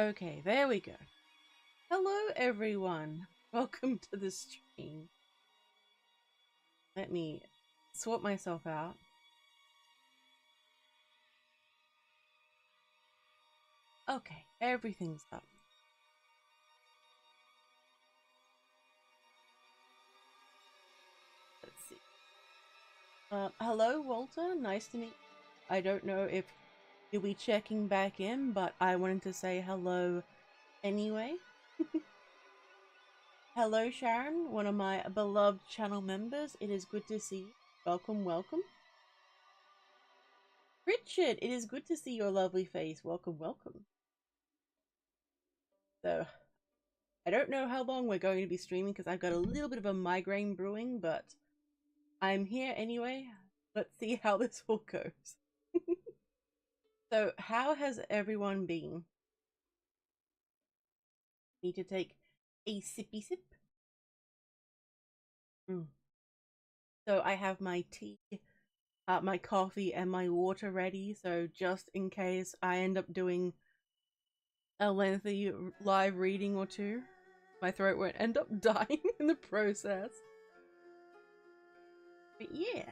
Okay, there we go. Hello everyone. Welcome to the stream. Let me sort myself out. Okay, everything's up. Let's see. Hello Walter, nice to meet you. I don't know if you'll be checking back in, but I wanted to say hello anyway. Hello Sharon, one of my beloved channel members. It is good to see you. Welcome, welcome. Richard, it is good to see your lovely face. Welcome, welcome. So, I don't know how long we're going to be streaming because I've got a little bit of a migraine brewing, but I'm here anyway. Let's see how this all goes. So, how has everyone been? Need to take a sippy sip. So, I have my tea, my coffee, and my water ready. So, just in case I end up doing a lengthy live reading or two, my throat won't end up dying in the process. But yeah.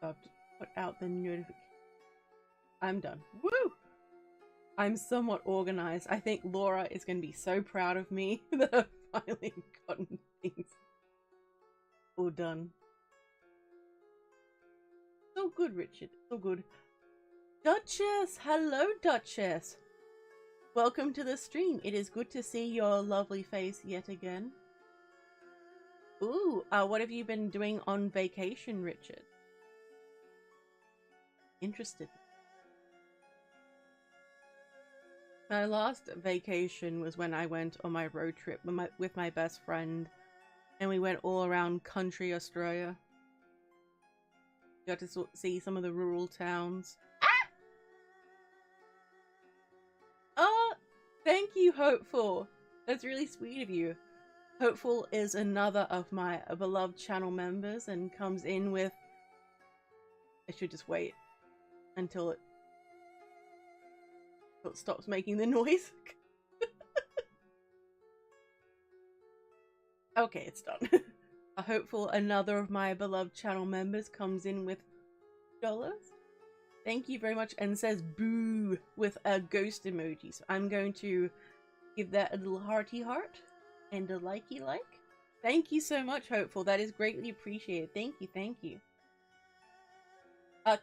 I have to put out the notification. I'm done. Woo! I'm somewhat organized. I think Laura is going to be so proud of me that I've finally gotten things all done. So good, Richard. So good. Duchess! Hello, Duchess! Welcome to the stream. It is good to see your lovely face yet again. Ooh, what have you been doing on vacation, Richard? Interested. My last vacation was when I went on my road trip with my best friend, and we went all around country Australia. Got to see some of the rural towns. Ah! Oh, thank you, Hopeful. That's really sweet of you. Hopeful is another of my beloved channel members and comes in with... I should just wait until it stops making the noise. Okay, it's done. Hopeful another of my beloved channel members comes in with dollars. Thank you very much, and says boo with a ghost emoji. So I'm going to give that a little hearty heart and a likey like. Thank you so much, Hopeful. That is greatly appreciated. Thank you, thank you.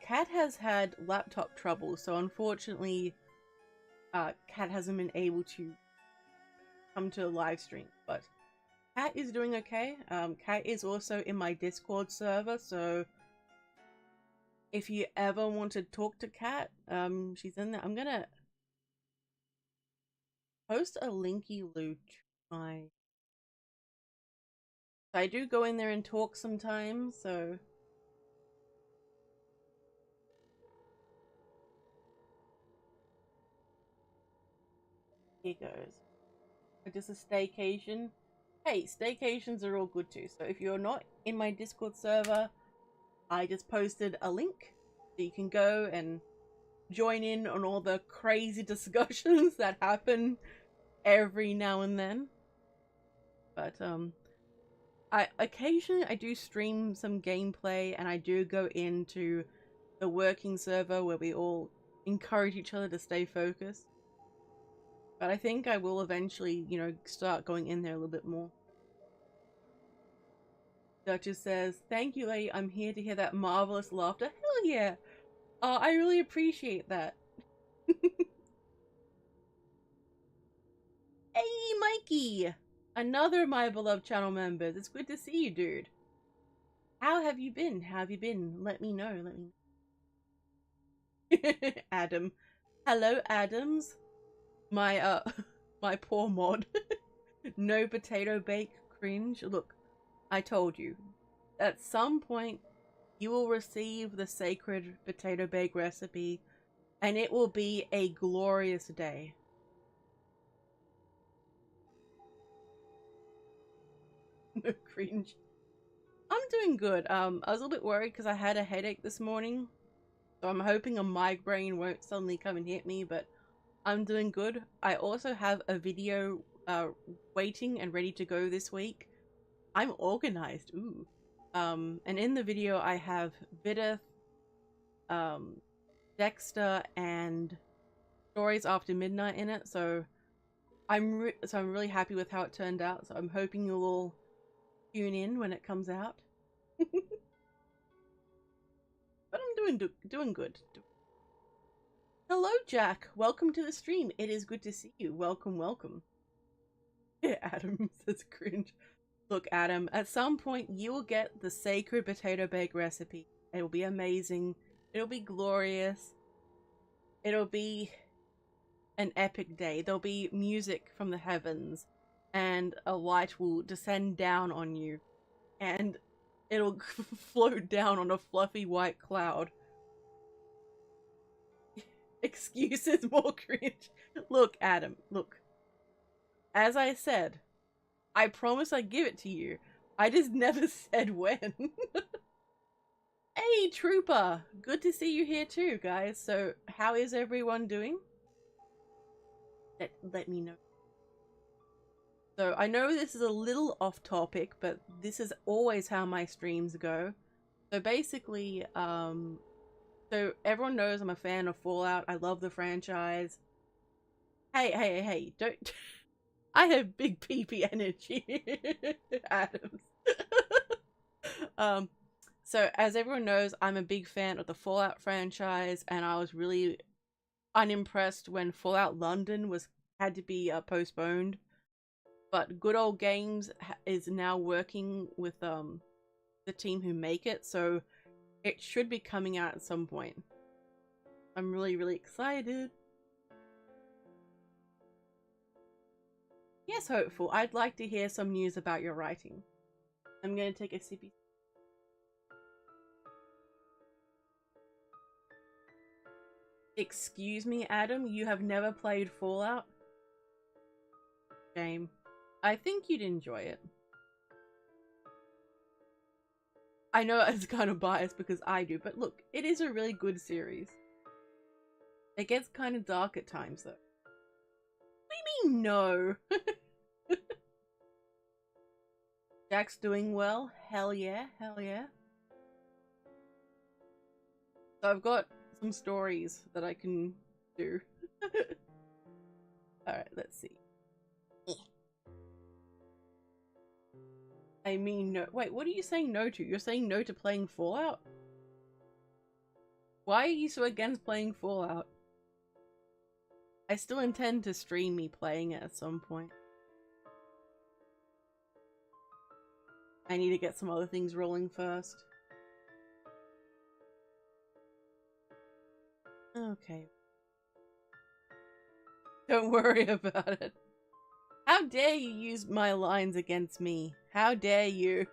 Kat has had laptop trouble, so unfortunately Kat hasn't been able to come to the live stream, but Kat is doing okay. Kat is also in my Discord server, so if you ever want to talk to Kat, she's in there. I'm gonna post a linky loot to my... I do go in there and talk sometimes, so... Here goes. Just a staycation. Hey, staycations are all good too. So if you're not in my Discord server, I just posted a link so you can go and join in on all the crazy discussions that happen every now and then. But I occasionally do stream some gameplay, and I do go into the working server where we all encourage each other to stay focused. But I think I will eventually, you know, start going in there a little bit more. Duchess says, thank you, lady. I'm here to hear that marvelous laughter. Hell yeah! I really appreciate that. Hey, Mikey! Another of my beloved channel members. It's good to see you, dude. How have you been? How have you been? Let me know. Let me know. Adam. Hello, Adams. My, my poor mod. No potato bake cringe. Look, I told you. At some point, you will receive the sacred potato bake recipe, and it will be a glorious day. No cringe. I'm doing good. I was a little bit worried because I had a headache this morning, So I'm hoping a migraine won't suddenly come and hit me, but I'm doing good. I also have a video waiting and ready to go this week. I'm organized. Ooh. And in the video I have Vidith, Dexter, and Stories After Midnight in it, so I'm really happy with how it turned out. So I'm hoping you'll all tune in when it comes out. But I'm doing good. Hello, Jack. Welcome to the stream. It is good to see you. Welcome, welcome. Adam says cringe. Look, Adam, at some point you will get the sacred potato bake recipe. It'll be amazing. It'll be glorious. It'll be an epic day. There'll be music from the heavens, and a light will descend down on you, and it'll float down on a fluffy white cloud. Excuses, more cringe. Look, Adam, look. As I said, I promise I'd give it to you. I just never said when. Hey, Trooper! Good to see you here too, guys. So, how is everyone doing? Let me know. So, I know this is a little off topic, but this is always how my streams go. So basically, so everyone knows I'm a fan of Fallout. I love the franchise. Hey, don't... I have big peepee energy, Adams. So as everyone knows, I'm a big fan of the Fallout franchise, and I was really unimpressed when Fallout London had to be postponed. But Good Old Games is now working with the team who make it, so it should be coming out at some point. I'm really excited. Yes, Hopeful, I'd like to hear some news about your writing. I'm going to take a sippy. Excuse me, Adam, you have never played Fallout? Shame. I think you'd enjoy it. I know it's kind of biased because I do, but look, it is a really good series. It gets kind of dark at times, though. What do you mean, no? Jack's doing well. Hell yeah, hell yeah. So I've got some stories that I can do. Alright, let's see. I mean, no. Wait, what are you saying no to? You're saying no to playing Fallout? Why are you so against playing Fallout? I still intend to stream me playing it at some point. I need to get some other things rolling first. Okay. Don't worry about it. How dare you use my lines against me? How dare you?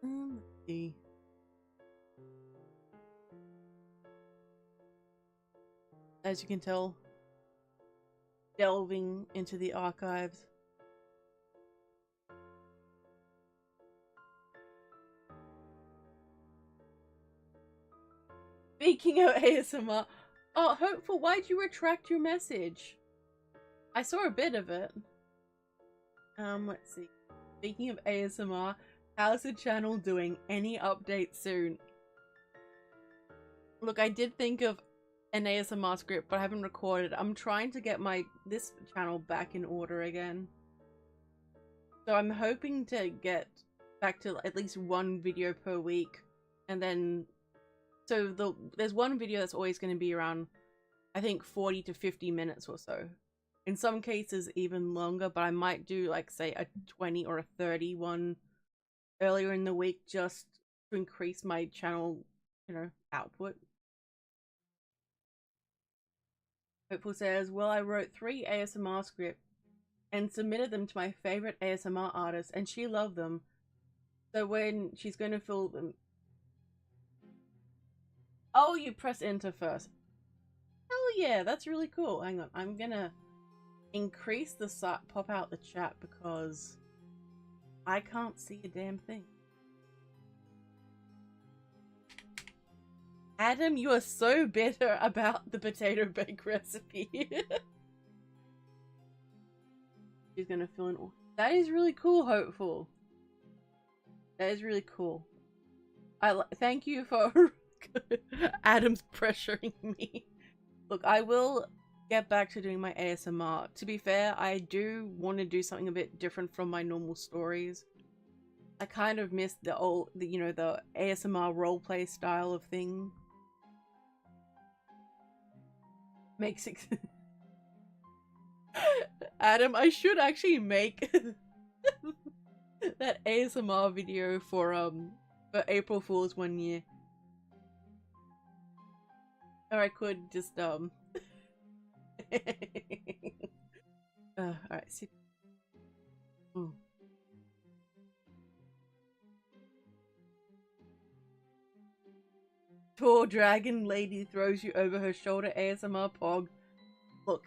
Let's see. As you can tell, delving into the archives. Speaking of ASMR, oh, Hopeful, why'd you retract your message? I saw a bit of it. Let's see. Speaking of ASMR, how's the channel doing? Any updates soon? Look, I did think of an ASMR script, but I haven't recorded. I'm trying to get this channel back in order again. So I'm hoping to get back to at least one video per week, and then so there's one video that's always going to be around, I think, 40 to 50 minutes or so. In some cases even longer, but I might do like say a 20 or a 30 one earlier in the week just to increase my channel, you know, output. Hopeful says, well, I wrote 3 ASMR scripts and submitted them to my favorite ASMR artist, and she loved them. So when she's going to fill them... Oh, you press enter first. Hell yeah, that's really cool. Hang on, I'm gonna increase the pop out the chat because I can't see a damn thing. Adam, you are so bitter about the potato bake recipe. She's gonna fill in all. That is really cool, Hopeful. That is really cool. Thank you for Adam's pressuring me. Look, I will get back to doing my ASMR. To be fair, I do want to do something a bit different from my normal stories. I kind of miss the ASMR roleplay style of thing. Makes it. Adam, I should actually make that ASMR video for April Fool's one year. Or I could just alright, sit. Ooh. Tall dragon lady throws you over her shoulder, ASMR pog. Look.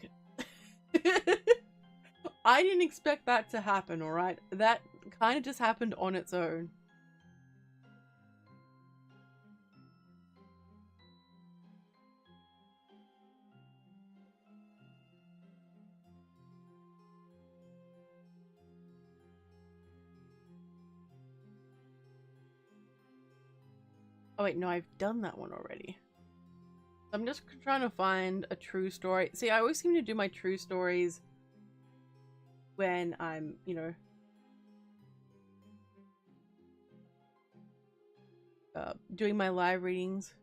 I didn't expect that to happen, alright? That kind of just happened on its own. Oh wait, no, I've done that one already. I'm just trying to find a true story. See, I always seem to do my true stories when I'm, you know, doing my live readings.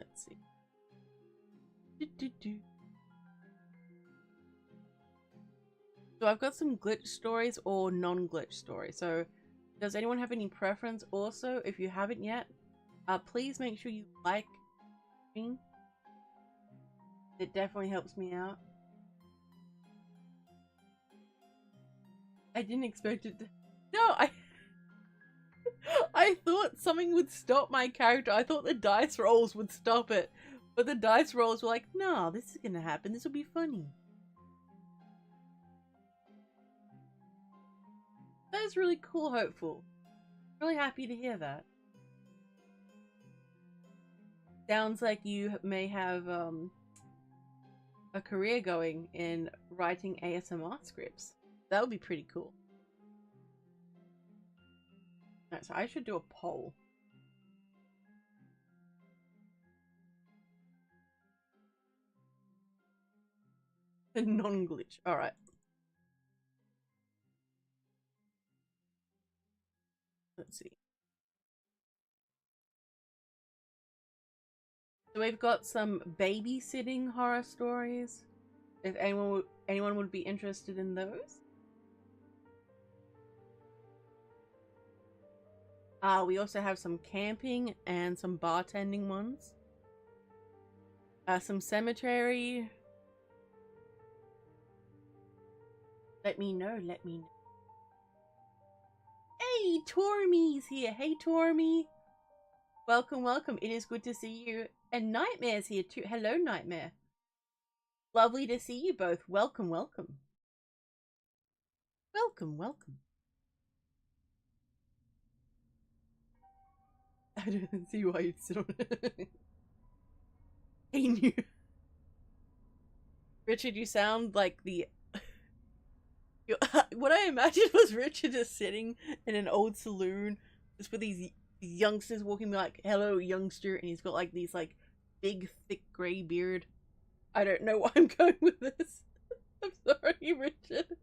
Let's see. So I've got some glitch stories or non-glitch stories. So does anyone have any preference? Also, if you haven't yet, please make sure you like me. It definitely helps me out. I didn't expect it to... No, I thought something would stop my character. I thought the dice rolls would stop it. But the dice rolls were like, no, this is gonna happen. This will be funny. That is really cool, Hopeful. Really happy to hear that. Sounds like you may have a career going in writing ASMR scripts. That would be pretty cool. Alright, so I should do a poll. The non-glitch. Alright. Let's see. So we've got some babysitting horror stories. If anyone would be interested in those. We also have some camping and some bartending ones. Some cemetery. Let me know, let me know. Hey, Tormy's here. Hey, Tormy. Welcome, welcome. It is good to see you. And Nightmare's here too. Hello, Nightmare. Lovely to see you both. Welcome, welcome. Welcome, welcome. I don't see why you'd sit on it. Hey, new. Richard, you sound like the... What I imagined was Richard just sitting in an old saloon just with these youngsters walking by like, hello, youngster, and he's got like these like big, thick grey beard. I don't know why I'm going with this. I'm sorry, Richard.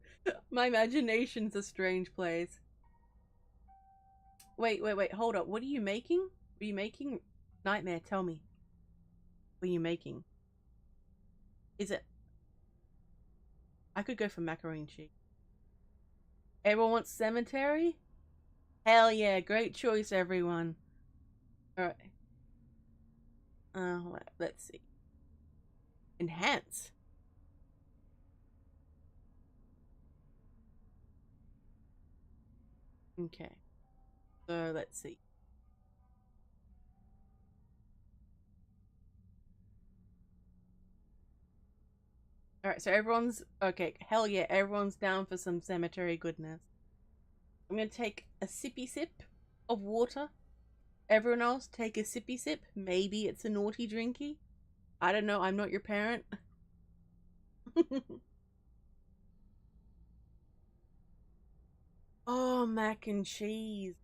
My imagination's a strange place. Wait, hold up. What are you making? What are you making? Nightmare, tell me. What are you making? Is it... I could go for macaroni and cheese. Everyone wants cemetery? Hell yeah, great choice, everyone. Alright. Let's see. Enhance. Okay. So, let's see. Alright, so everyone's... Okay, hell yeah, everyone's down for some cemetery goodness. I'm gonna take a sippy sip of water. everyone else take a sippy sip. Maybe it's a naughty drinky. I don't know. I'm not your parent. Oh, mac and cheese.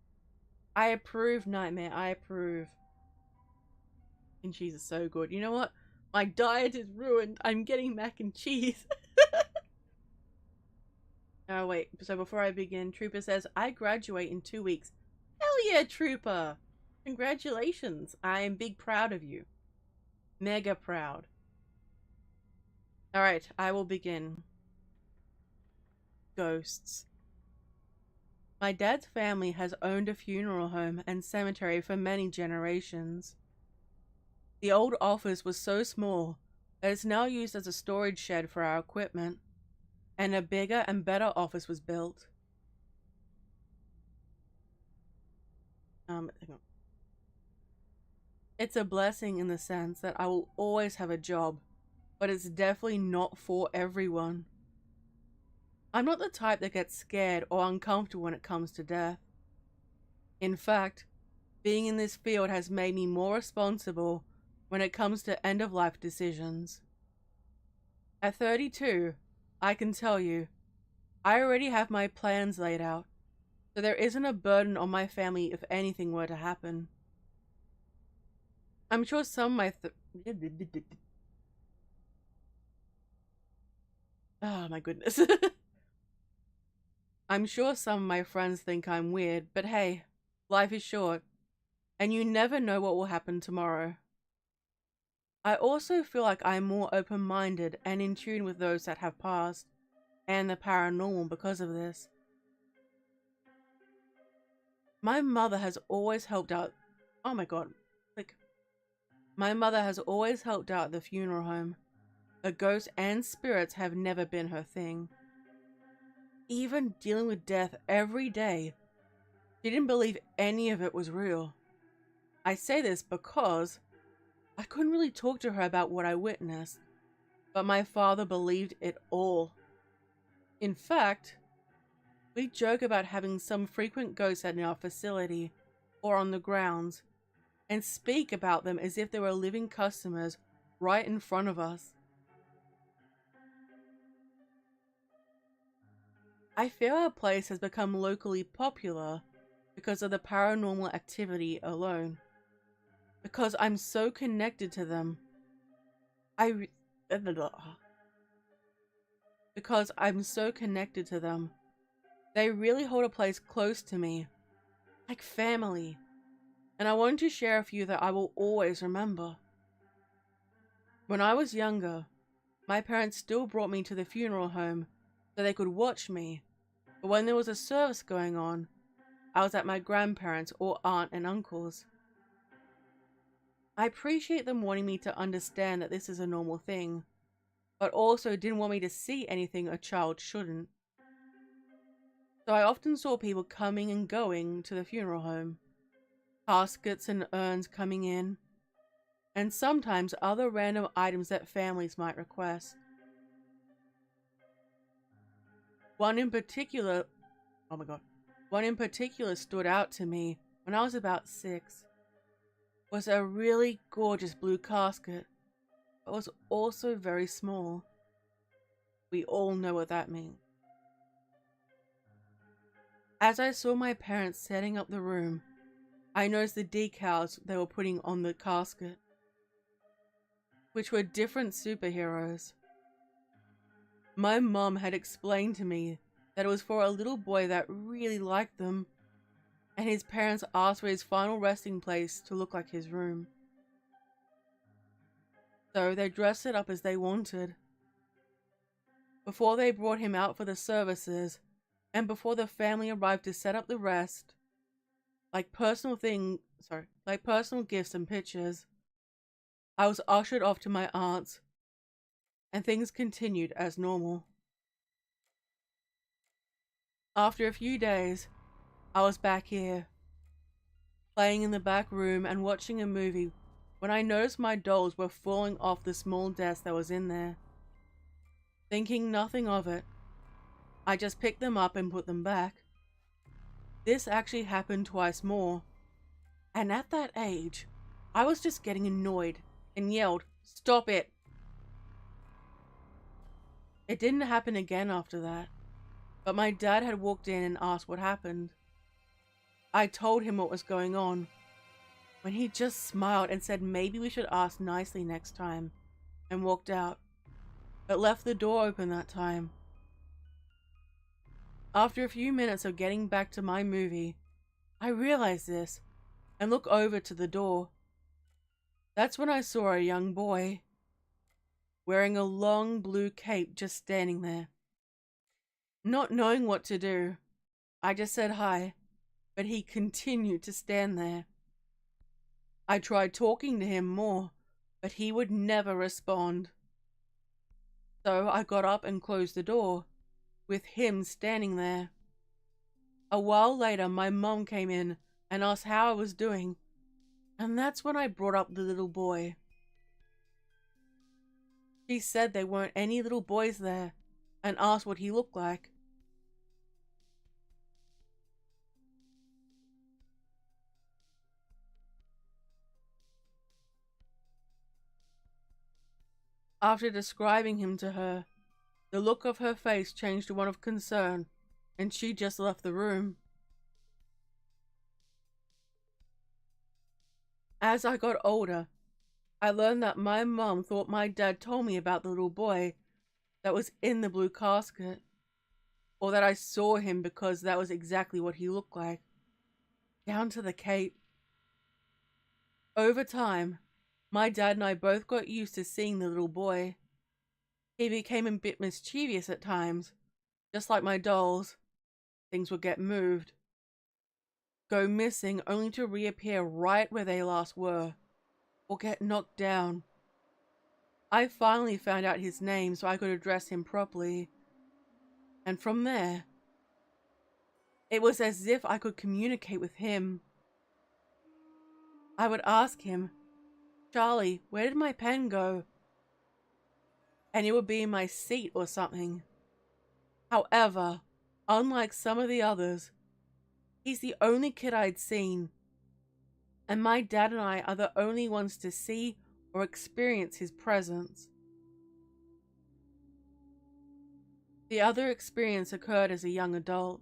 I approve, Nightmare. I approve. Mac and cheese is so good. You know what? My diet is ruined. I'm getting mac and cheese. Oh, wait. So before I begin, Trooper says, I graduate in 2 weeks. Hell yeah, Trooper! Congratulations. I am big proud of you. Mega proud. Alright, I will begin. Ghosts. My dad's family has owned a funeral home and cemetery for many generations. The old office was so small that it's now used as a storage shed for our equipment, and a bigger and better office was built. Hang on. It's a blessing in the sense that I will always have a job, but it's definitely not for everyone. I'm not the type that gets scared or uncomfortable when it comes to death. In fact, being in this field has made me more responsible when it comes to end-of-life decisions. At 32, I can tell you, I already have my plans laid out, so there isn't a burden on my family if anything were to happen. I'm sure some of my oh my goodness. I'm sure some of my friends think I'm weird, but hey, life is short, and you never know what will happen tomorrow. I also feel like I'm more open-minded and in tune with those that have passed, and the paranormal because of this. My mother has always helped out. Oh my god. My mother has always helped out at the funeral home. The ghosts and spirits have never been her thing. Even dealing with death every day, she didn't believe any of it was real. I say this because I couldn't really talk to her about what I witnessed, but my father believed it all. In fact, we joke about having some frequent ghosts in our facility or on the grounds, and speak about them as if they were living customers right in front of us. I feel our place has become locally popular because of the paranormal activity alone. Because I'm so connected to them. Because I'm so connected to them. They really hold a place close to me. Like family. And I want to share a few that I will always remember. When I was younger, my parents still brought me to the funeral home so they could watch me. But when there was a service going on, I was at my grandparents' or aunt and uncle's. I appreciate them wanting me to understand that this is a normal thing, but also didn't want me to see anything a child shouldn't. So I often saw people coming and going to the funeral home, caskets and urns coming in, and sometimes other random items that families might request. One in particular stood out to me when I was about 6. Was a really gorgeous blue casket, but was also very small. We all know what that means. As I saw my parents setting up the room, I noticed the decals they were putting on the casket, which were different superheroes. My mom had explained to me that it was for a little boy that really liked them, and his parents asked for his final resting place to look like his room. So they dressed it up as they wanted. Before they brought him out for the services, and before the family arrived to set up the rest, like personal gifts and pictures, I was ushered off to my aunt's, and things continued as normal. After a few days, I was back here, playing in the back room and watching a movie when I noticed my dolls were falling off the small desk that was in there. Thinking nothing of it, I just picked them up and put them back. This actually happened twice more, And at that age, I was just getting annoyed and yelled, "Stop it!" It didn't happen again after that, but my dad had walked in and asked what happened. I told him what was going on, when he just smiled and said maybe we should ask nicely next time, and walked out, but left the door open that time. After a few minutes of getting back to my movie, I realized this and looked over to the door. That's when I saw a young boy wearing a long blue cape just standing there. Not knowing what to do, I just said hi, but he continued to stand there. I tried talking to him more, but he would never respond. So I got up and closed the door, with him standing there. A while later, my mom came in and asked how I was doing, and that's when I brought up the little boy. She said there weren't any little boys there, and asked what he looked like. After describing him to her, the look of her face changed to one of concern, and she just left the room. As I got older, I learned that my mom thought my dad told me about the little boy that was in the blue casket, or that I saw him because that was exactly what he looked like, down to the cape. Over time, my dad and I both got used to seeing the little boy. He became a bit mischievous at times, just like my dolls. Things would get moved, go missing only to reappear right where they last were, or get knocked down. I finally found out his name so I could address him properly. And from there, it was as if I could communicate with him. I would ask him, "Charlie, where did my pen go?" And it would be in my seat or something. However, unlike some of the others, he's the only kid I'd seen, and my dad and I are the only ones to see or experience his presence. The other experience occurred as a young adult.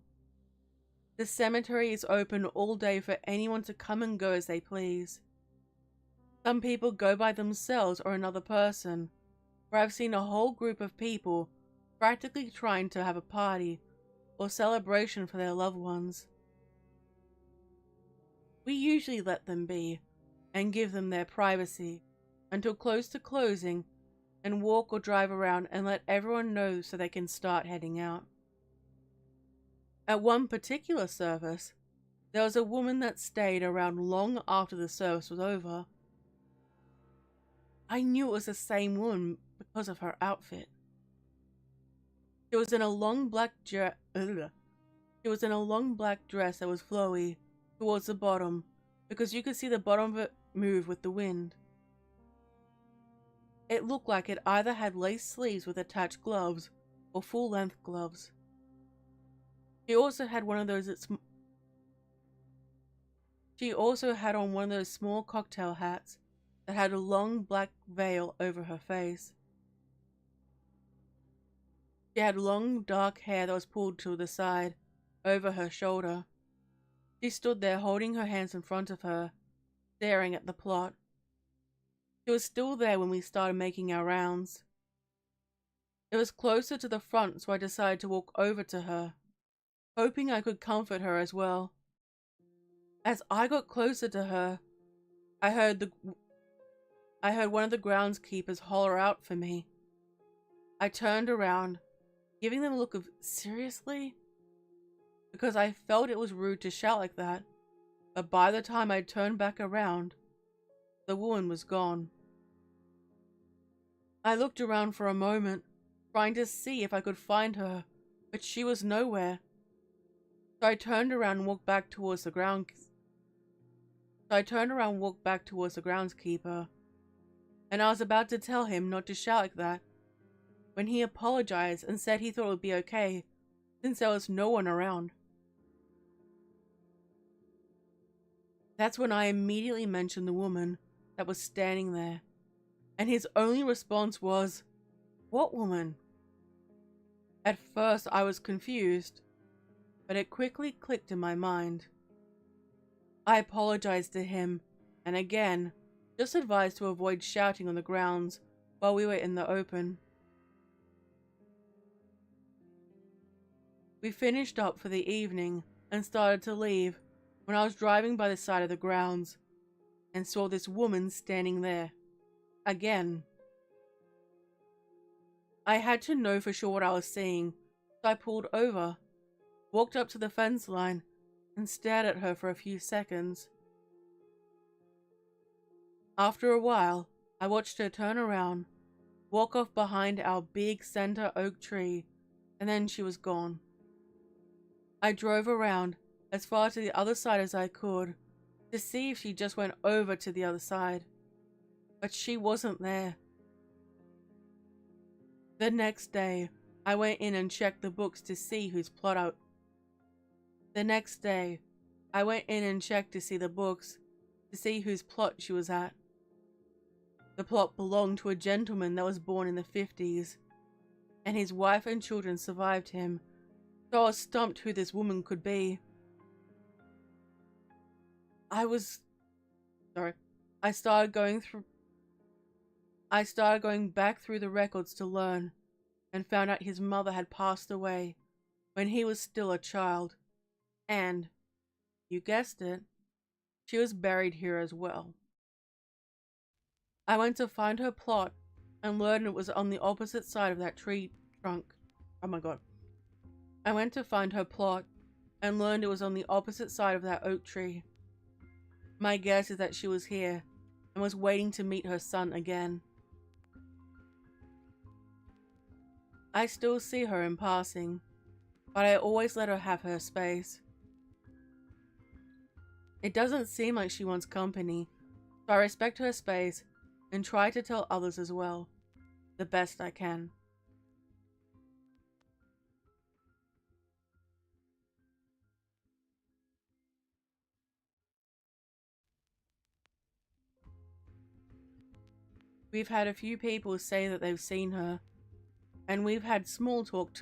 The cemetery is open all day for anyone to come and go as they please. Some people go by themselves or another person, where I've seen a whole group of people practically trying to have a party or celebration for their loved ones. We usually let them be and give them their privacy until close to closing, and walk or drive around and let everyone know so they can start heading out. At one particular service, there was a woman that stayed around long after the service was over. I knew it was the same woman because of her outfit. She was in a long black dress that was flowy towards the bottom, because you could see the bottom of it move with the wind. It looked like it either had lace sleeves with attached gloves or full-length gloves. She also had on one of those small cocktail hats that had a long black veil over her face. She had long dark hair that was pulled to the side, over her shoulder. She stood there holding her hands in front of her, staring at the plot. She was still there when we started making our rounds. It was closer to the front, so I decided to walk over to her, hoping I could comfort her as well. As I got closer to her, I heard one of the groundskeepers holler out for me. I turned around, giving them a look of seriously, because I felt it was rude to shout like that, but by the time I turned back around, the woman was gone. I looked around for a moment, trying to see if I could find her, but she was nowhere. So I turned around and walked back towards the groundskeeper, and I was about to tell him not to shout like that, when he apologized and said he thought it would be okay, since there was no one around. That's when I immediately mentioned the woman that was standing there, and his only response was, "What woman?" At first I was confused, but it quickly clicked in my mind. I apologized to him, and again, just advised to avoid shouting on the grounds while we were in the open. We finished up for the evening and started to leave when I was driving by the side of the grounds and saw this woman standing there. Again. I had to know for sure what I was seeing, so I pulled over, walked up to the fence line, and stared at her for a few seconds. After a while, I watched her turn around, walk off behind our big center oak tree, and then she was gone. I drove around as far to the other side as I could to see if she just went over to the other side, but she wasn't there. The next day, I went in and checked the books to see whose plot out. The next day, I went in and checked to see the books to see whose plot she was at. The plot belonged to a gentleman that was born in the 50s, and his wife and children survived him, so I was stumped who this woman could be. I started going back through the records to learn, and found out his mother had passed away when he was still a child, and, you guessed it, she was buried here as well. I went to find her plot and learned it was on the opposite side of that tree trunk. Oh my god. I went to find her plot and learned it was on the opposite side of that oak tree. My guess is that she was here and was waiting to meet her son again. I still see her in passing, but I always let her have her space. It doesn't seem like she wants company, so I respect her space and try to tell others as well, the best I can. We've had a few people say that they've seen her, and we've had small talk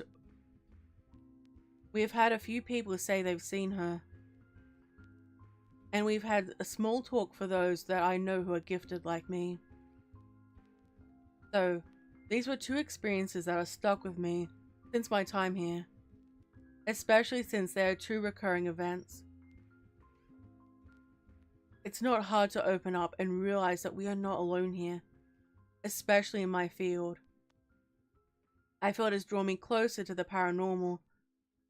We've had a few people say they've seen her, and we've had a small talk for those that I know who are gifted like me. So, these were two experiences that are stuck with me since my time here, especially since they are two recurring events. It's not hard to open up and realize that we are not alone here, especially in my field. I feel it has drawn me closer to the paranormal,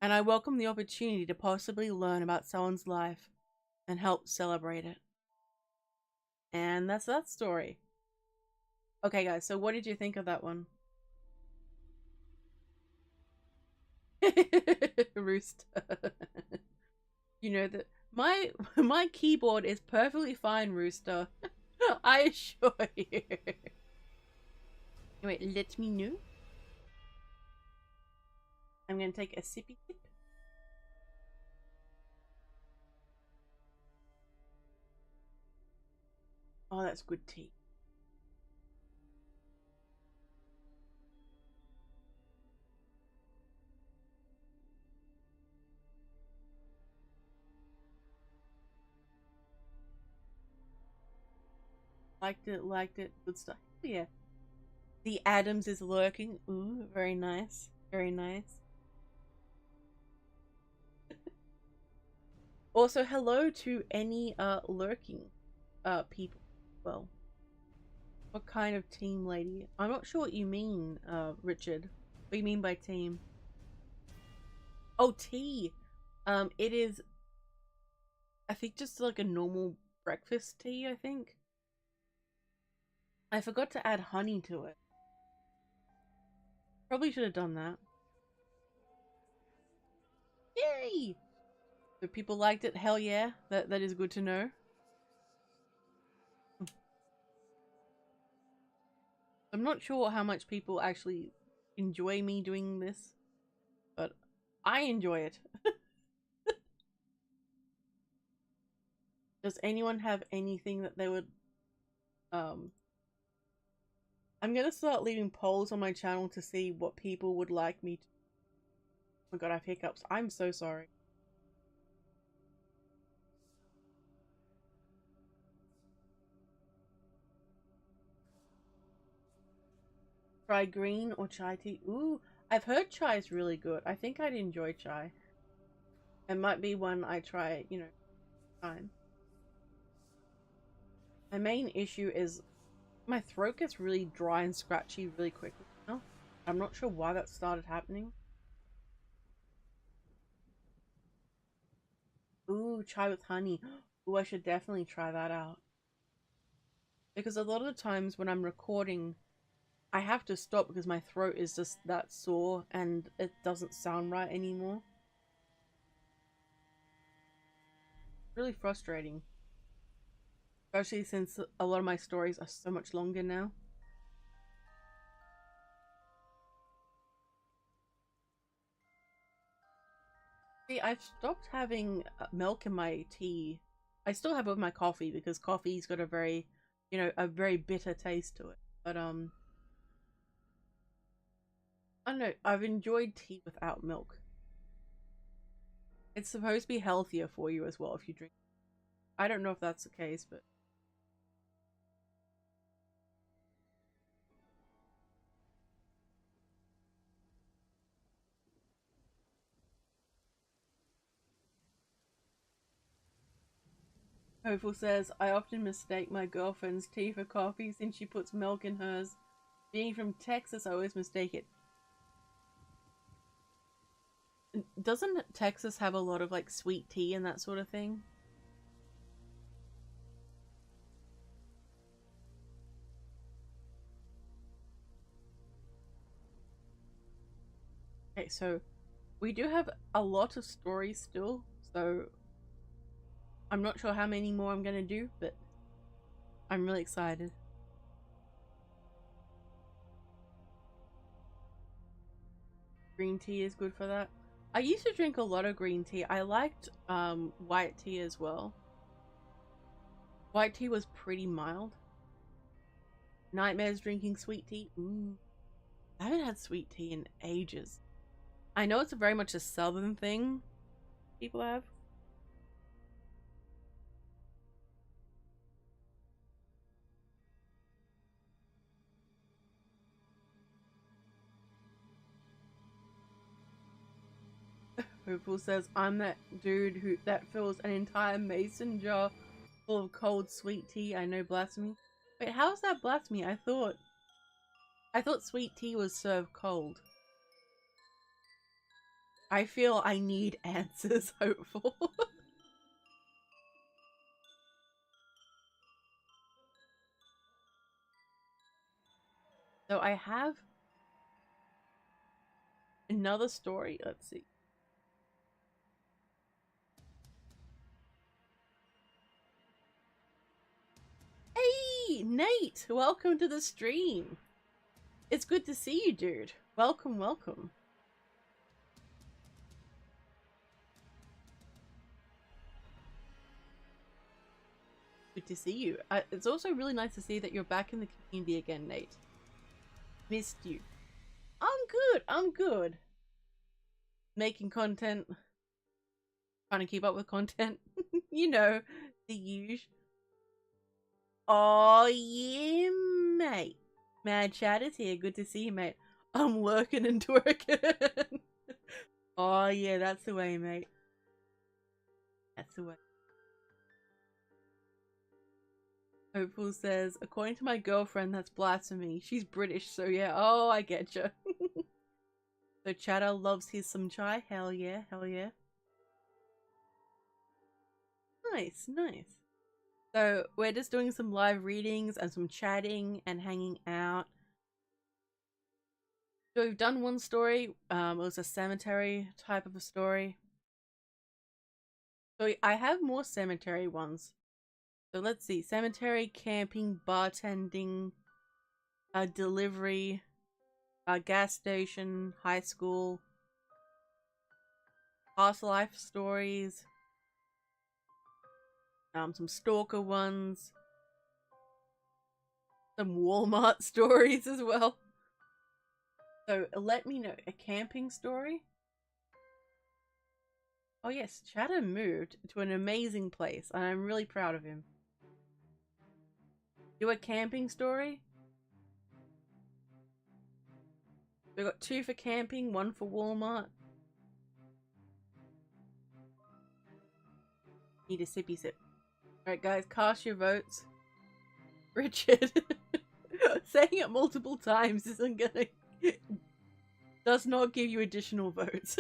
and I welcome the opportunity to possibly learn about someone's life and help celebrate it. And that's that story. Okay guys, so what did you think of that one? Rooster. You know that my keyboard is perfectly fine, Rooster. I assure you. Wait, let me know. I'm gonna take a sippy sip. Oh, that's good tea. Liked it. Good stuff. Yeah. The Adams is lurking. Ooh, very nice. Very nice. Also, hello to any lurking people. Well, what kind of team, lady? I'm not sure what you mean, Richard. What do you mean by team? Oh, tea. It is, I think, just like a normal breakfast tea, I think. I forgot to add honey to it. Probably should have done that. Yay! So people liked it, hell yeah. That is good to know. I'm not sure how much people actually enjoy me doing this, but I enjoy it. Does anyone have anything that they would I'm gonna start leaving polls on my channel to see what people would like me to. Oh my god, I have hiccups. I'm so sorry. Try green or chai tea. Ooh, I've heard chai is really good. I think I'd enjoy chai. It might be one I try, you know, time. My main issue is my throat gets really dry and scratchy really quickly now. I'm not sure why that started happening. Ooh, chai with honey. Ooh, I should definitely try that out. Because a lot of the times when I'm recording, I have to stop because my throat is just that sore and it doesn't sound right anymore. Really frustrating. Especially since a lot of my stories are so much longer now. See, I've stopped having milk in my tea. I still have it with my coffee because coffee's got a very, you know, a very bitter taste to it. But I don't know, I've enjoyed tea without milk. It's supposed to be healthier for you as well if you drink. I don't know if that's the case, but Hopeful says, I often mistake my girlfriend's tea for coffee since she puts milk in hers. Being from Texas, I always mistake it. Doesn't Texas have a lot of like sweet tea and that sort of thing? Okay, so we do have a lot of stories still, so I'm not sure how many more I'm gonna do, but I'm really excited. Green tea is good for that. I used to drink a lot of green tea. I liked white tea as well. White tea was pretty mild. Nightmares drinking sweet tea. Ooh. I haven't had sweet tea in ages. I know it's very much a southern thing people have. Hopeful says, I'm that dude that fills an entire mason jar full of cold sweet tea. I know, blasphemy. Wait, how's that blasphemy? I thought sweet tea was served cold. I feel I need answers, Hopeful. So I have another story. Let's see. Hey, Nate! Welcome to the stream. It's good to see you, dude. Welcome, welcome. Good to see you. It's also really nice to see that you're back in the community again, Nate. Missed you. I'm good. I'm good. Making content. Trying to keep up with content. You know, the usual. Oh, yeah, mate. Mad Chat is here. Good to see you, mate. I'm working and twerking. Oh, yeah, that's the way, mate. That's the way. Hopeful says, according to my girlfriend, that's blasphemy. She's British, so yeah. Oh, I get you. So Chatter loves his some chai. Hell yeah, hell yeah. Nice, nice. So we're just doing some live readings and some chatting and hanging out. So we've done one story. It was a cemetery type of a story. So I have more cemetery ones. So let's see. Cemetery, camping, bartending, delivery, gas station, high school, past life stories. some Stalker ones, some Walmart stories as well. So let me know. A camping story? Oh yes, Chatter moved to an amazing place and I'm really proud of him. Do a camping story? We got 2 for camping, 1 for Walmart. Need a sippy sip. Alright guys, cast your votes. Richard. Saying it multiple times isn't gonna... does not give you additional votes.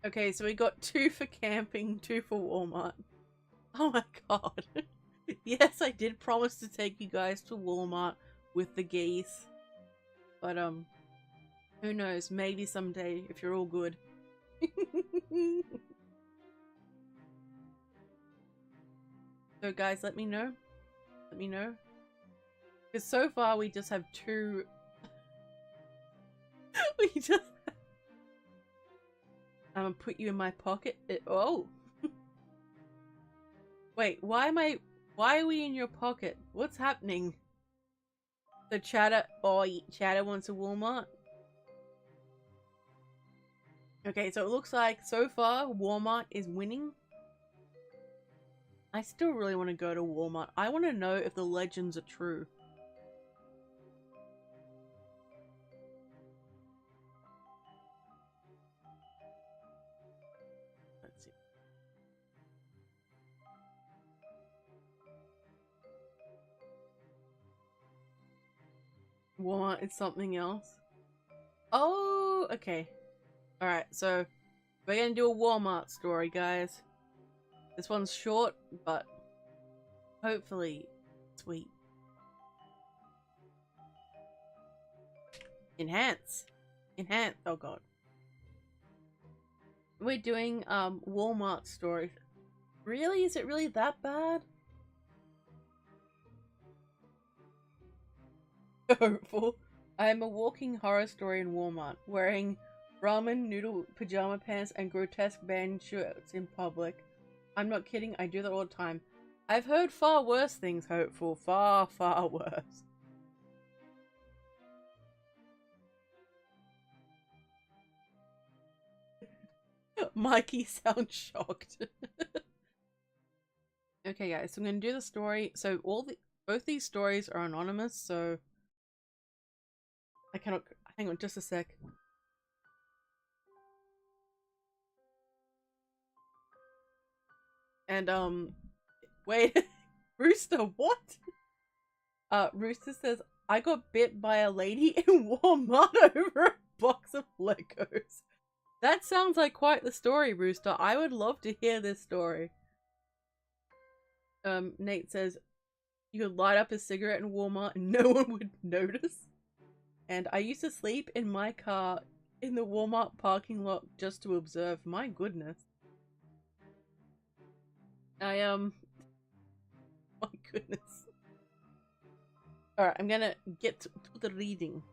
Okay, so we got 2 for camping, 2 for Walmart. Oh my god. Yes, I did promise to take you guys to Walmart with the geese. But, who knows, maybe someday, if you're all good. So guys, let me know. Let me know. Because so far we just have 2... we just... I'm gonna put you in my pocket. Oh! Wait, why are we in your pocket? What's happening? So Chatter... Oh, Chatter wants a Walmart? Okay, so it looks like, so far, Walmart is winning. I still really want to go to Walmart. I want to know if the legends are true. Let's see. Walmart is something else. Oh, okay. Alright, so we're gonna do a Walmart story, guys. This one's short, but hopefully sweet. Enhance. Enhance. Oh god. We're doing Walmart story. Really? Is it really that bad? Hopeful. I am a walking horror story in Walmart, wearing ramen noodle pajama pants and grotesque band shirts in public. I'm not kidding, I do that all the time. I've heard far worse things, Hopeful. Far, far worse. Mikey sounds shocked. Okay guys, so I'm gonna do the story. So both these stories are anonymous, so I cannot... Hang on just a sec. And wait, Rooster, what? Rooster says, I got bit by a lady in Walmart over a box of Legos. That sounds like quite the story, Rooster. I would love to hear this story. Nate says, you could light up a cigarette in Walmart and no one would notice. And I used to sleep in my car in the Walmart parking lot just to observe. My goodness. My goodness. Alright, I'm gonna get to the reading.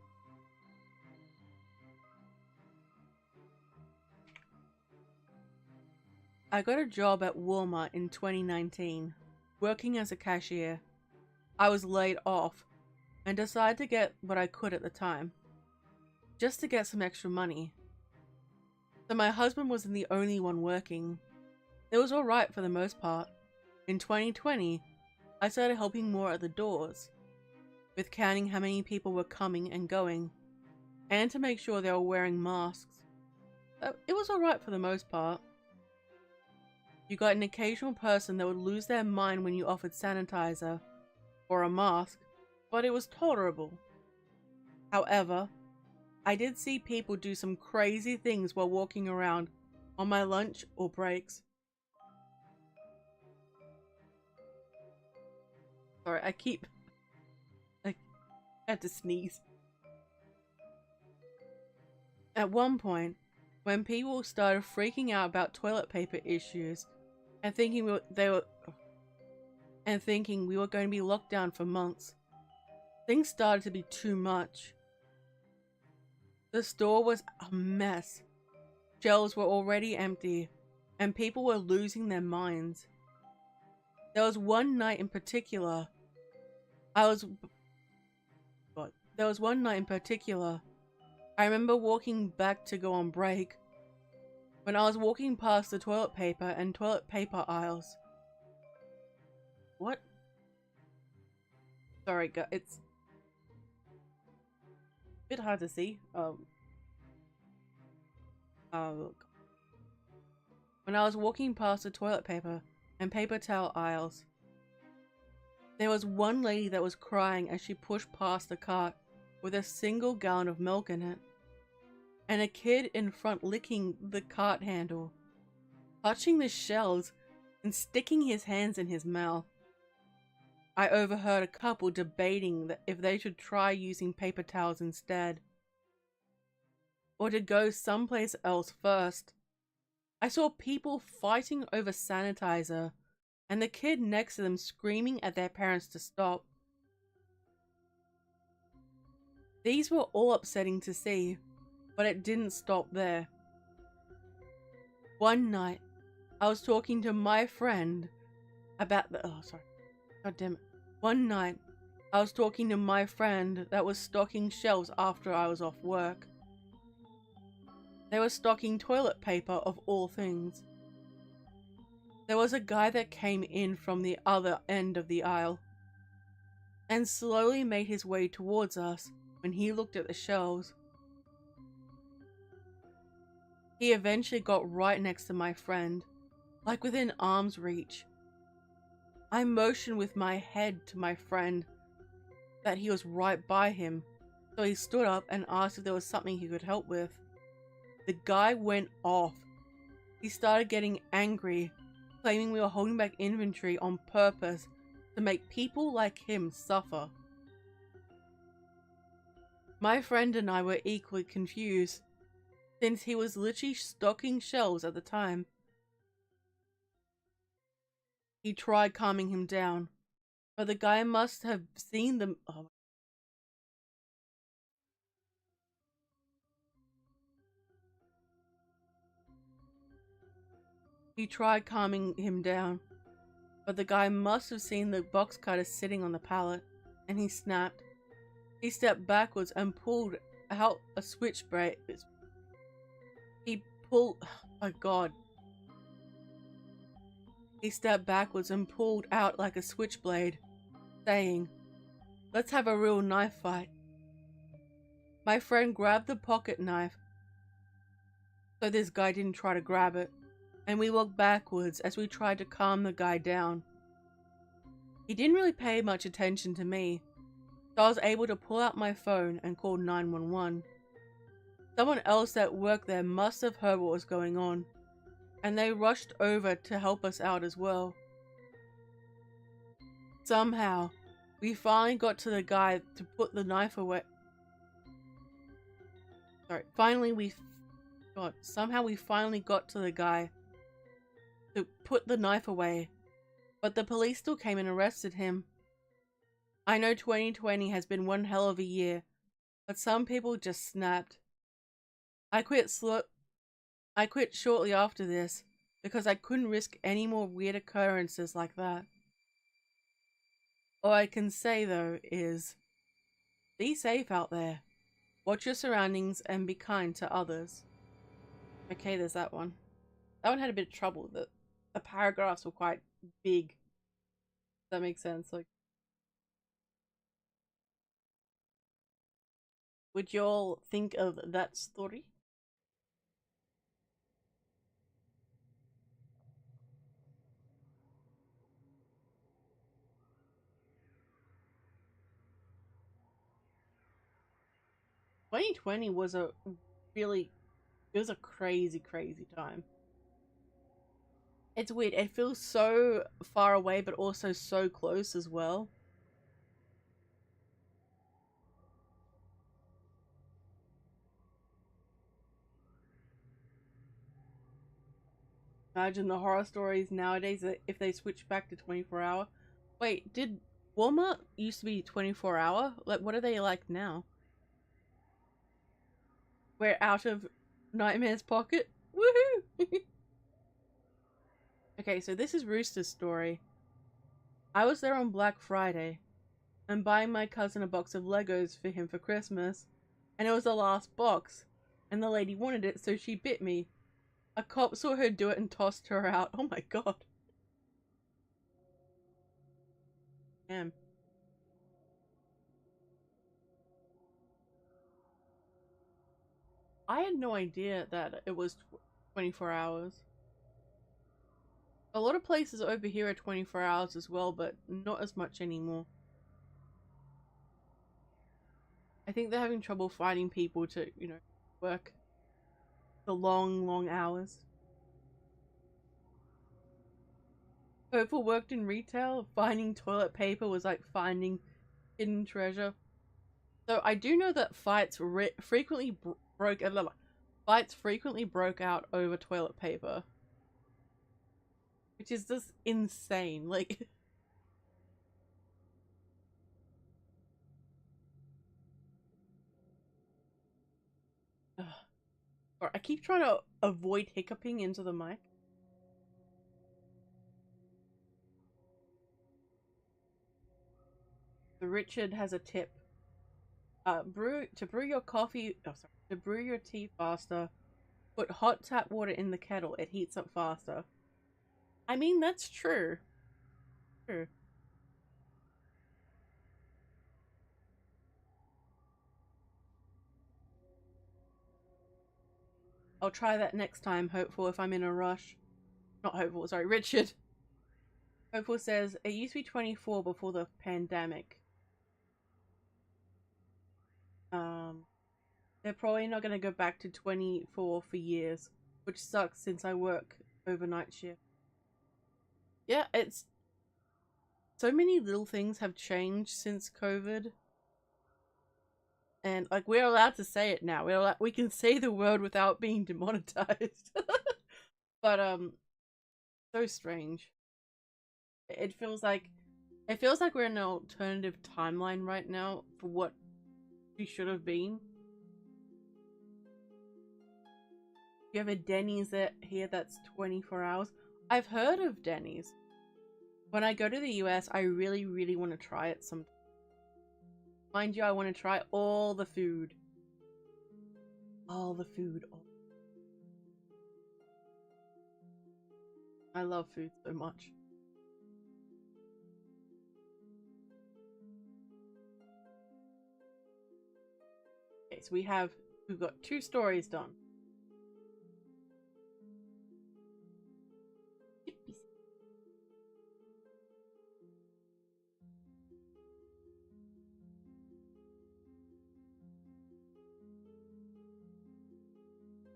I got a job at Walmart in 2019, working as a cashier. I was laid off and decided to get what I could at the time, just to get some extra money. So my husband wasn't the only one working. It was alright for the most part. In 2020, I started helping more at the doors, with counting how many people were coming and going, and to make sure they were wearing masks. It was alright for the most part. You got an occasional person that would lose their mind when you offered sanitizer or a mask, but it was tolerable. However, I did see people do some crazy things while walking around on my lunch or breaks. Sorry, I had to sneeze. At one point, when people started freaking out about toilet paper issues and thinking we were going to be locked down for months, things started to be too much. The store was a mess. shelves were already empty, and people were losing their minds. There was one night in particular, I remember walking back to go on break, when I was walking past the toilet paper and toilet paper aisles. What? Sorry, it's a bit hard to see. Look. When I was walking past the toilet paper and paper towel aisles, there was one lady that was crying as she pushed past the cart with a single gallon of milk in it, and a kid in front licking the cart handle, touching the shelves and sticking his hands in his mouth. I overheard a couple debating that if they should try using paper towels instead, or to go someplace else first. I saw people fighting over sanitizer, and the kid next to them screaming at their parents to stop. These were all upsetting to see, but it didn't stop there. One night, I was talking to my friend about the— God damn it. One night, I was talking to my friend that was stocking shelves after I was off work. They were stocking toilet paper of all things. There was a guy that came in from the other end of the aisle and slowly made his way towards us when he looked at the shelves. He eventually got right next to my friend, like within arm's reach. I motioned with my head to my friend that he was right by him, so he stood up and asked if there was something he could help with. The guy went off. He started getting angry, claiming we were holding back inventory on purpose to make people like him suffer. My friend and I were equally confused, since he was literally stocking shelves at the time. He tried calming him down, but the guy must have seen them. He tried calming him down, but the guy must have seen the box cutter sitting on the pallet, and he snapped. He stepped backwards and pulled out a switchblade. He stepped backwards and pulled out like a switchblade, saying, "Let's have a real knife fight." My friend grabbed the pocket knife, so this guy didn't try to grab it, and we walked backwards as we tried to calm the guy down. He didn't really pay much attention to me, so I was able to pull out my phone and call 911. Someone else that worked there must have heard what was going on, and they rushed over to help us out as well. Somehow, we finally got to the guy to put the knife away. Somehow we finally got to the guy to put the knife away, but the police still came and arrested him. I know 2020 has been one hell of a year, but some people just snapped. I quit shortly after this because I couldn't risk any more weird occurrences like that. All I can say though is, be safe out there. Watch your surroundings and be kind to others. Okay, there's that one. That one had a bit of trouble. The paragraphs were quite big. Does that make sense? Like, would y'all think of that story? "2020 was a crazy time. It's weird. It feels so far away, but also so close as well. Imagine the horror stories nowadays if they switch back to 24-hour. Wait, did Walmart used to be 24-hour? Like, what are they like now? We're out of Nightmare's pocket? Woohoo! Okay, so this is Rooster's story. I was there on Black Friday and buying my cousin a box of Legos for him for Christmas, and it was the last box, and the lady wanted it, so she bit me. A cop saw her do it and tossed her out. Oh my god. Damn. I had no idea that it was 24 hours. A lot of places over here are 24 hours as well, but not as much anymore. I think they're having trouble finding people to, you know, work the long, long hours. Hopeful worked in retail. Finding toilet paper was like finding hidden treasure. So I do know that fights frequently broke out over toilet paper, which is just insane. Like, or I keep trying to avoid hiccuping into the mic. So Richard has a tip. To brew your coffee. Oh, sorry. To brew your tea faster, put hot tap water in the kettle. It heats up faster. I mean, that's true. True. I'll try that next time, hopeful, if I'm in a rush. Not hopeful, sorry, Richard. Hopeful says, it used to be 24 before the pandemic. They're probably not going to go back to 24 for years, which sucks since I work overnight shift. Yeah, it's... So many little things have changed since COVID. And, like, we're allowed to say it now. We can say the word without being demonetized. But, so strange. It feels like we're in an alternative timeline right now for what we should have been. You have a Denny's here that's 24 hours. I've heard of Denny's. When I go to the US, I really, really want to try it sometime. Mind you, I want to try all the food. All the food. I love food so much. Okay, so we've got 2 stories done.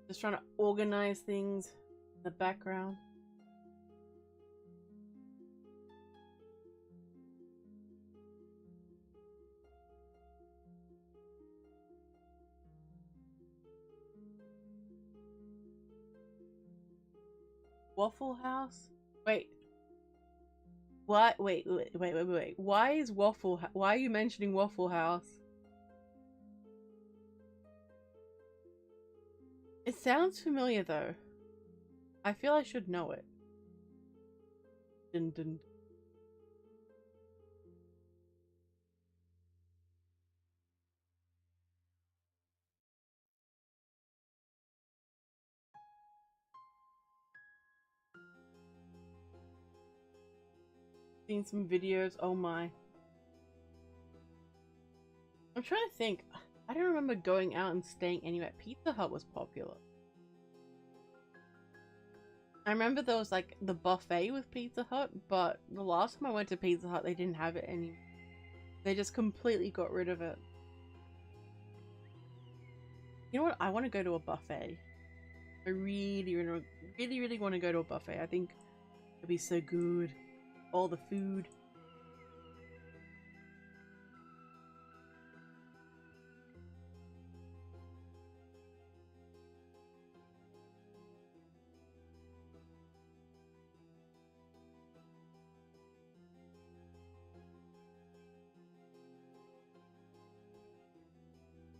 Just trying to organize things in the background. Waffle House? Wait. What? Wait. Why is why are you mentioning Waffle House? It sounds familiar though. I feel I should know it. Dun dun. Seen some videos. Oh my. I'm trying to think. I don't remember going out and staying anywhere. Pizza Hut was popular. I remember there was like the buffet with Pizza Hut, but the last time I went to Pizza Hut, they didn't have it anymore. They just completely got rid of it. You know what? I want to go to a buffet. I really want to go to a buffet. I think it'd be so good. All the food.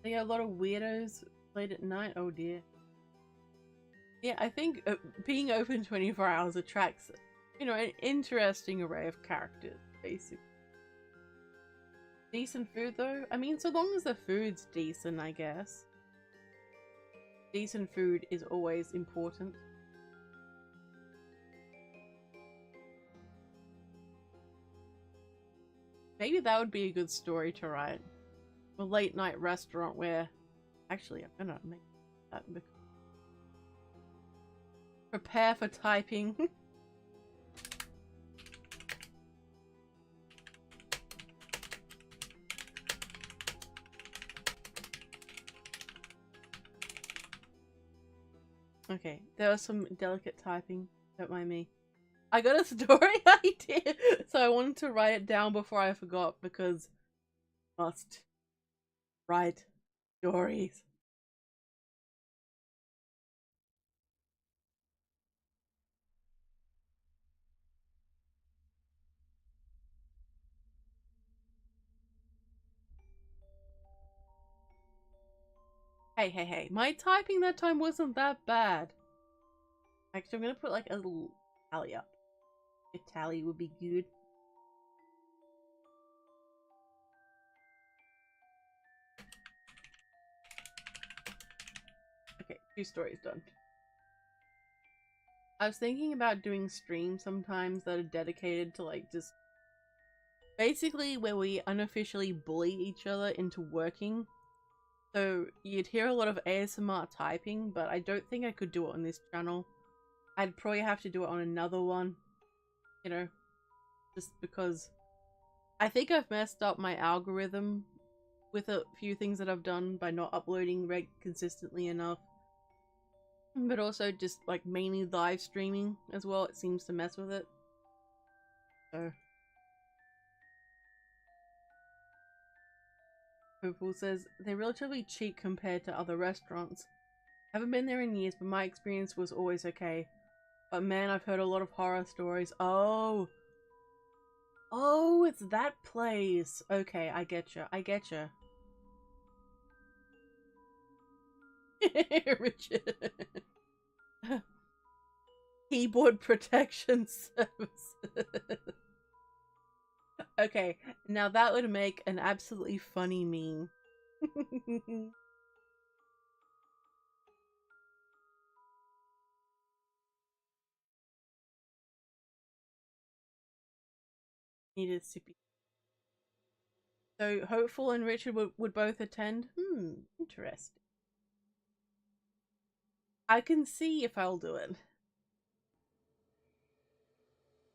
They got a lot of weirdos late at night. Oh dear. Yeah, I think being open 24 hours attracts, you know, an interesting array of characters, basically. Decent food, though? I mean, so long as the food's decent, I guess. Decent food is always important. Maybe that would be a good story to write. A late night restaurant where... Actually, I'm gonna make that... Prepare for typing. Okay, there was some delicate typing. Don't mind me. I got a story idea, so I wanted to write it down before I forgot because must write stories. Hey, my typing that time wasn't that bad. Actually, I'm gonna put like a little tally up. A tally would be good. Okay, 2 stories done. I was thinking about doing streams sometimes that are dedicated to like just basically where we unofficially bully each other into working. So you'd hear a lot of ASMR typing, but I don't think I could do it on this channel. I'd probably have to do it on another one, you know, just because I think I've messed up my algorithm with a few things that I've done by not uploading consistently enough. But also just like mainly live streaming as well, it seems to mess with it. So Hopeful says they're relatively cheap compared to other restaurants. Haven't been there in years, but my experience was always okay. But man, I've heard a lot of horror stories. Oh, it's that place. Okay, I getcha. Richard. Keyboard protection service. Okay, now that would make an absolutely funny meme. Needed sippy. So Hopeful and Richard would both attend? Interesting. I can see if I'll do it.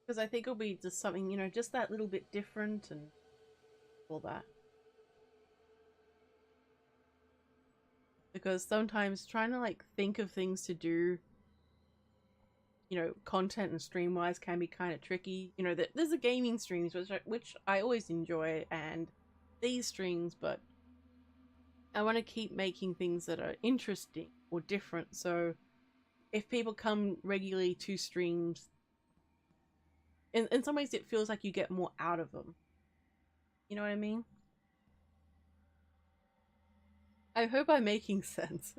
Because I think it'll be just something, you know, just that little bit different and all that. Because sometimes trying to like think of things to do, you know, content and stream wise can be kind of tricky. You know, there's the gaming streams which I always enjoy, and these streams, but I want to keep making things that are interesting or different. So if people come regularly to streams, in some ways it feels like you get more out of them. You know what I mean? I hope I'm making sense.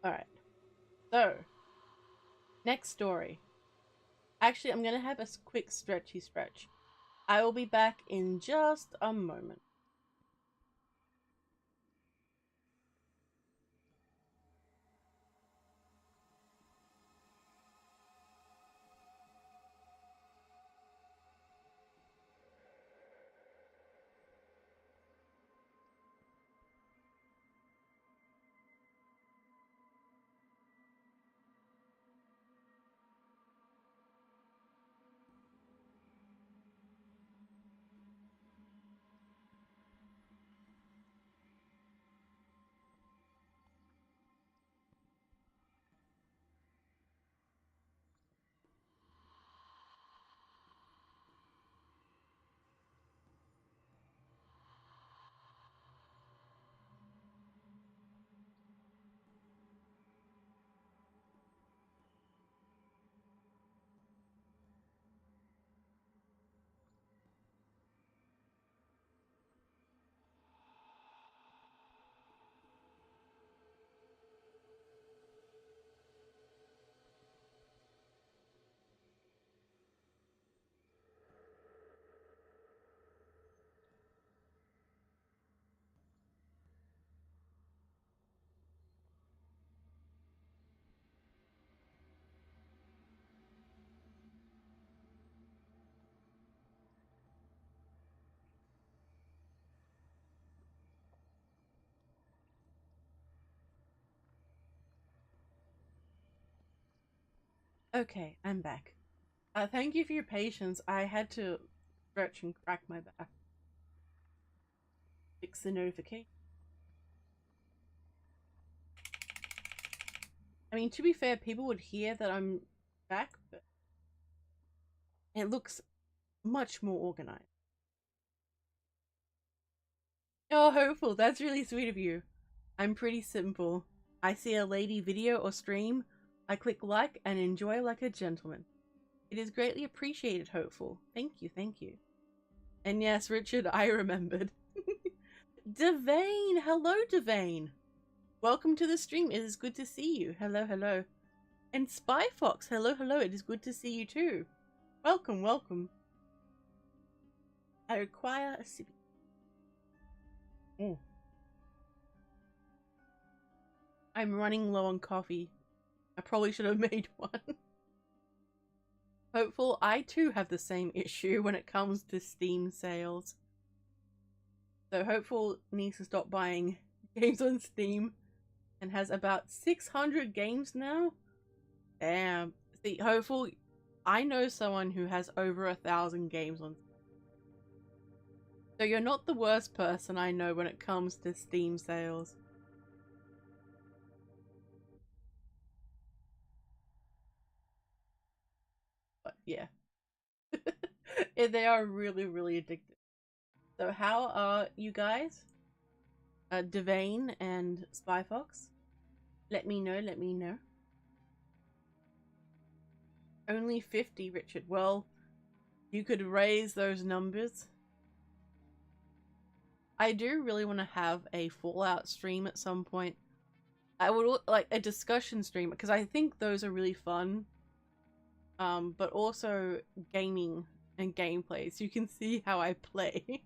Alright, so next story. Actually, I'm gonna have a quick stretchy stretch. I will be back in just a moment. Okay, I'm back. Thank you for your patience. I had to stretch and crack my back. Fix the notification. I mean, to be fair, people would hear that I'm back, but it looks much more organized. Oh, hopeful. That's really sweet of you. I'm pretty simple. I see a lady video or stream, I click like and enjoy like a gentleman. It is greatly appreciated, hopeful. Thank you, thank you. And yes, Richard, I remembered. Devane! Hello, Devane! Welcome to the stream. It is good to see you. Hello, hello. And Spy Fox, hello, hello. It is good to see you too. Welcome, welcome. I require a sippy. Oh. I'm running low on coffee. I probably should have made one. Hopeful, I too have the same issue when it comes to Steam sales. So Hopeful needs to stop buying games on Steam and has about 600 games now. Damn. See, Hopeful, I know someone who has over 1,000 games on Steam. So you're not the worst person I know when it comes to Steam sales. But yeah. They are really, really addictive. So how are you guys? Devane and Spyfox? Let me know, let me know. Only 50, Richard. Well, you could raise those numbers. I do really want to have a Fallout stream at some point. I would like a discussion stream because I think those are really fun. But also gaming and gameplay, so you can see how I play.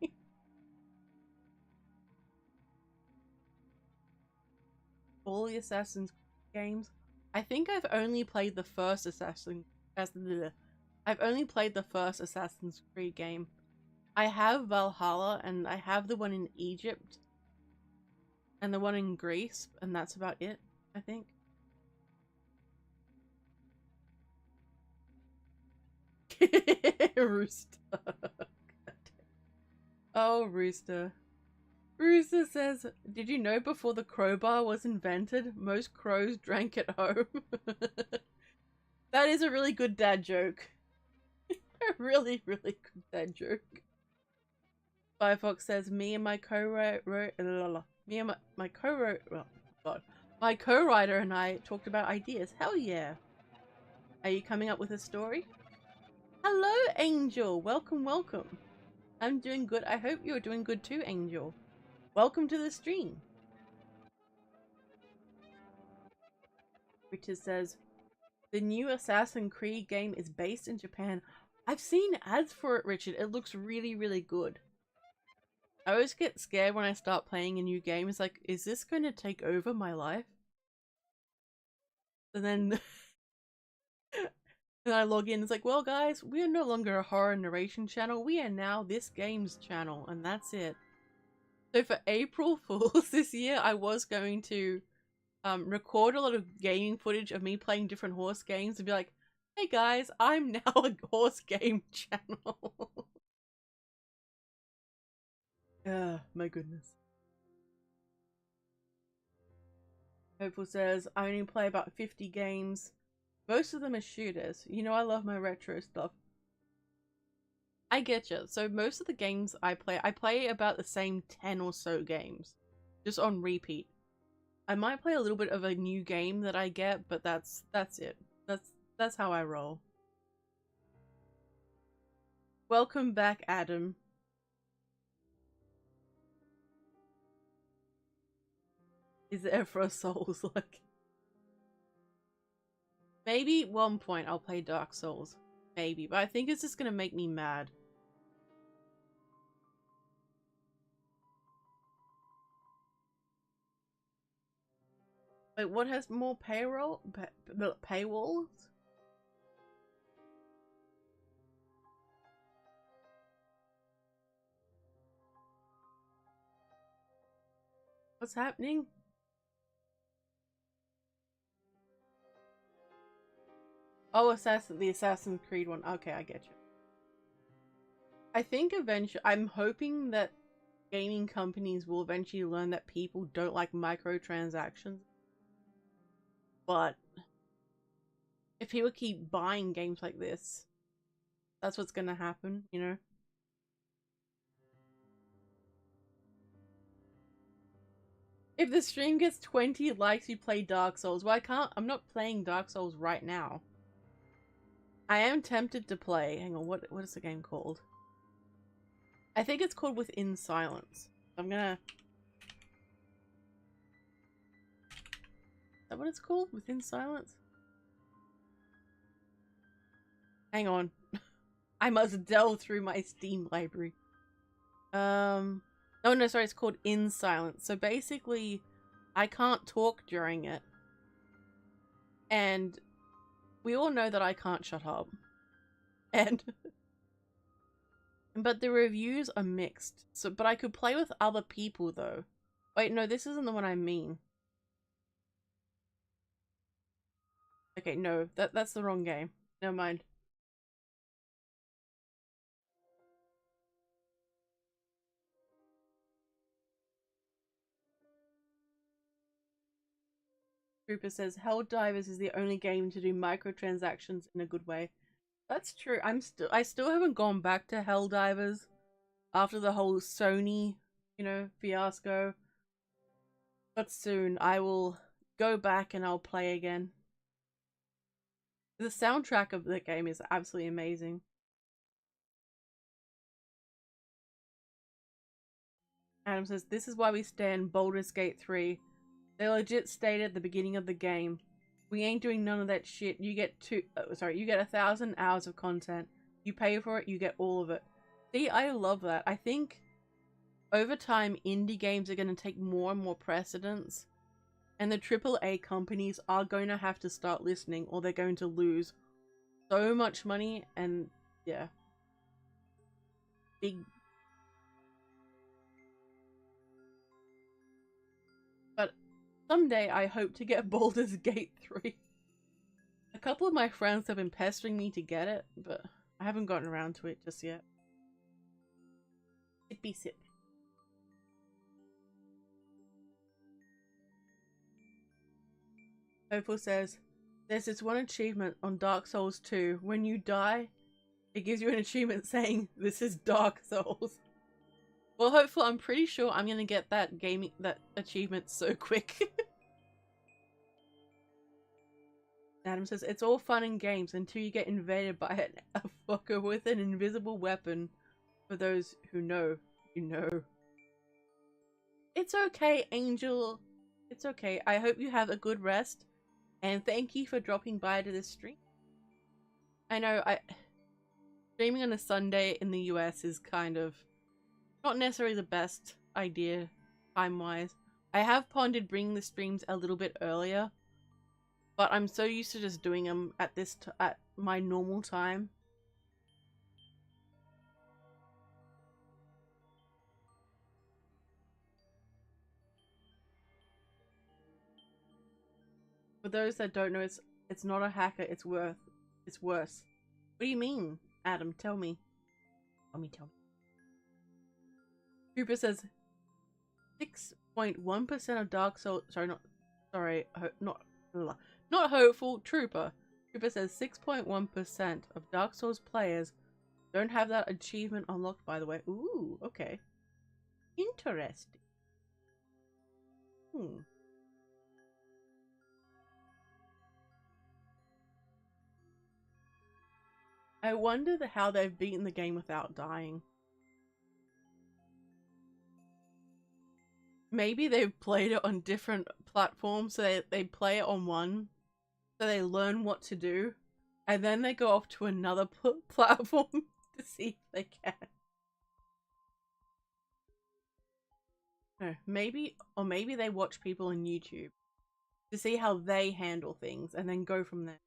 All the Assassin's Creed games. I think I've only played the first I've only played the first Assassin's Creed game. I have Valhalla and I have the one in Egypt and the one in Greece, and that's about it, I think. Rooster. Oh, Rooster. Rooster says, did you know before the crowbar was invented, most crows drank at home? That is a really good dad joke. A really, really good dad joke. Firefox says, me and my co-writer, my co-writer and I talked about ideas. Hell yeah. Are you coming up with a story? Hello, Angel. Welcome, welcome. I'm doing good. I hope you're doing good too, Angel. Welcome to the stream. Richard says, the new Assassin's Creed game is based in Japan. I've seen ads for it, Richard. It looks really, really good. I always get scared when I start playing a new game. It's like, is this going to take over my life? And then and I log in, it's like, well guys, we are no longer a horror narration channel. We are now this game's channel, and that's it. So for April Fools this year, I was going to record a lot of gaming footage of me playing different horse games and be like, hey guys, I'm now a horse game channel. My goodness. Hopeful says, I only play about 50 games. Most of them are shooters. You know I love my retro stuff. I get you. So most of the games I play about the same 10 or so games. Just on repeat. I might play a little bit of a new game that I get, but that's it. That's how I roll. Welcome back, Adam. Is there for a Souls like? Maybe at one point I'll play Dark Souls. Maybe, but I think it's just gonna make me mad. Wait, what has more paywalls? What's happening? Oh, the Assassin's Creed one. Okay, I get you. I think eventually, I'm hoping that gaming companies will eventually learn that people don't like microtransactions. But if people keep buying games like this, that's what's gonna happen, you know? If the stream gets 20 likes, you play Dark Souls. Well, I'm not playing Dark Souls right now. I am tempted to play. Hang on, what is the game called? I think it's called Within Silence. I'm gonna... Is that what it's called? Within Silence? Hang on. I must delve through my Steam library. Oh no, sorry, it's called In Silence. So basically, I can't talk during it. And we all know that I can't shut up. And... but the reviews are mixed. So, but I could play with other people though. Wait, no, this isn't the one I mean. Okay, no, that's the wrong game. Never mind. Trooper says Helldivers is the only game to do microtransactions in a good way. That's true. I still haven't gone back to Helldivers after the whole Sony, you know, fiasco. But soon I will go back and I'll play again. The soundtrack of the game is absolutely amazing. Adam says, this is why we stand Baldur's Gate 3. They legit stated at the beginning of the game, we ain't doing none of that shit. You get you get 1,000 hours of content. You pay for it, you get all of it. See, I love that. I think over time, indie games are going to take more and more precedence. And the AAA companies are going to have to start listening or they're going to lose so much money and, yeah. Big. But someday I hope to get Baldur's Gate 3. A couple of my friends have been pestering me to get it, but I haven't gotten around to it just yet. Sippy sip. Hopeful says, there's this one achievement on Dark Souls 2. When you die, it gives you an achievement saying, this is Dark Souls. Well, hopefully, I'm pretty sure I'm gonna get that achievement so quick. Adam says, it's all fun and games until you get invaded by a fucker with an invisible weapon. For those who know, you know. It's okay, Angel. It's okay. I hope you have a good rest. And thank you for dropping by to this stream. I know, streaming on a Sunday in the US is kind of not necessarily the best idea, time-wise. I have pondered bringing the streams a little bit earlier. But I'm so used to just doing them at at my normal time. For those that don't know, it's not a hacker. It's worse. What do you mean, Adam? Tell me. Tell me. Cooper says 6.1% of Dark Souls. Not hopeful. Trooper says 6.1% of Dark Souls players don't have that achievement unlocked, by the way. Ooh, okay. Interesting. I wonder how they've beaten the game without dying. Maybe they've played it on different platforms, so they play it on one, so they learn what to do, and then they go off to another platform to see if they can. No, maybe they watch people on YouTube to see how they handle things and then go from there.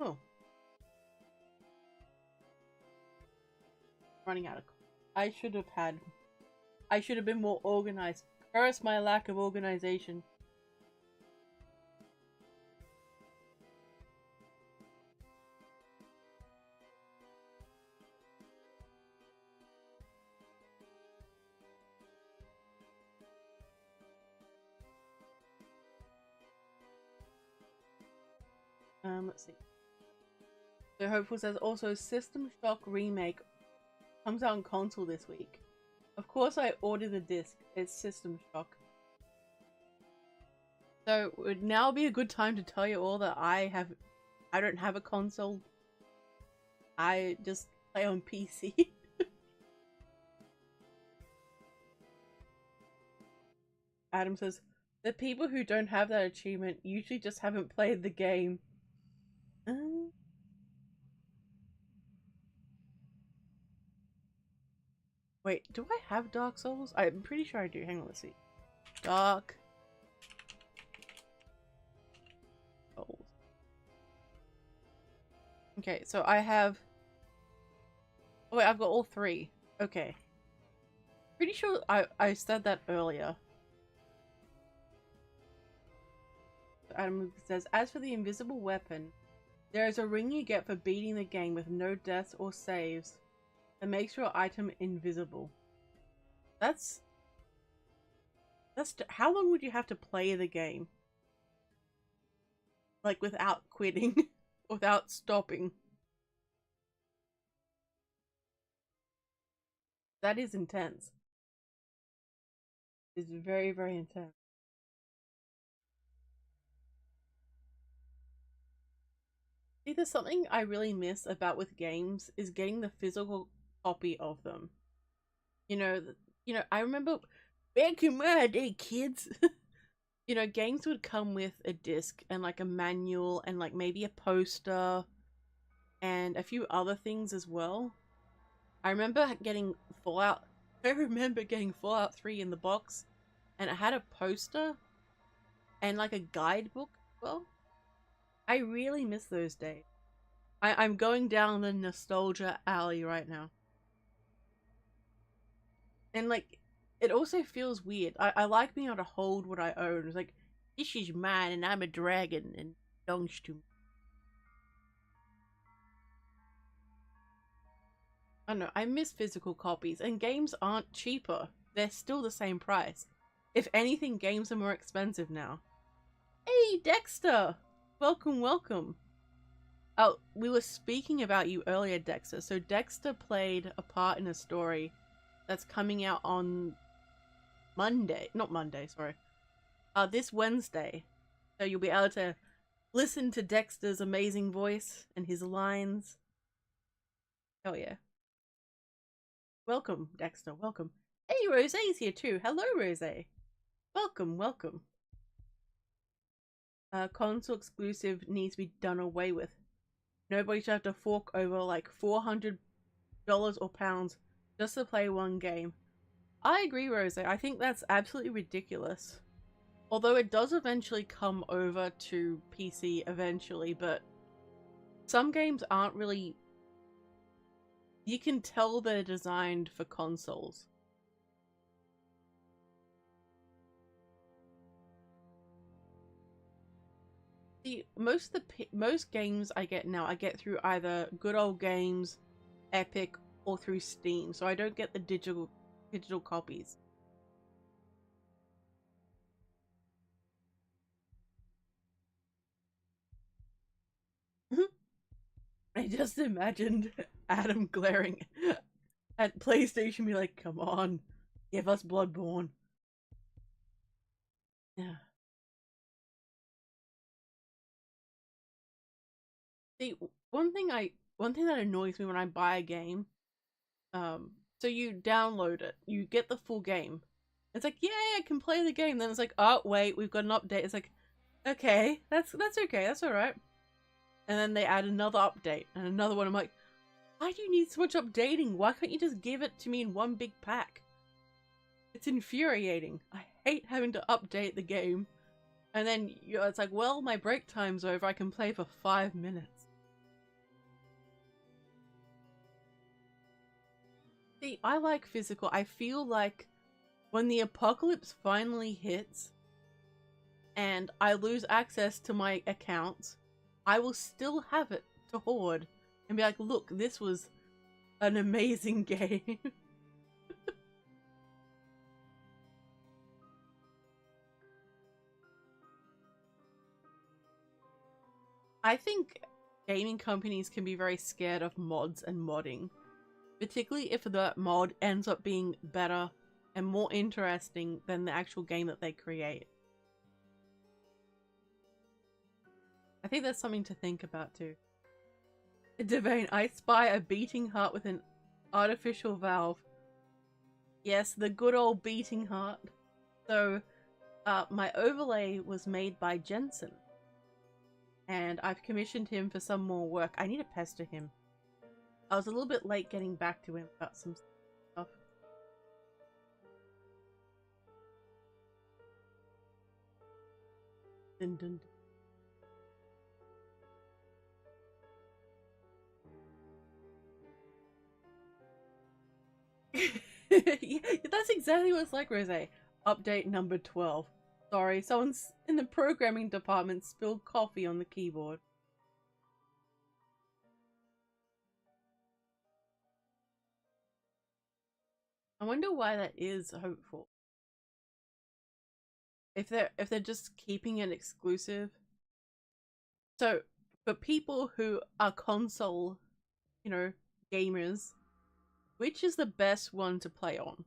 Oh. Running out of... I should have had I should have been more organized. Curse my lack of organization. Let's see. So Hopeful says also System Shock Remake comes out on console this week. Of course I ordered the disc. It's System Shock. So it would now be a good time to tell you all that I don't have a console. I just play on PC. Adam says, the people who don't have that achievement usually just haven't played the game. Wait, do I have Dark Souls? I'm pretty sure I do. Hang on, let's see. Dark Souls. Okay, so I have... Oh wait, I've got all three. Okay. Pretty sure I said that earlier. Adam says, as for the invisible weapon, there is a ring you get for beating the game with no deaths or saves that makes your item invisible. That's how long would you have to play the game? Like without quitting, without stopping. That is intense. It's very, very intense. See, there's something I really miss about with games is getting the physical copy of them. You know, I remember back in my day, kids, you know, games would come with a disc and like a manual and like maybe a poster and a few other things as well. I remember getting Fallout 3 in the box and it had a poster and like a guidebook as well. I really miss those days. I'm going down the nostalgia alley right now. And like, it also feels weird. I like being able to hold what I own. It's like, this is mine and I'm a dragon and belongs to me. I don't know, I miss physical copies and games aren't cheaper. They're still the same price. If anything, games are more expensive now. Hey, Dexter! Welcome, welcome. Oh, we were speaking about you earlier, Dexter. So Dexter played a part in a story that's coming out on Monday. Not Monday, sorry. This Wednesday. So you'll be able to listen to Dexter's amazing voice and his lines. Hell yeah. Welcome, Dexter, welcome. Hey, Rosé's here too. Hello, Rosé. Welcome, welcome. Console exclusive needs to be done away with. Nobody should have to fork over like $400 or pounds just to play one game. I agree, Rosé. I think that's absolutely ridiculous. Although it does eventually come over to PC eventually, but some games aren't really... You can tell they're designed for consoles. See, most games I get now, I get through either Good Old Games, Epic, or through Steam, so I don't get the digital copies. I just imagined Adam glaring at PlayStation, be like, "Come on, give us Bloodborne." Yeah. See, one thing that annoys me when I buy a game, so you download it, you get the full game. It's like, yay, I can play the game. Then it's like, oh wait, we've got an update. It's like, okay, that's okay, that's all right. And then they add another update and another one. I'm like, why do you need so much updating? Why can't you just give it to me in one big pack? It's infuriating. I hate having to update the game. And then it's like, well, my break time's over. I can play for 5 minutes. See, I like physical. I feel like when the apocalypse finally hits and I lose access to my accounts, I will still have it to hoard and be like, look, this was an amazing game. I think gaming companies can be very scared of mods and modding, particularly if the mod ends up being better and more interesting than the actual game that they create. I think that's something to think about too. Devane, I spy a beating heart with an artificial valve. Yes, the good old beating heart. So, my overlay was made by Jensen. And I've commissioned him for some more work. I need to pester him. I was a little bit late getting back to him about some stuff. Dun, dun, dun. Yeah, that's exactly what it's like, Rose. Update number 12. Sorry, someone's in the programming department spilled coffee on the keyboard. I wonder why that is hopeful. If they're just keeping it exclusive. So for people who are console, you know, gamers, which is the best one to play on?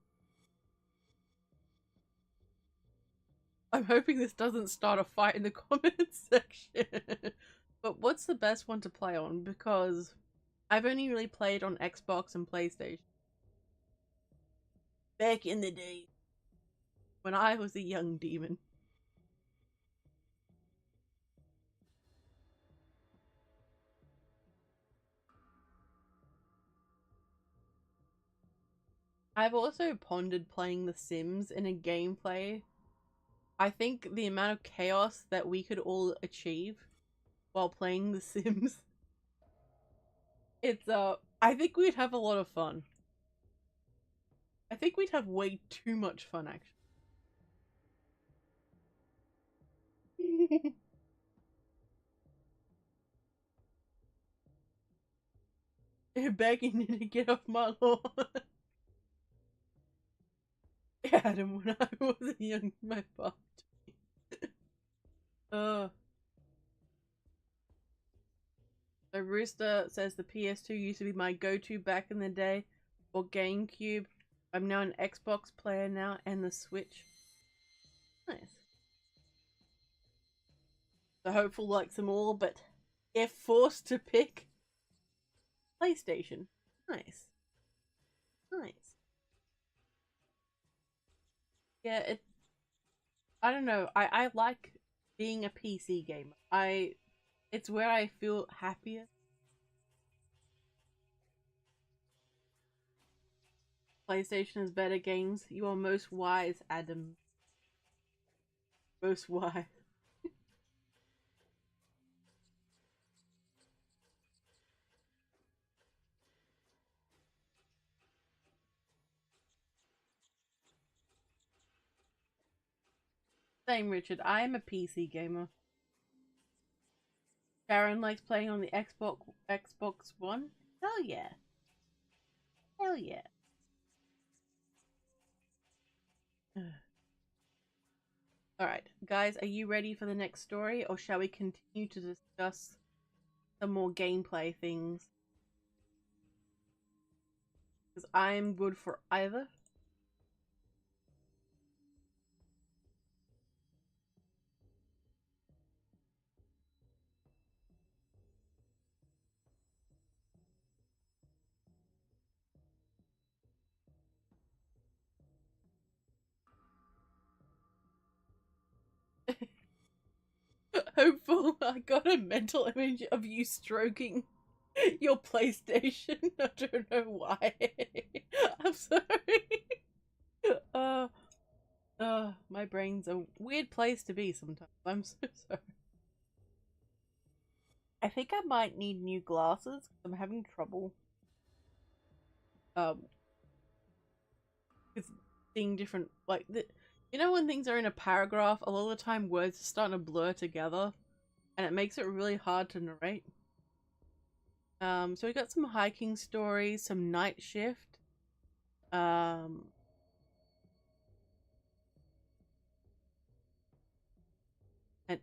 I'm hoping this doesn't start a fight in the comments section. But what's the best one to play on? Because I've only really played on Xbox and PlayStation. Back in the day. When I was a young demon. I've also pondered playing The Sims in a gameplay. I think the amount of chaos that we could all achieve while playing The Sims. It's I think we'd have a lot of fun. I think we'd have way too much fun actually. They're begging you to get off my lawn. Adam, when I was a young my father. uh So Rooster says the PS2 used to be my go-to back in the day, or GameCube. I'm now an Xbox player now, and the Switch. Nice. The hopeful likes them all, but if forced to pick, PlayStation. Nice. Nice. Yeah, I don't know. I like being a PC gamer. It's where I feel happiest. PlayStation has better games. You are most wise, Adam. Most wise. Same, Richard. I am a PC gamer. Sharon likes playing on the Xbox One. Hell yeah. Hell yeah. Alright, guys, are you ready for the next story, or shall we continue to discuss some more gameplay things? Because I'm good for either. Hopeful. I got a mental image of you stroking your PlayStation. I don't know why. I'm sorry. Uh, my brain's a weird place to be sometimes. I'm so sorry. I think I might need new glasses. I'm having trouble. Um, seeing different, like, you know when things are in a paragraph, a lot of the time words are starting to blur together, and it makes it really hard to narrate. So we got some hiking stories, some night shift, an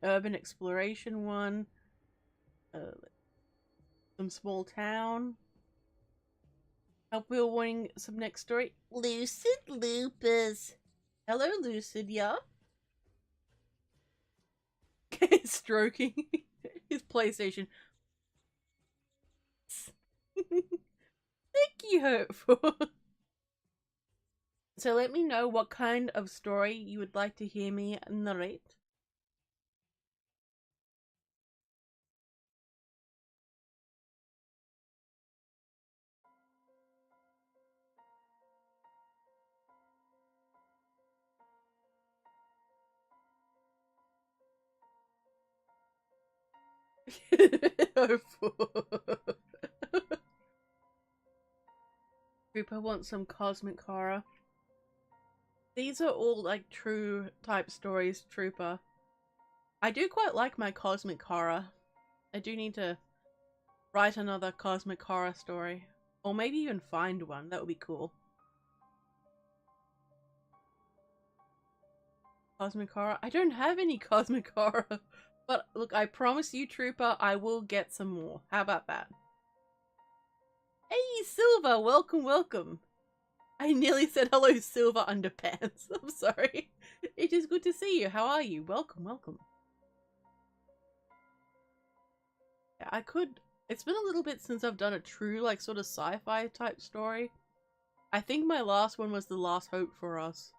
urban exploration one, some small town. Help Wheel wanting some next story. Lucid Lupus. Hello, Lucid, yeah? Stroking his PlayStation. Thank you, Hopeful. So let me know what kind of story you would like to hear me narrate. Trooper wants some cosmic horror. These are all like true type stories, Trooper. I do quite like my cosmic horror. I do need to write another cosmic horror story. Or maybe even find one. That would be cool. Cosmic horror? I don't have any cosmic horror. But look, I promise you, Trooper, I will get some more. How about that? Hey, Silver! Welcome, welcome! I nearly said hello, Silver Underpants. I'm sorry. It is good to see you. How are you? Welcome, welcome. Yeah, I could... It's been a little bit since I've done a true, like, sort of sci-fi type story. I think my last one was The Last Hope for Us.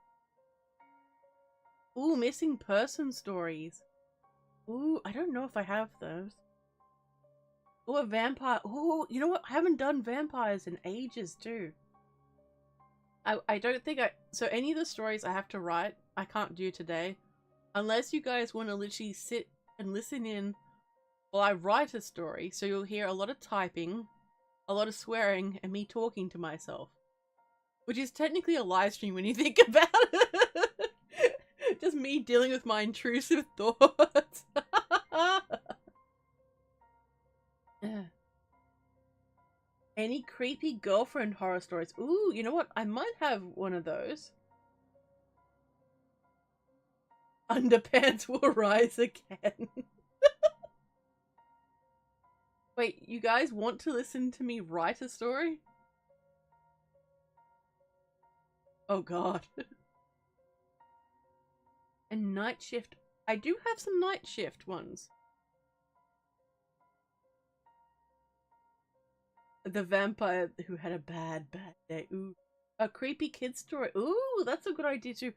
Ooh, missing person stories. Ooh, I don't know if I have those. Ooh, a vampire. Ooh, you know what? I haven't done vampires in ages, too. I don't think so any of the stories I have to write, I can't do today. Unless you guys want to literally sit and listen in while I write a story, so you'll hear a lot of typing, a lot of swearing, and me talking to myself. Which is technically a live stream when you think about it. Just me dealing with my intrusive thoughts. Any creepy girlfriend horror stories? Ooh, you know what? I might have one of those. Underpants will rise again. Wait, you guys want to listen to me write a story? Oh god. And night shift. I do have some night shift ones. The vampire who had a bad day. Ooh. A creepy kid story. Ooh, that's a good idea too.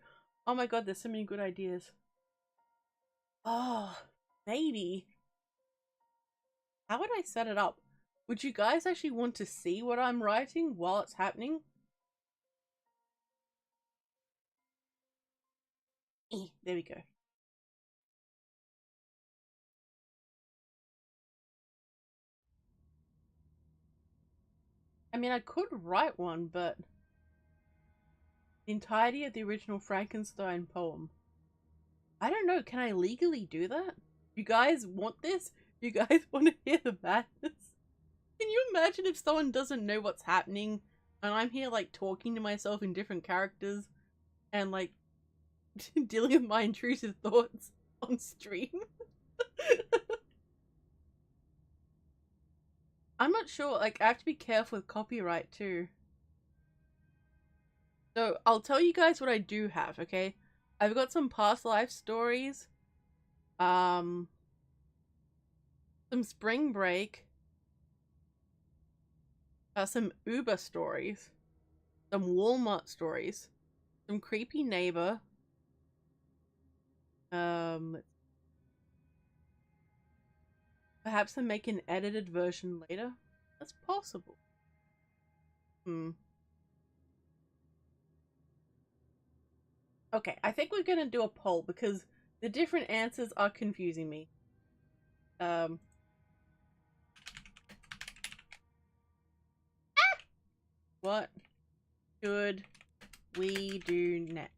Oh my god, there's so many good ideas. Oh, maybe. How would I set it up? Would you guys actually want to see what I'm writing while it's happening? There we go. I mean, I could write one, but the entirety of the original Frankenstein poem. I don't know, can I legally do that? You guys want this? You guys want to hear the madness? Can you imagine if someone doesn't know what's happening and I'm here like talking to myself in different characters and like dealing with my intrusive thoughts on stream? I'm not sure, like I have to be careful with copyright too. So I'll tell you guys what I do have, okay? I've got some past life stories, some spring break, some Uber stories, some Walmart stories, some creepy neighbor, perhaps I make an edited version later. That's possible. Okay, I think we're gonna do a poll because the different answers are confusing me. What should we do next?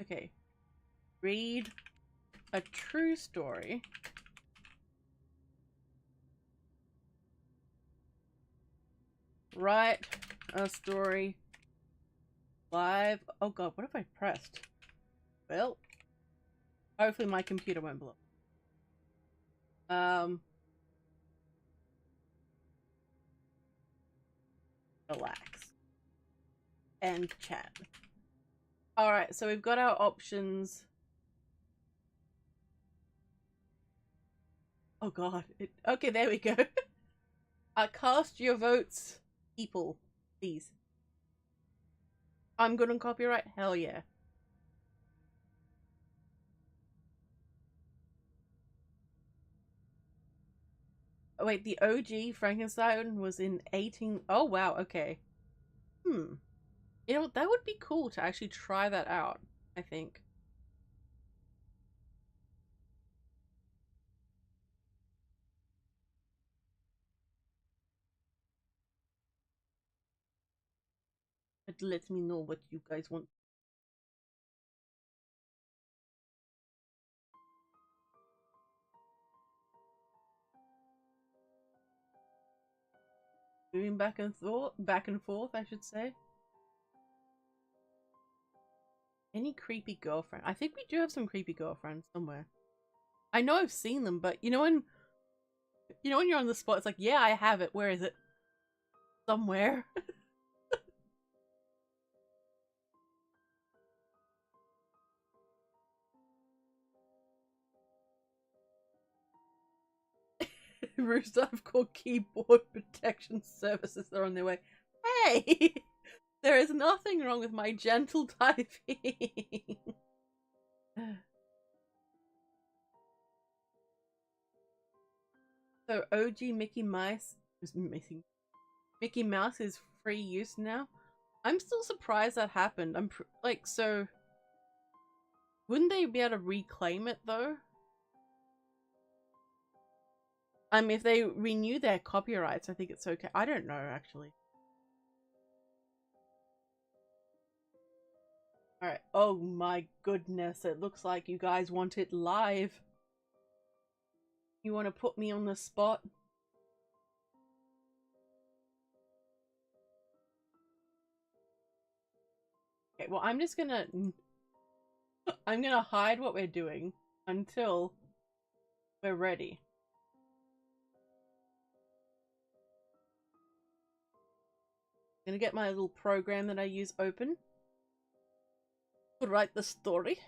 Okay. Read a true story. Write a story live. Oh god, what have I pressed? Well, hopefully my computer won't blow. Relax. And chat. Alright, so we've got our options. Oh god. Okay, there we go. Cast your votes, people, please. I'm good on copyright? Hell yeah. Oh, wait, the OG Frankenstein was in 18... Oh, wow, okay. You know, that would be cool to actually try that out, I think. It lets me know what you guys want. Moving back and forth, I should say. Any creepy girlfriend? I think we do have some creepy girlfriends somewhere. I know I've seen them, but you know when you're on the spot, it's like, yeah, I have it. Where is it? Somewhere. Rooster, I've called keyboard protection services. They're on their way. Hey! There is nothing wrong with my gentle typing. So OG Mickey Mouse is missing. Mickey Mouse is free use now. I'm still surprised that happened. Like, so wouldn't they be able to reclaim it though? If they renew their copyrights, I think it's okay. I don't know actually. Alright. Oh my goodness, it looks like you guys want it live. You want to put me on the spot? Okay, well, I'm gonna hide what we're doing until we're ready. I'm gonna get my little program that I use open to write the story.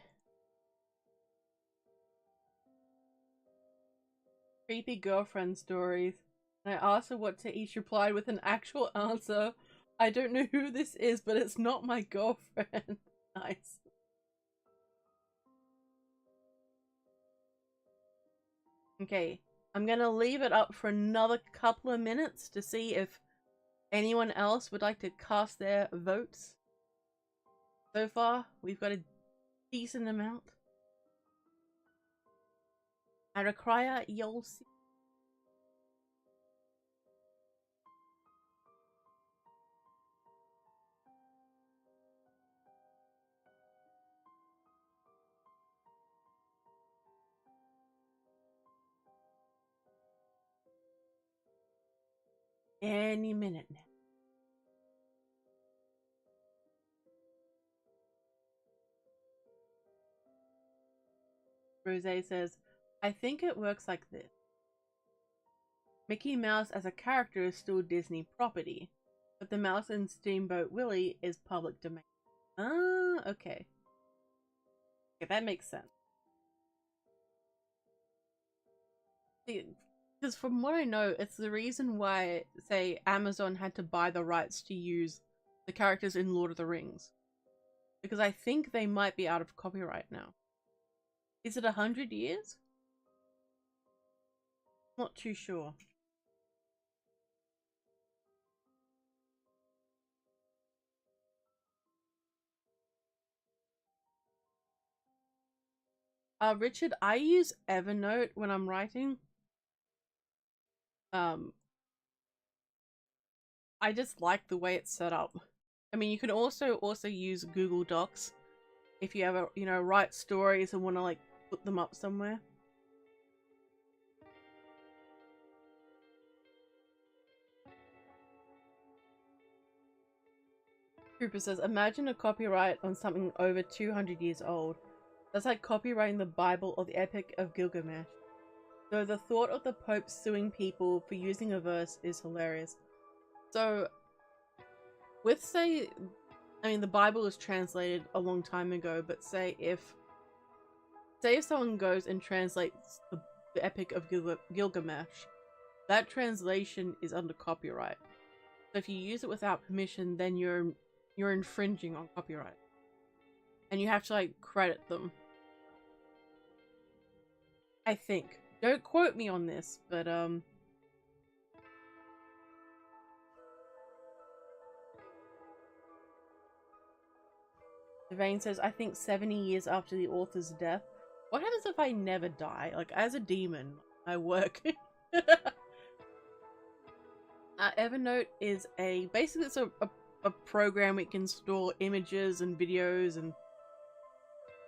Creepy girlfriend stories. And I asked her what to each replied with an actual answer. I don't know who this is, but it's not my girlfriend. Nice. Okay, I'm gonna leave it up for another couple of minutes to see if anyone else would like to cast their votes. So far, we've got a decent amount. I require your... any minute now. Rose says, I think it works like this. Mickey Mouse as a character is still Disney property, but the mouse in Steamboat Willie is public domain. Ah, okay. Okay, that makes sense. Because from what I know, it's the reason why, say, Amazon had to buy the rights to use the characters in Lord of the Rings. Because I think they might be out of copyright now. Is it 100 years? Not too sure. Richard, I use Evernote when I'm writing. I just like the way it's set up. I mean, you can also use Google Docs if you ever, you know, write stories and want to like put them up somewhere. Cooper says, imagine a copyright on something over 200 years old. That's like copyrighting the Bible or the Epic of Gilgamesh. So the thought of the Pope suing people for using a verse is hilarious. So, with say, I mean the Bible was translated a long time ago, but say if someone goes and translates the Epic of Gilgamesh, that translation is under copyright. So if you use it without permission, then you're infringing on copyright. And you have to like credit them. I think. Don't quote me on this, but Devane says, I think 70 years after the author's death. What happens if I never die? Like, as a demon, I work. Evernote is basically it's a program we can store images and videos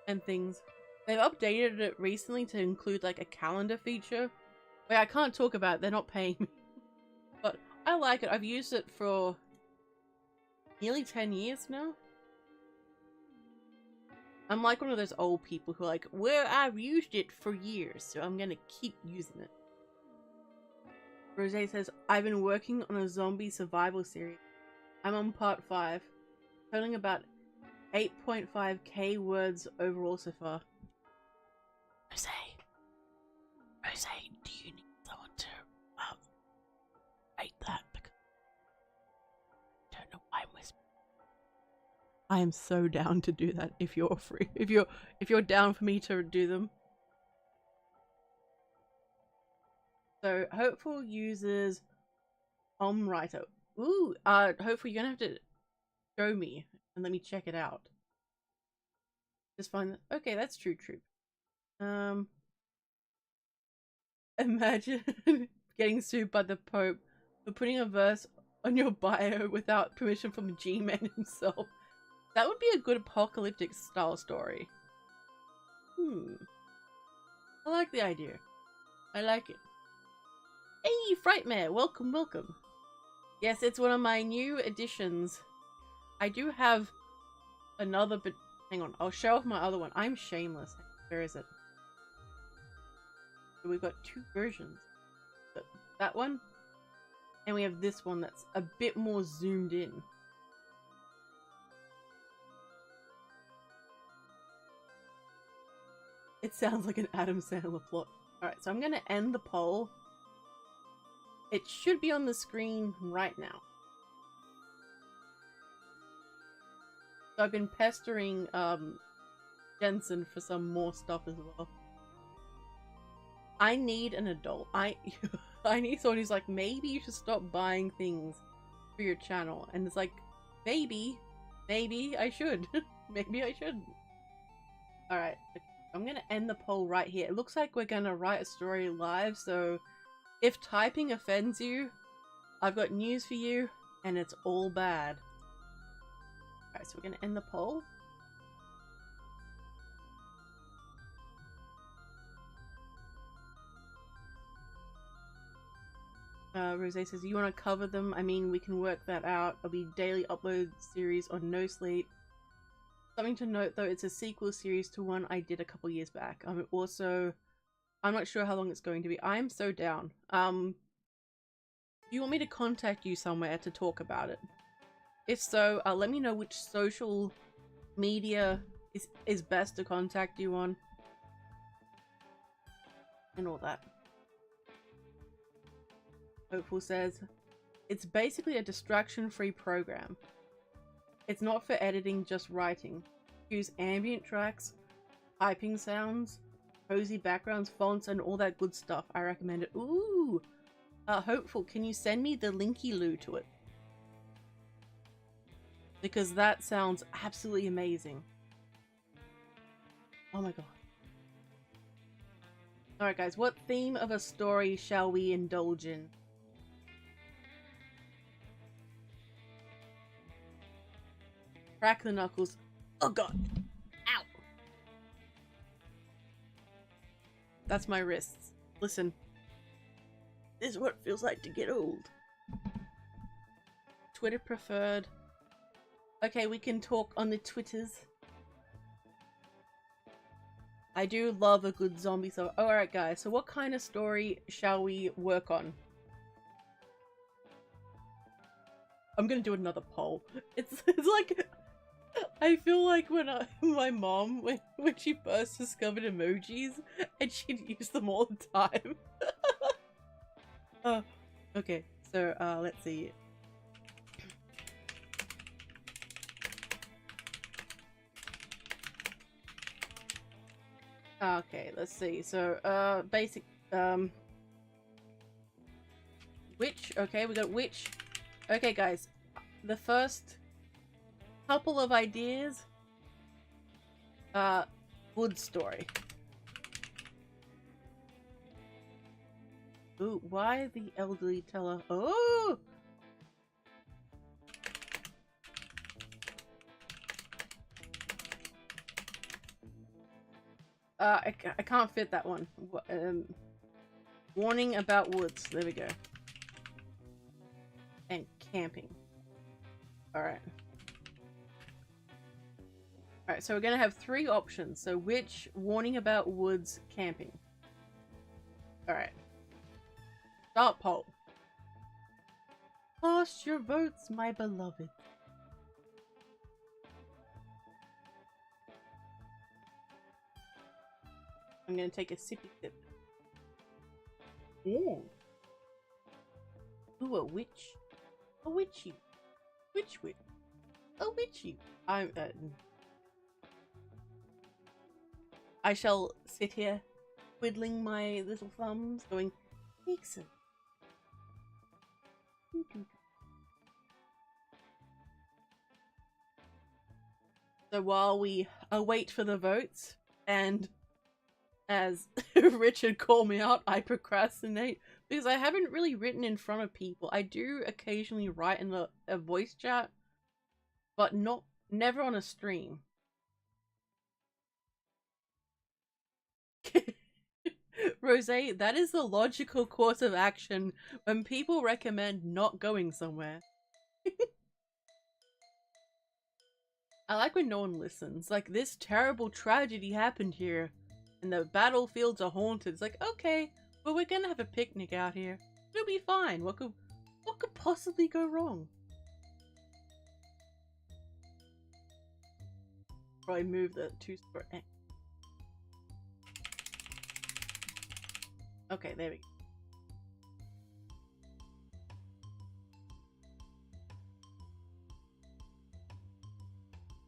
and things. They've updated it recently to include like a calendar feature. Wait, I can't talk about it, they're not paying me. But I like it. I've used it for nearly 10 years now. I'm like one of those old people who are like, well, I've used it for years, so I'm gonna keep using it. Rose says, I've been working on a zombie survival series. I'm on part 5, totaling about 8.5k words overall so far. Rose, do you need someone to write that? Because I don't know why I'm whispering. I am so down to do that if you're free. If you're down for me to do them. So hopeful users writer. Ooh, hopefully you're gonna have to show me and let me check it out. Just find okay, that's true. Imagine getting sued by the Pope for putting a verse on your bio without permission from G-Man himself. That would be a good apocalyptic style story. I like the idea. I like it. Hey, Frightmare! Welcome. Yes, it's one of my new additions. I do have another, but hang on. I'll show off my other one. I'm shameless. Where is it? So we've got 2 versions. That one, and we have this one that's a bit more zoomed in. It sounds like an Adam Sandler plot. Alright, so I'm gonna end the poll. It should be on the screen right now. So I've been pestering Jensen for some more stuff as well. I need an adult. I need someone who's like, maybe you should stop buying things for your channel. And it's like, maybe I should. Maybe I shouldn't. Alright, I'm gonna end the poll right here. It looks like we're gonna write a story live, so if typing offends you, I've got news for you, and it's all bad. Alright, so we're gonna end the poll. Rose says, you want to cover them? I mean, we can work that out. It'll be daily upload series on No Sleep. Something to note though, it's a sequel series to one I did a couple years back. I'm not sure how long it's going to be. I'm so down. Do you want me to contact you somewhere to talk about it? If so, let me know which social media is best to contact you on. And all that. Hopeful says, it's basically a distraction-free program. It's not for editing, just writing. Use ambient tracks, typing sounds, cozy backgrounds, fonts, and all that good stuff. I recommend it. Ooh! Hopeful, can you send me the linky-loo to it? Because that sounds absolutely amazing. Oh my god. Alright guys, what theme of a story shall we indulge in? Crack the knuckles. Oh god. Ow. That's my wrists. Listen. This is what it feels like to get old. Twitter preferred. Okay, we can talk on the Twitters. I do love a good zombie story. Oh, alright guys, so what kind of story shall we work on? I'm gonna do another poll. It's like, I feel like when my mom, when she first discovered emojis, and she'd use them all the time. Okay, so let's see. Okay, let's see. So basic witch. Okay, we got witch. Okay, guys, the first couple of ideas. Wood story. Ooh, why the elderly teller? Oh! I can't fit that one. Warning about woods. There we go. And camping. Alright. Alright, so we're gonna have 3 options. So witch, warning about woods, camping. Alright. Start poll. Cast your votes, my beloved. I'm gonna take a sippy sip. Ooh. Ooh, a witch. A witchy. Witch. A witchy. I shall sit here, twiddling my little thumbs, going, excellent. So while we await for the votes, and as Richard called me out, I procrastinate because I haven't really written in front of people. I do occasionally write in a voice chat, but never on a stream. Rose, that is the logical course of action when people recommend not going somewhere. I like when no one listens. Like, this terrible tragedy happened here, and the battlefields are haunted. It's like, okay, well, we're gonna have a picnic out here. It'll be fine. What could possibly go wrong? Probably move the 2-story. Okay, there we go.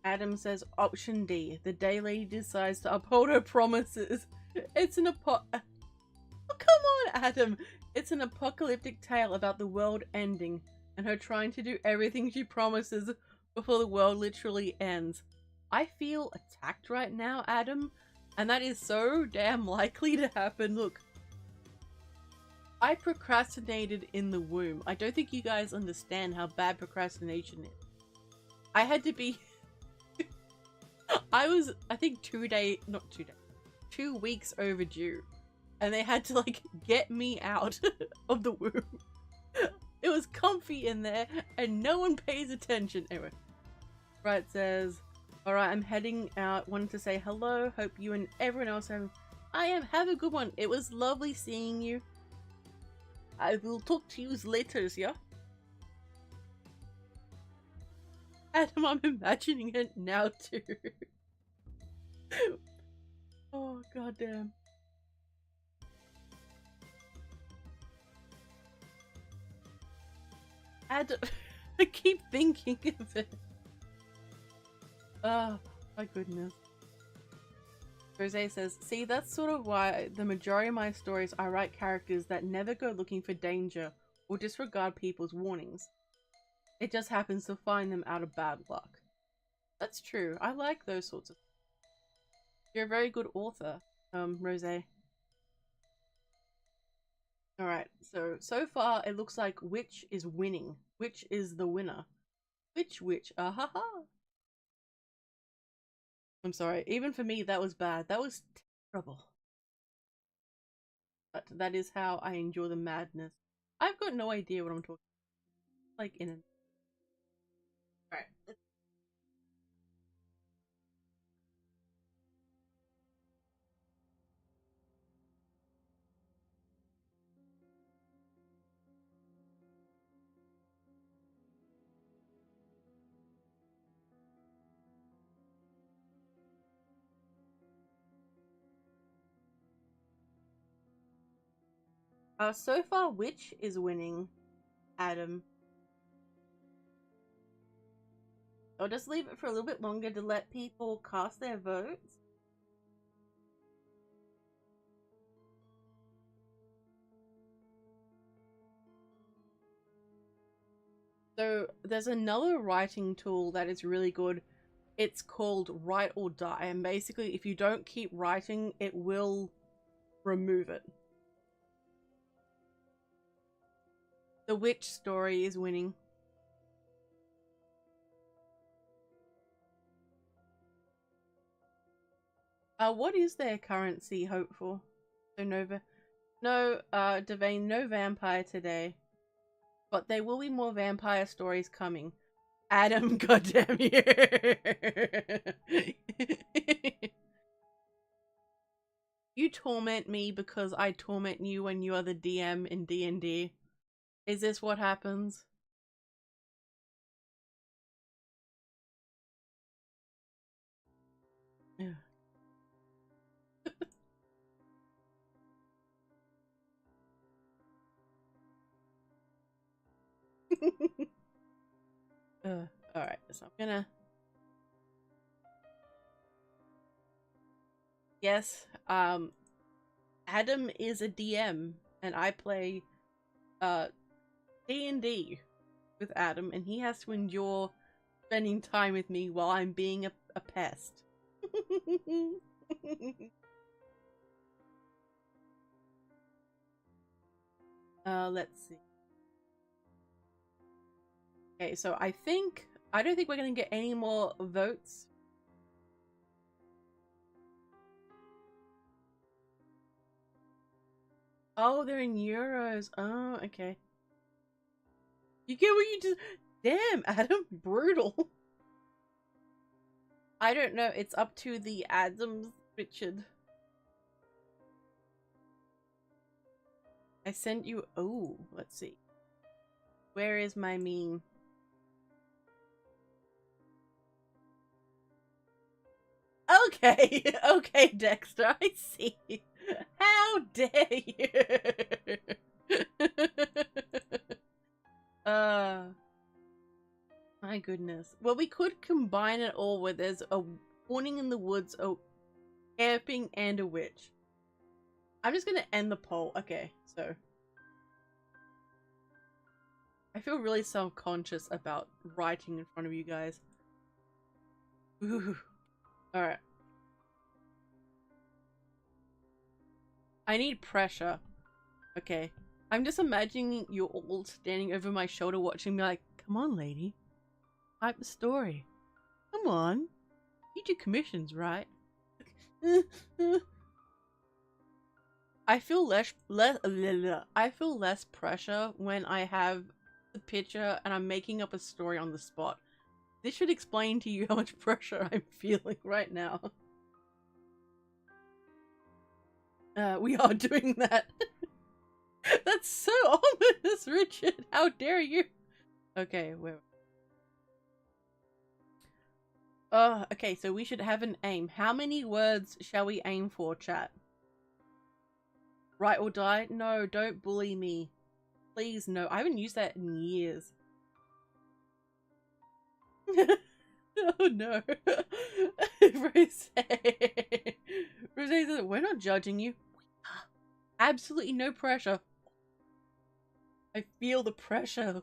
Adam says option D. The day lady decides to uphold her promises. It's an oh, come on, Adam. It's an apocalyptic tale about the world ending and her trying to do everything she promises before the world literally ends. I feel attacked right now, Adam, and that is so damn likely to happen. Look, I procrastinated in the womb. I don't think you guys understand how bad procrastination is. I had to be I was, I think 2 weeks overdue, and they had to like get me out of the womb. It was comfy in there and no one pays attention. Anyway, Right says, alright, I'm heading out. Wanted to say hello. Hope you and everyone else have a good one. It was lovely seeing you. I will talk to you later, yeah? Adam, I'm imagining it now too. Oh, goddamn. Adam, I keep thinking of it. Oh, my goodness. Jose says, see, that's sort of why the majority of my stories I write characters that never go looking for danger or disregard people's warnings. It just happens to find them out of bad luck. That's true. I like those sorts of... You're a very good author, Rose. Alright, so far it looks like Witch is winning. Witch is the winner. Witch, ah ha ha! I'm sorry. Even for me, that was bad. That was terrible. But that is how I enjoy the madness. I've got no idea what I'm talking about. Like in an... Alright. So far, which is winning? Adam. I'll just leave it for a little bit longer to let people cast their votes. So there's another writing tool that is really good. It's called Write or Die, and basically if you don't keep writing, it will remove it. The witch story is winning. What is their currency hopeful? So Devane, no vampire today. But there will be more vampire stories coming. Adam, goddamn you! You torment me because I torment you when you are the DM in D&D. Is this what happens? Yeah. Alright, so I'm gonna... Yes, Adam is a DM, and I play, D&D with Adam, and he has to endure spending time with me while I'm being a pest. Let's see. Okay, so I don't think we're gonna get any more votes. Oh, they're in euros. Oh, okay. You get what you just... Damn, Adam, brutal. I don't know, it's up to the Adams, Richard. I sent you... Oh, let's see. Where is my meme? Okay, okay, Dexter, I see. How dare you? My goodness. Well, we could combine it all where there's a warning in the woods, a camping, and a witch. I'm just gonna end the poll. Okay, so. I feel really self-conscious about writing in front of you guys. Ooh. Alright. I need pressure. Okay. I'm just imagining you all standing over my shoulder watching me like, come on, lady. Type the story. Come on. You do commissions, right? I feel less pressure when I have the picture and I'm making up a story on the spot. This should explain to you how much pressure I'm feeling right now. We are doing that. That's so ominous, Richard. How dare you? Okay, where? Okay, so we should have an aim. How many words shall we aim for, chat? Write or die? No, don't bully me. Please, no. I haven't used that in years. Oh no. Rose. Rose says, we're not judging you. Absolutely no pressure. I feel the pressure.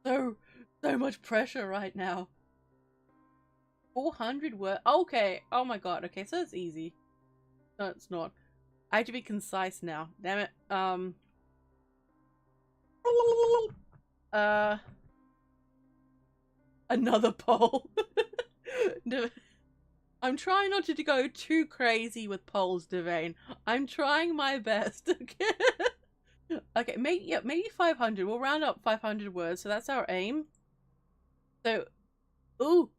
So much pressure right now. 400 words. Okay. Oh my god. Okay, so it's easy. No, it's not. I have to be concise now. Damn it. Another poll. No, I'm trying not to go too crazy with polls, Devane. I'm trying my best. Okay. Okay, maybe 500. We'll round up 500 words, so that's our aim. So, ooh.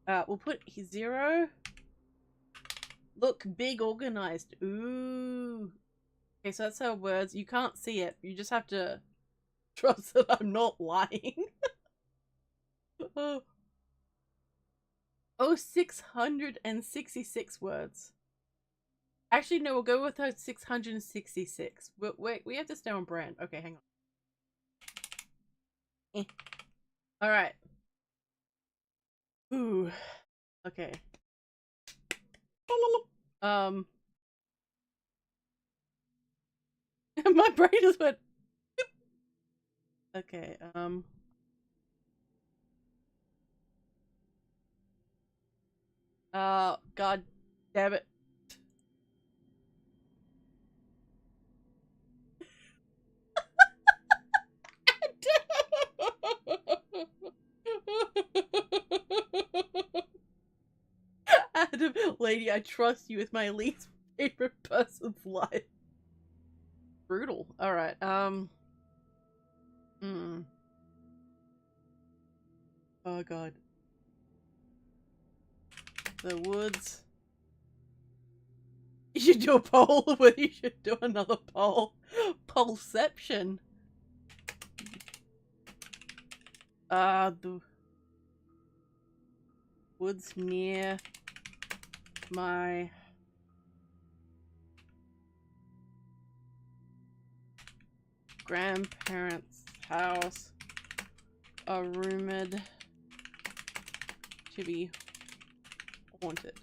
We'll put 0. Look big, organized. Ooh. Okay, so that's our words. You can't see it. You just have to trust that I'm not lying. Oh, 666 words. Actually, no, we'll go with our 666. Wait, we have to stay on brand. Okay, hang on. Alright. Ooh. Okay. My brain just went. Okay, god damn it. Adam, lady, I trust you with my least favorite person's life. Brutal. Alright, oh god. The woods. You should do a poll, but you should do another poll. Pollception. The woods near my grandparents' house are rumored to be haunted.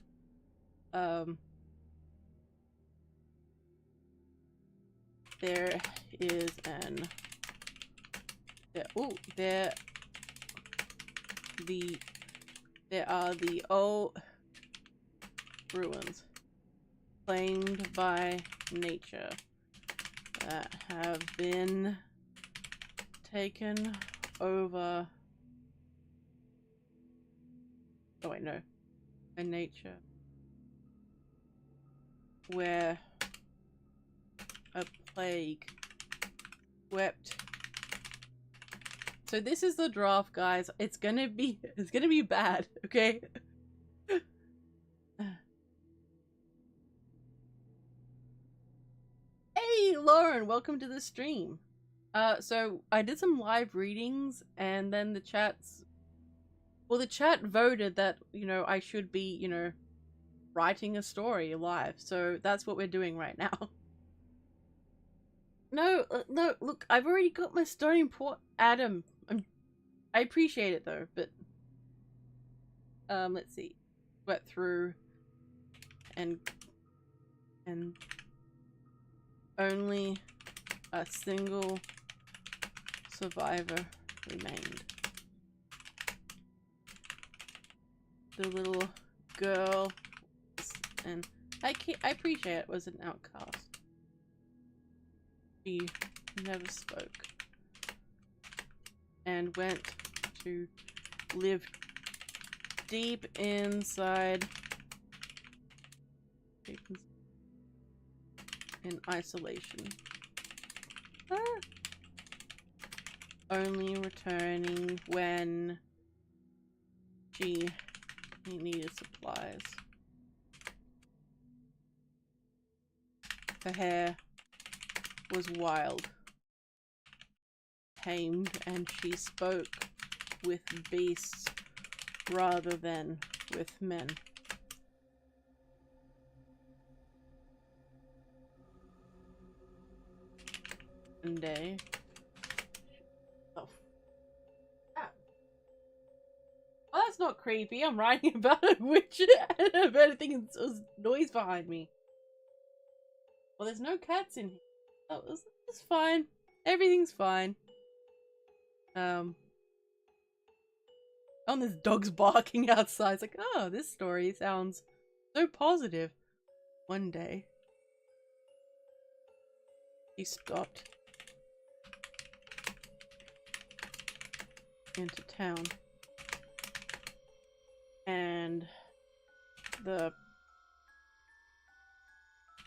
There is an there are the old ruins claimed by nature that have been taken over. Oh wait, no. By nature. Where a plague swept. So this is the draft, guys. It's gonna be bad, okay? Hey Lauren, welcome to the stream. So I did some live readings and then the chat voted that, you know, I should be, you know, writing a story live. So that's what we're doing right now. No, no, look, I've already got my starting point, Adam. I appreciate it though, but let's see. Went through and only a single survivor remained. The little girl, and I appreciate it, was an outcast. She never spoke and went to live deep inside in isolation, only returning when she needed supplies. Her hair was wild, tamed, and she spoke with beasts rather than with men. One day, oh, that's not creepy. I'm writing about a witch and if anything, there's noise behind me. Well, there's no cats in here. Oh, it's fine. Everything's fine. Oh, there's dogs barking outside. It's like, oh, this story sounds so positive. One day, he stopped into town and the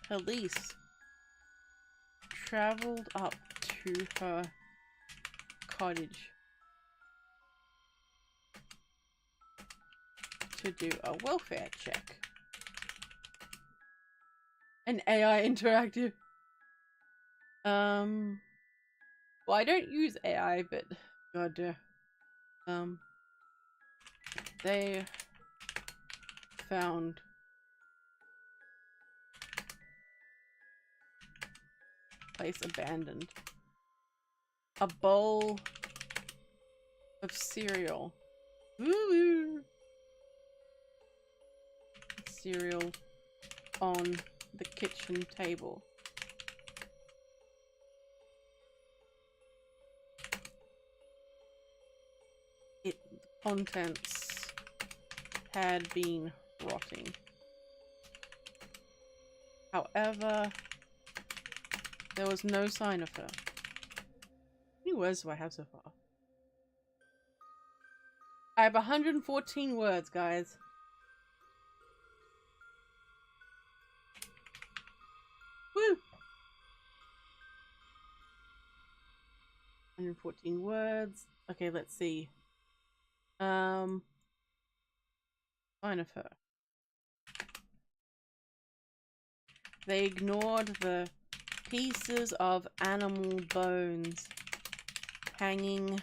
police traveled up to her cottage to do a welfare check. An AI interactive. Well, I don't use AI, but god, they found place abandoned. A bowl of cereal. Woo! Cereal on the kitchen table. The contents had been rotting. However, there was no sign of her. How many words do I have so far? I have 114 words, guys. Woo! 114 words. Okay, let's see. Sign of her. They ignored the pieces of animal bones hanging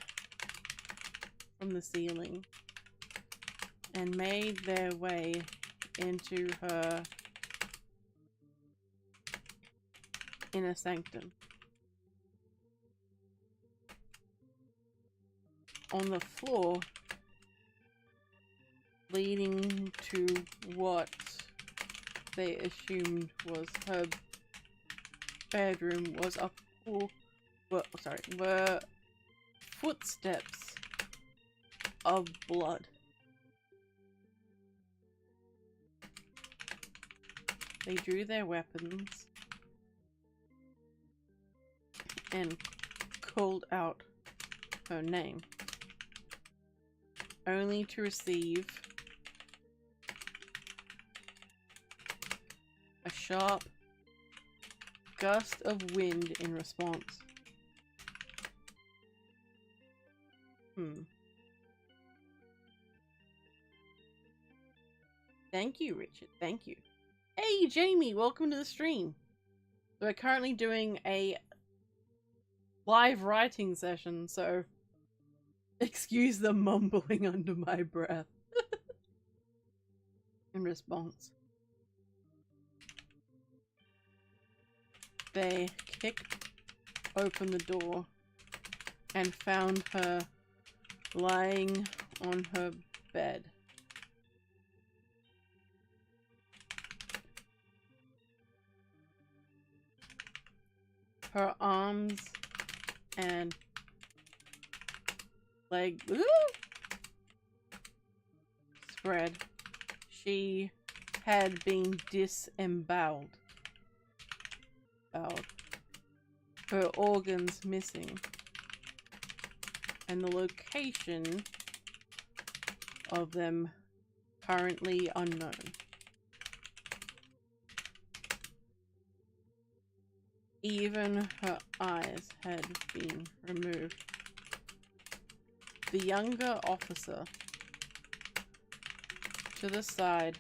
from the ceiling and made their way into her inner sanctum. On the floor, leading to what they assumed was her bedroom, was a pool. Were footsteps of blood. They drew their weapons and called out her name, only to receive a sharp gust of wind in response. Thank you, Richard. Thank you. Hey, Jamie, welcome to the stream. So we're currently doing a live writing session, so excuse the mumbling under my breath. In response, they kicked open the door and found her lying on her bed. Her arms and legs spread. She had been disemboweled. Her organs missing. And the location of them currently unknown. Even her eyes had been removed. The younger officer to the side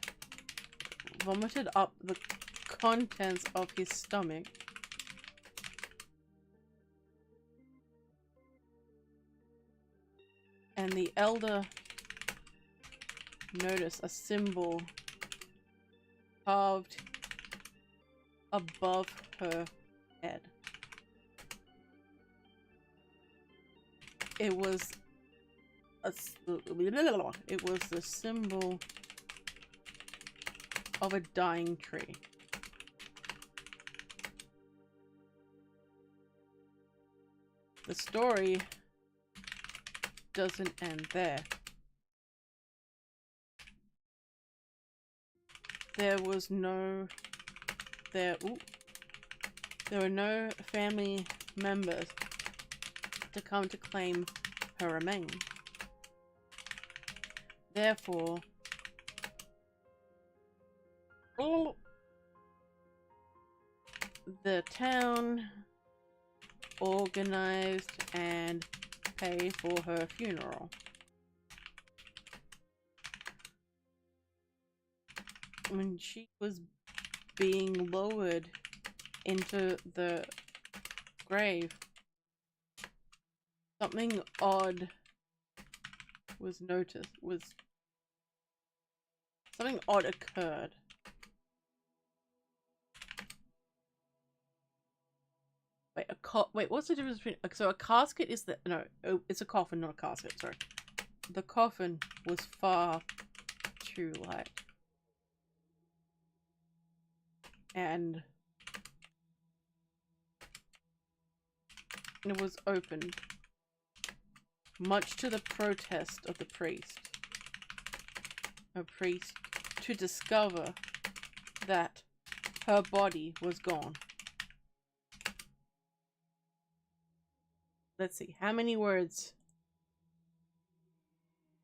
vomited up the contents of his stomach and the elder noticed a symbol carved above her head. It was the symbol of a dying tree. The story doesn't end there. There were no family members to come to claim her remains. Therefore, Oh. The town organized and paid for her funeral. When she was being lowered into the grave, something odd was noticed. Something odd occurred. Wait, what's the difference between... So a casket is the... No, it's a coffin, not a casket, sorry. The coffin was far too light. And it was opened, much to the protest of the priest. A priest to discover that her body was gone. Let's see, how many words?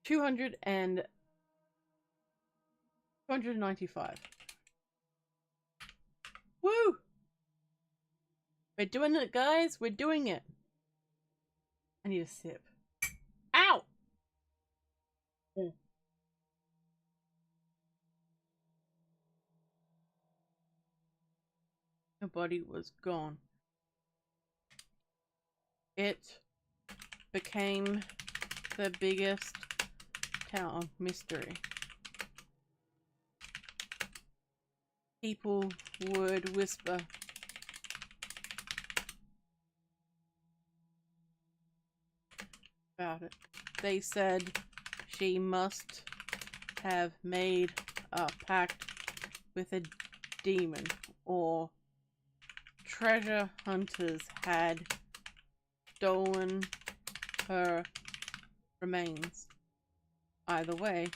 295. Woo! We're doing it, guys. We're doing it. I need a sip. Ow! Mm. Her body was gone. It became the biggest town mystery. People would whisper about it. They said she must have made a pact with a demon, or treasure hunters had stolen her remains. Either way,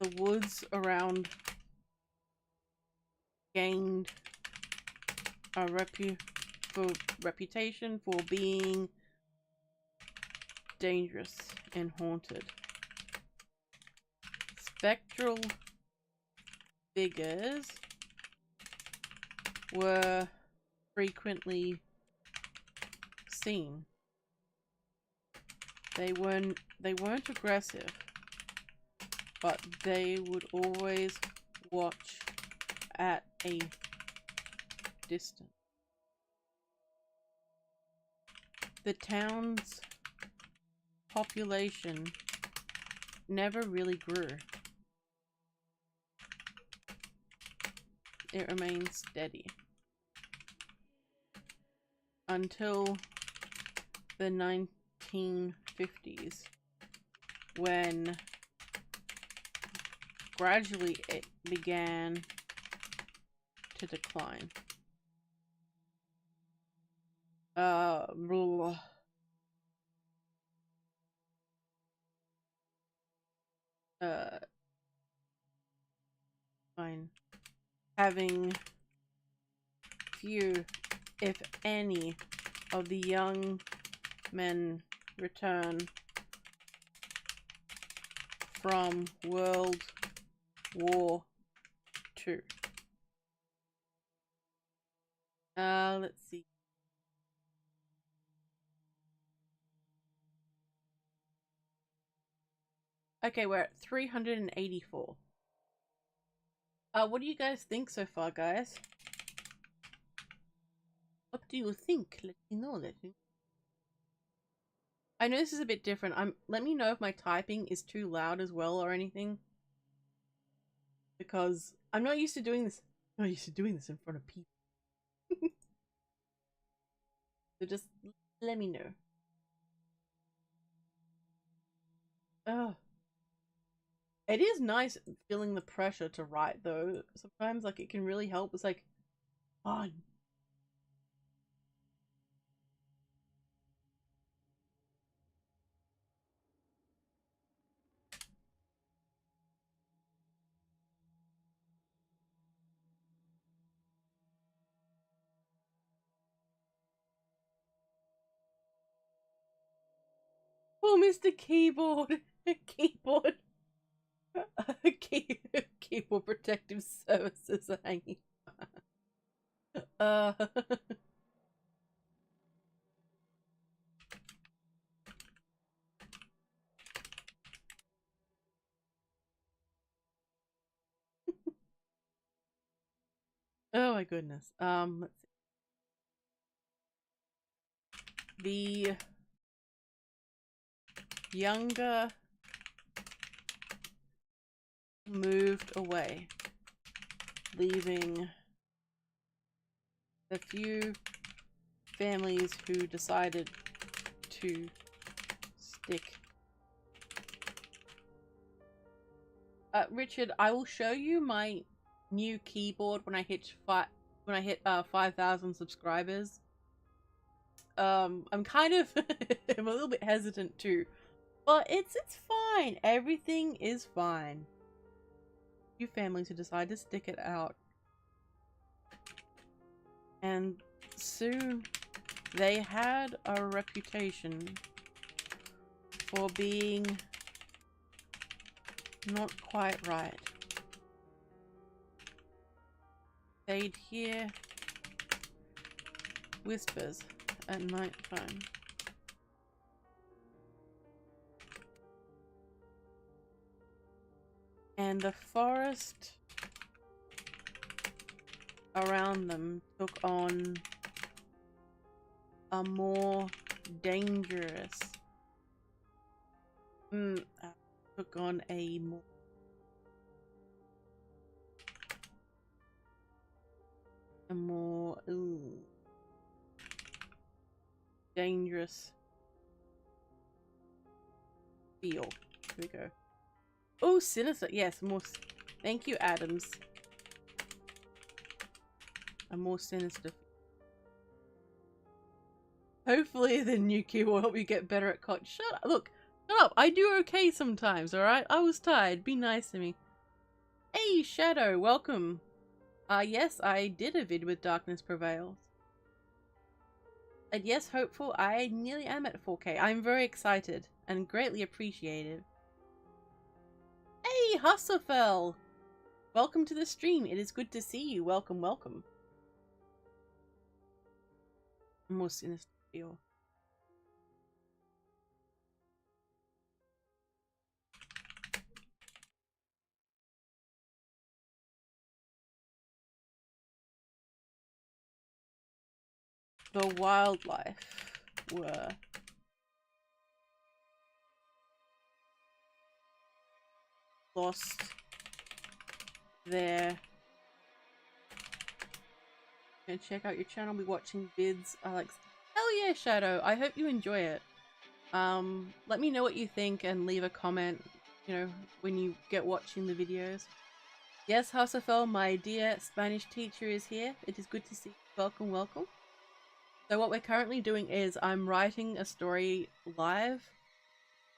the woods around gained a reputation for being dangerous and haunted. Spectral figures were frequently seen. They weren't aggressive, but they would always watch at a distance. The town's population never really grew. It remained steady until the 1950s, when gradually it began to decline. Fine. Having few, if any, of the young men return from World War II. Let's see. Okay, we're at 384. What do you guys think so far, guys? What do you think? Let me know. I know this is a bit different. Let me know if my typing is too loud as well or anything. Because I'm not used to doing this. I'm not used to doing this in front of people. So just let me know. Oh. It is nice feeling the pressure to write though. Sometimes like it can really help. It's like fun. Oh, Mr. Keyboard. Keyboard. keyboard protective services are hanging. uh Oh my goodness. Let's see. The younger moved away, leaving the few families who decided to stick. Richard, I will show you my new keyboard when I hit 5,000 subscribers. I'm kind of I'm a little bit hesitant too, but it's fine. Everything is fine. Few families who decide to stick it out, and soon they had a reputation for being not quite right. They'd hear whispers at night time. And the forest around them took on a more dangerous took on a more dangerous feel. Here we go. Oh, sinister. Yes, more. Thank you, Adams. A more sinister. Hopefully the new key will help you get better at COD. Shut up. Look, shut up. I do okay sometimes, alright? I was tired. Be nice to me. Hey, Shadow. Welcome. Yes, I did a vid with Darkness Prevails. And yes, hopeful, I nearly am at 4K. I'm very excited and greatly appreciated. Hey, Hustlefell! Welcome to the stream. It is good to see you. Welcome, welcome. More sinister feel. The wildlife were lost there. And check out your channel, be watching vids. Alex, hell yeah, Shadow. I hope you enjoy it. Let me know what you think and leave a comment, you know, when you get watching the videos. Yes, Hasafel, my dear Spanish teacher is here. It is good to see you. Welcome, welcome. So what we're currently doing is I'm writing a story live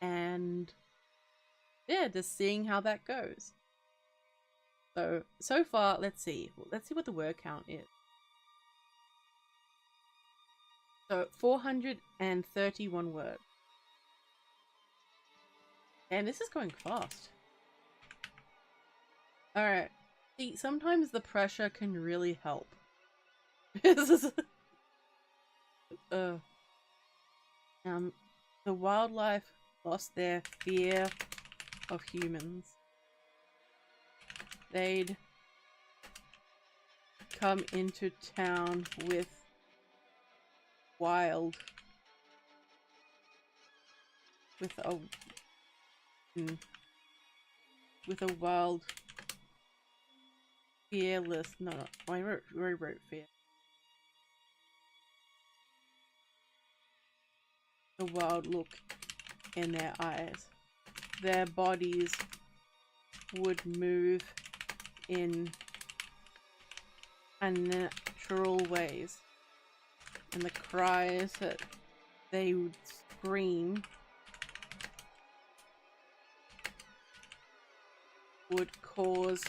and yeah, just seeing how that goes. So far, let's see what the word count is. So 431 words. And this is going fast. Alright. See, sometimes the pressure can really help. The wildlife lost their fear of humans. They'd come into town with a wild, fearless, no, I wrote fear. The wild look in their eyes. Their bodies would move in unnatural ways, and the cries that they would scream would cause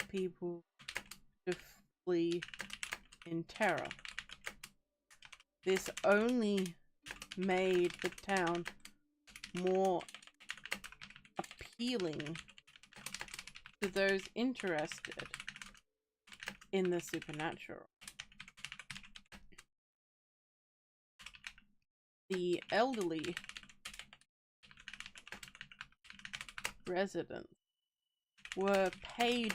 people to flee in terror. this only made the town more appealing to those interested in the supernatural. The elderly residents were paid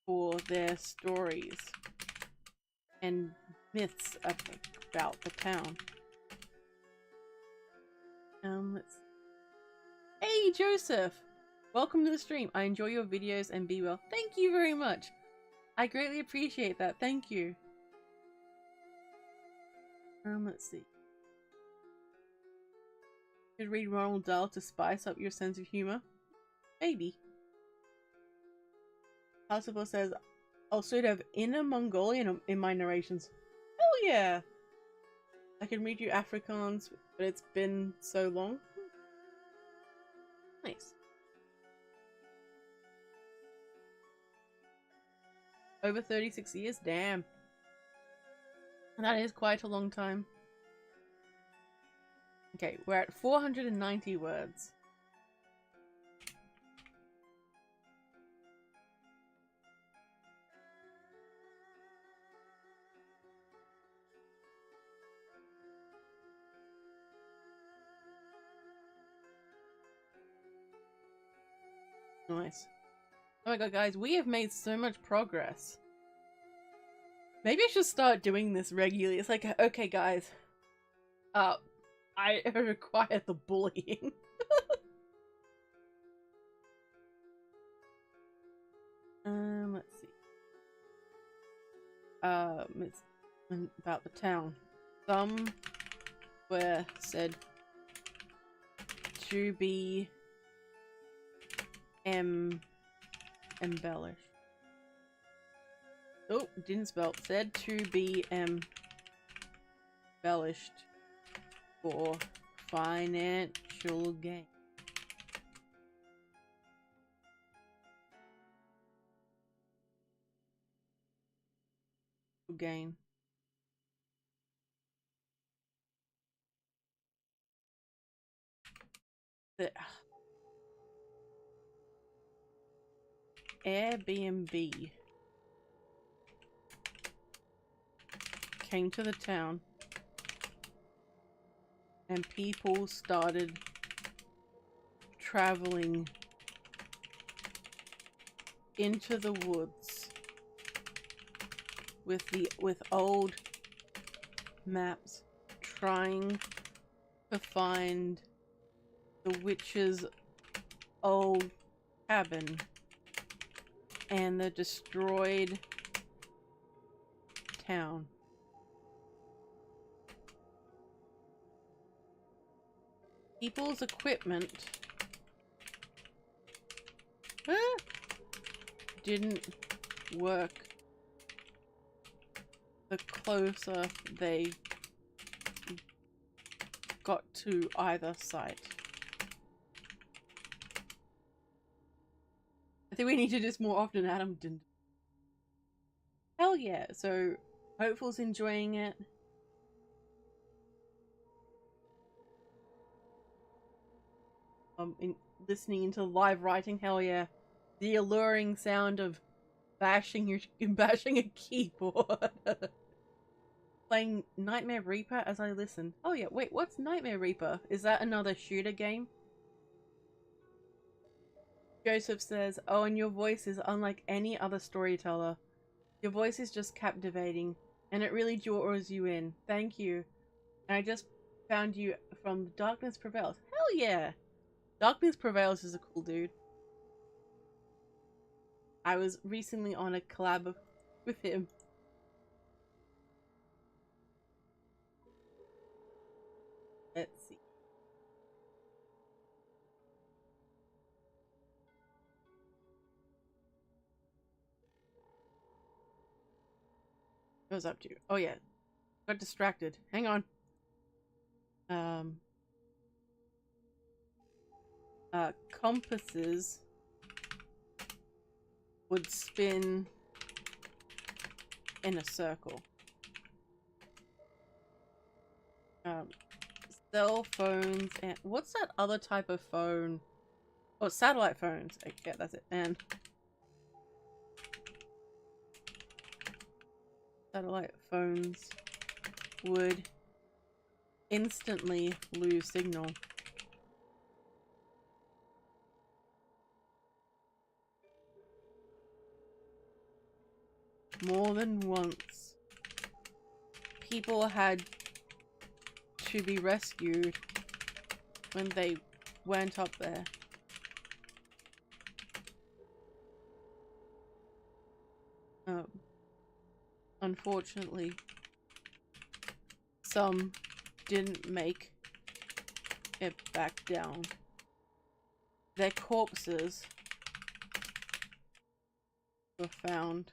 for their stories and myths about the town. Let's see. Hey Joseph! Welcome to the stream. I enjoy your videos and be well. Thank you very much. I greatly appreciate that. Thank you. Let's see. Should read Ronald Dahl to spice up your sense of humor? Maybe. Possible says, I'll sort of Inner Mongolian in my narrations. Hell yeah! I can read you Afrikaans, but it's been so long. Nice. Over 36 years? Damn. That is quite a long time. Okay, we're at 490 words. Nice. Oh my god, guys, we have made so much progress. Maybe I should start doing this regularly. It's like, okay, guys. I require the bullying. Let's see. It's about the town. Some were said to be embellished. Oh, didn't spell. Said to be embellished for financial gain. Gain. The Airbnb came to the town and people started traveling into the woods with old maps, trying to find the witch's old cabin and the destroyed town. People's equipment didn't work the closer they got to either site. I think we need to do this more often. Adam didn't. Hell yeah. So Hopeful's enjoying it. Listening into live writing, hell yeah. The alluring sound of bashing a keyboard. Playing Nightmare Reaper as I listen. Oh yeah, wait, what's Nightmare Reaper? Is that another shooter game? Joseph says, oh, and your voice is unlike any other storyteller. Your voice is just captivating, and it really draws you in. Thank you. And I just found you from Darkness Prevails. Hell yeah! Darkness Prevails is a cool dude. I was recently on a collab with him. Let's see. What was up to? Oh yeah. Got distracted. Hang on. Compasses would spin in a circle. Um, cell phones and what's that other type of phone? Oh, satellite phones. Okay, that's it. And satellite phones would instantly lose signal. More than once, people had to be rescued when they went up there. Unfortunately, some didn't make it back down. Their corpses were found.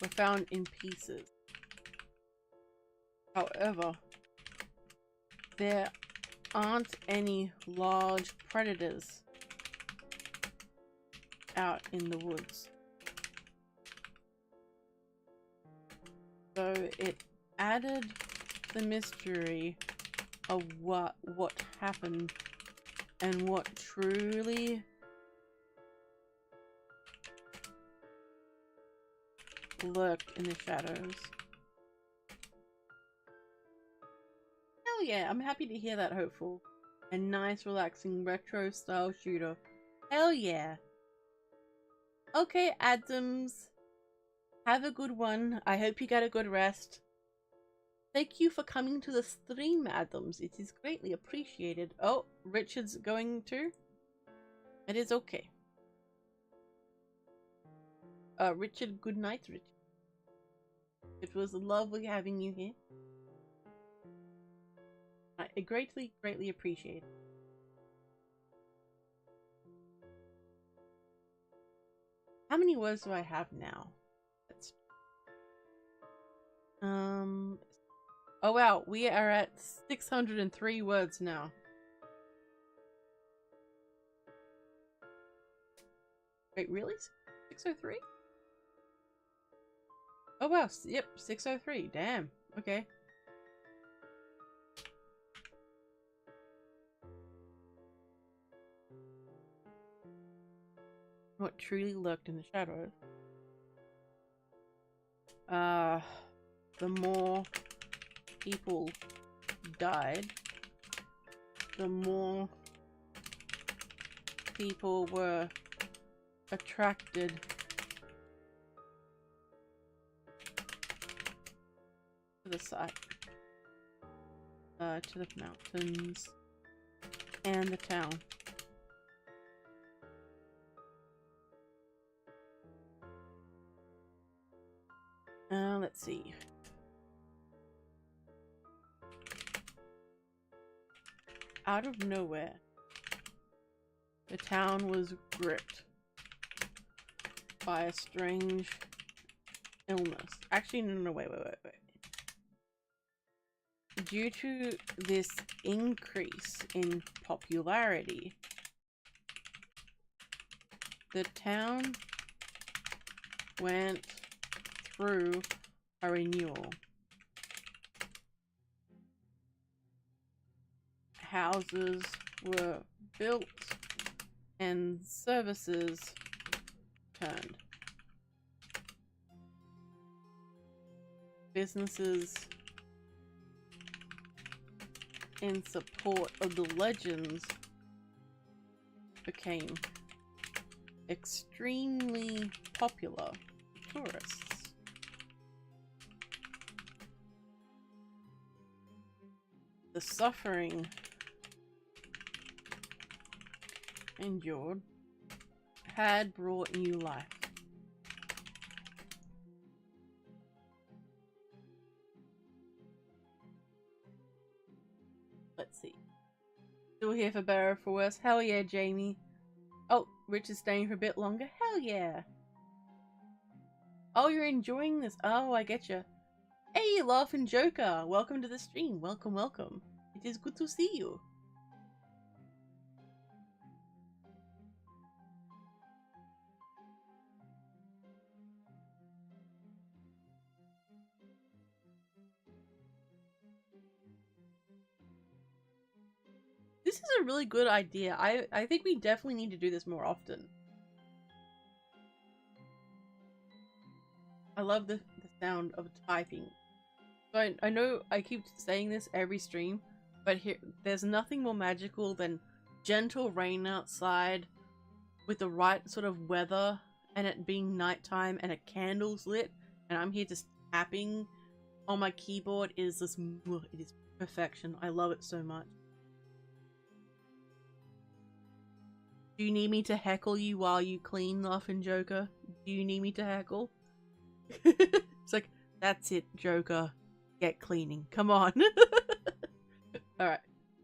Were found in pieces. However, there aren't any large predators out in the woods. So it added the mystery of what happened and what truly lurked in the shadows. Hell yeah, I'm happy to hear that, Hopeful. A nice, relaxing, retro-style shooter. Hell yeah. Okay, Adams. Have a good one. I hope you get a good rest. Thank you for coming to the stream, Adams. It is greatly appreciated. Oh, Richard's going too? It is okay. Richard, good night, Richard. It was lovely having you here. I greatly appreciate it. How many words do I have now? Let's... Oh wow, we are at 603 words now. Wait, really? 603? Oh wow, yep, 603. Damn. Okay. What truly lurked in the shadows? The more people died, the more people were attracted to the site, to the mountains and the town. Let's see. Out of nowhere, the town was gripped by a strange illness. Actually, no, wait. Due to this increase in popularity, the town went through a renewal. Houses were built and services turned. Businesses in support of the legends became extremely popular with tourists. The suffering endured had brought new life. Let's see. Still here for better or for worse? Hell yeah, Jamie. Oh, Rich is staying for a bit longer? Hell yeah. Oh, you're enjoying this? Oh, I get you. Hey, Laughing Joker! Welcome to the stream. Welcome. It is good to see you. This is a really good idea. I think we definitely need to do this more often. I love the sound of typing. So I know I keep saying this every stream, but here there's nothing more magical than gentle rain outside with the right sort of weather and it being nighttime and a candle's lit and I'm here just tapping on my keyboard. It is perfection. I love it so much. Do you need me to heckle you while you clean, laughing Joker? Do you need me to heckle? It's like, that's it, Joker. Get cleaning. Come on. Alright.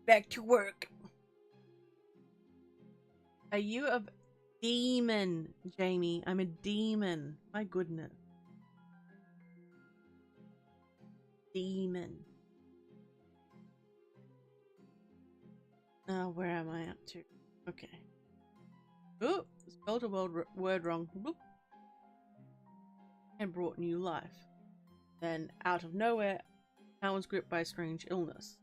Back to work. Are you a demon, Jamie? I'm a demon. My goodness. Demon. Where am I up to? Okay. Oh, spelled a word wrong. Whoop. And brought new life. Then, out of nowhere, town was gripped by a strange illness.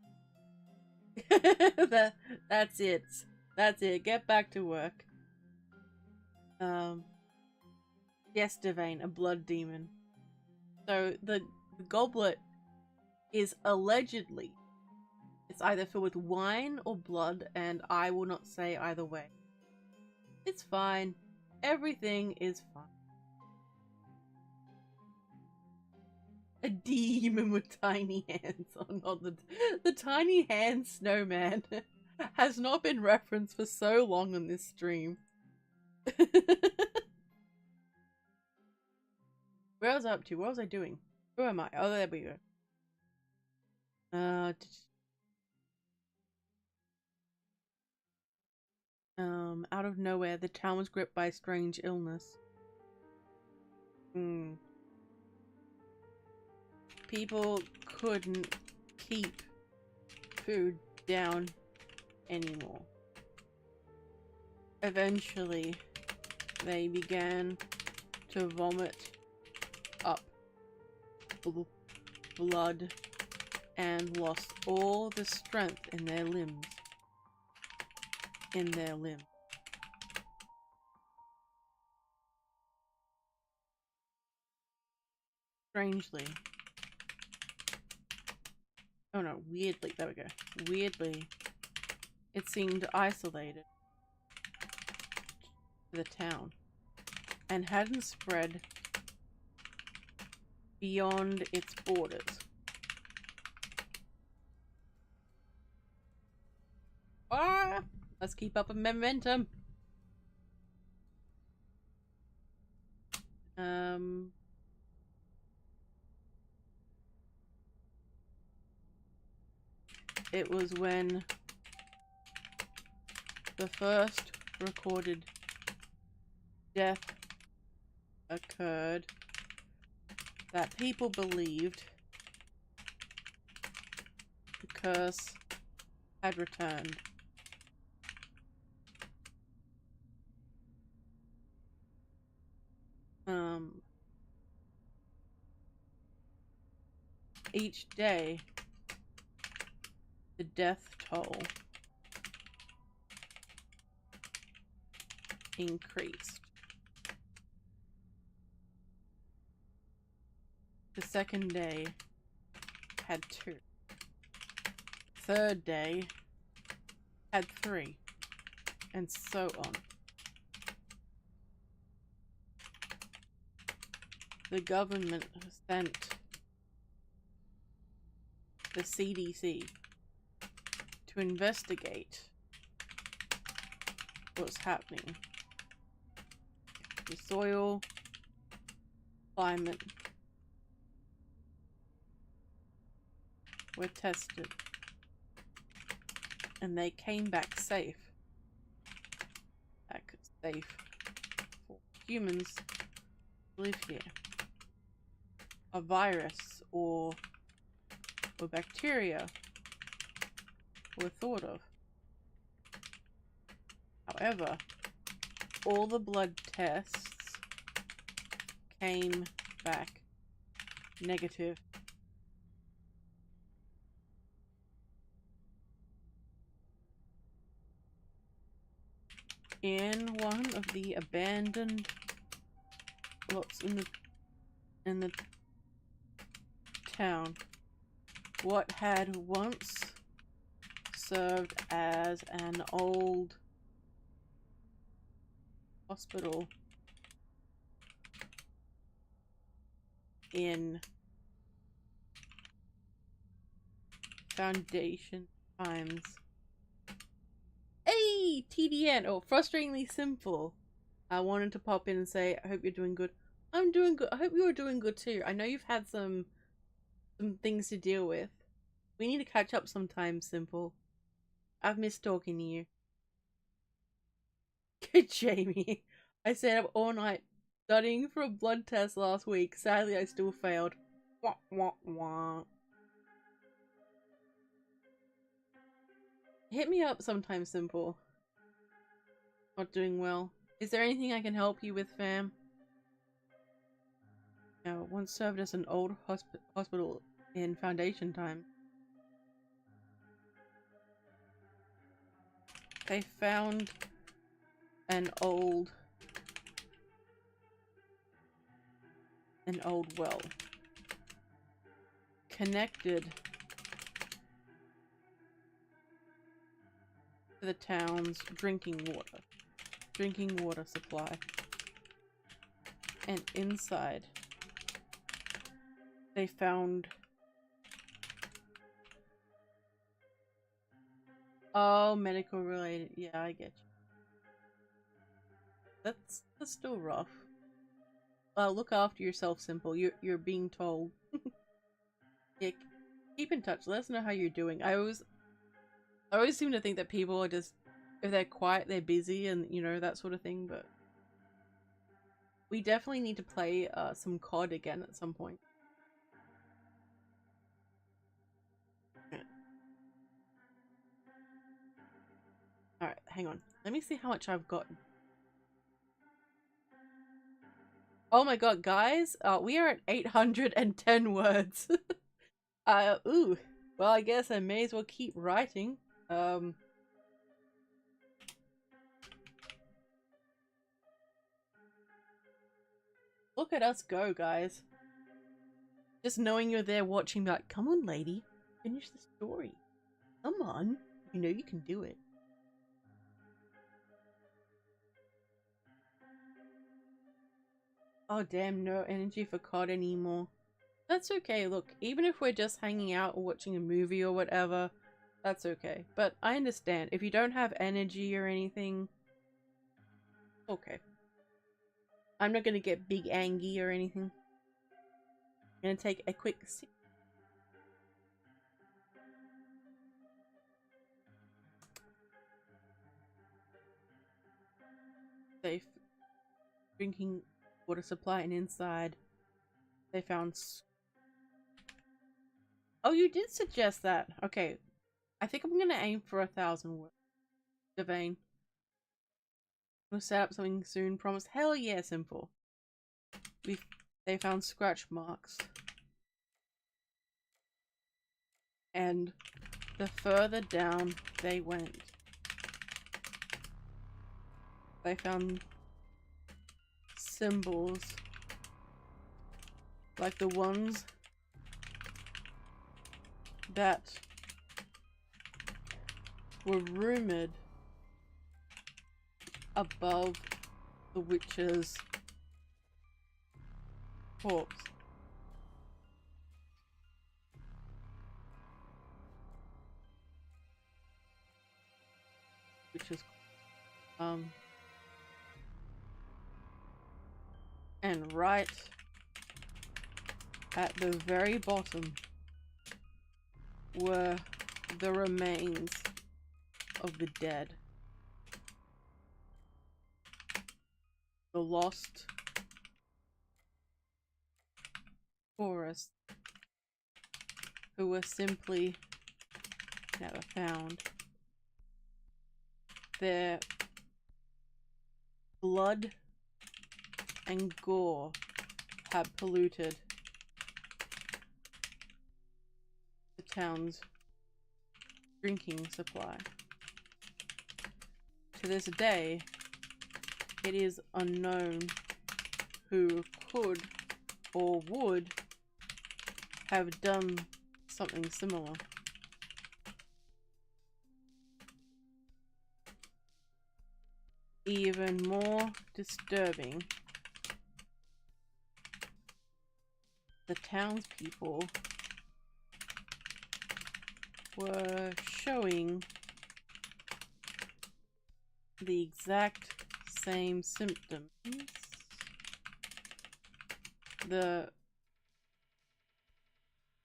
That's it. That's it. Get back to work. Yes, Devane, a blood demon. So the goblet is allegedly, it's either filled with wine or blood, and I will not say either way. It's fine. Everything is fine. A demon with tiny hands. Oh, not the tiny hand snowman has not been referenced for so long on this stream. Where was I up to? What was I doing? Who am I? Oh, there we go. Out of nowhere, the town was gripped by a strange illness. People couldn't keep food down anymore. Eventually, they began to vomit up blood and lost all the strength in their limbs. Strangely. Oh no, weirdly. There we go. Weirdly, it seemed isolated to the town and hadn't spread beyond its borders. Ah! Let's keep up a momentum. It was when the first recorded death occurred that people believed the curse had returned. Each day, the death toll increased. The second day had 2. Third day had 3, and so on. The government sent the CDC to investigate what's happening. The soil, climate were tested, and they came back safe. Safe for humans to live here. A virus or bacteria were thought of. However, all the blood tests came back negative. in one of the abandoned lots in the town, what had once served as an old hospital in Foundation times. Hey, TDN, or frustratingly simple. I wanted to pop in and say, I hope you're doing good. I'm doing good. I hope you're doing good too. I know you've had some things to deal with. We need to catch up sometime, Simple. I've missed talking to you. Good, Jamie. I stayed up all night studying for a blood test last week. Sadly, I still failed. Wah, wah, wah. Hit me up sometime, Simple. Not doing well. Is there anything I can help you with, fam? Now, once served as an old hospital in Foundation time. They found an old well connected to the town's drinking water supply, and inside they found medical related. Yeah, I get you. That's still rough. Look after yourself, Simple. You're being told. Yeah, keep in touch. Let us know how you're doing. I always seem to think that people are just, if they're quiet, they're busy, and you know, that sort of thing. But we definitely need to play some COD again at some point. All right, hang on. Let me see how much I've got. Oh my god, guys! We are at 810 words. Ooh. Well, I guess I may as well keep writing. Look at us go, guys. Just knowing you're there watching, like, come on, lady, finish the story. Come on, you know you can do it. Oh damn, no energy for COD anymore. That's okay, look, even if we're just hanging out or watching a movie or whatever, that's okay. But I understand, if you don't have energy or anything, okay. I'm not gonna get big angry or anything. I'm gonna take a quick sip. Safe drinking water supply, and inside they found. Oh, you did suggest that. Okay, I think I'm gonna aim for 1,000 words. Devane. We'll set up something soon. Promise. Hell yeah, Simple. They found scratch marks, and the further down they went, they found symbols like the ones that were rumored above the witch's corpse. Which is and right at the very bottom were the remains of the dead. The lost tourists who were simply never found. Their blood and gore had polluted the town's drinking supply. To this day, it is unknown who could or would have done something similar. Even more disturbing, the townspeople were showing the exact same symptoms. The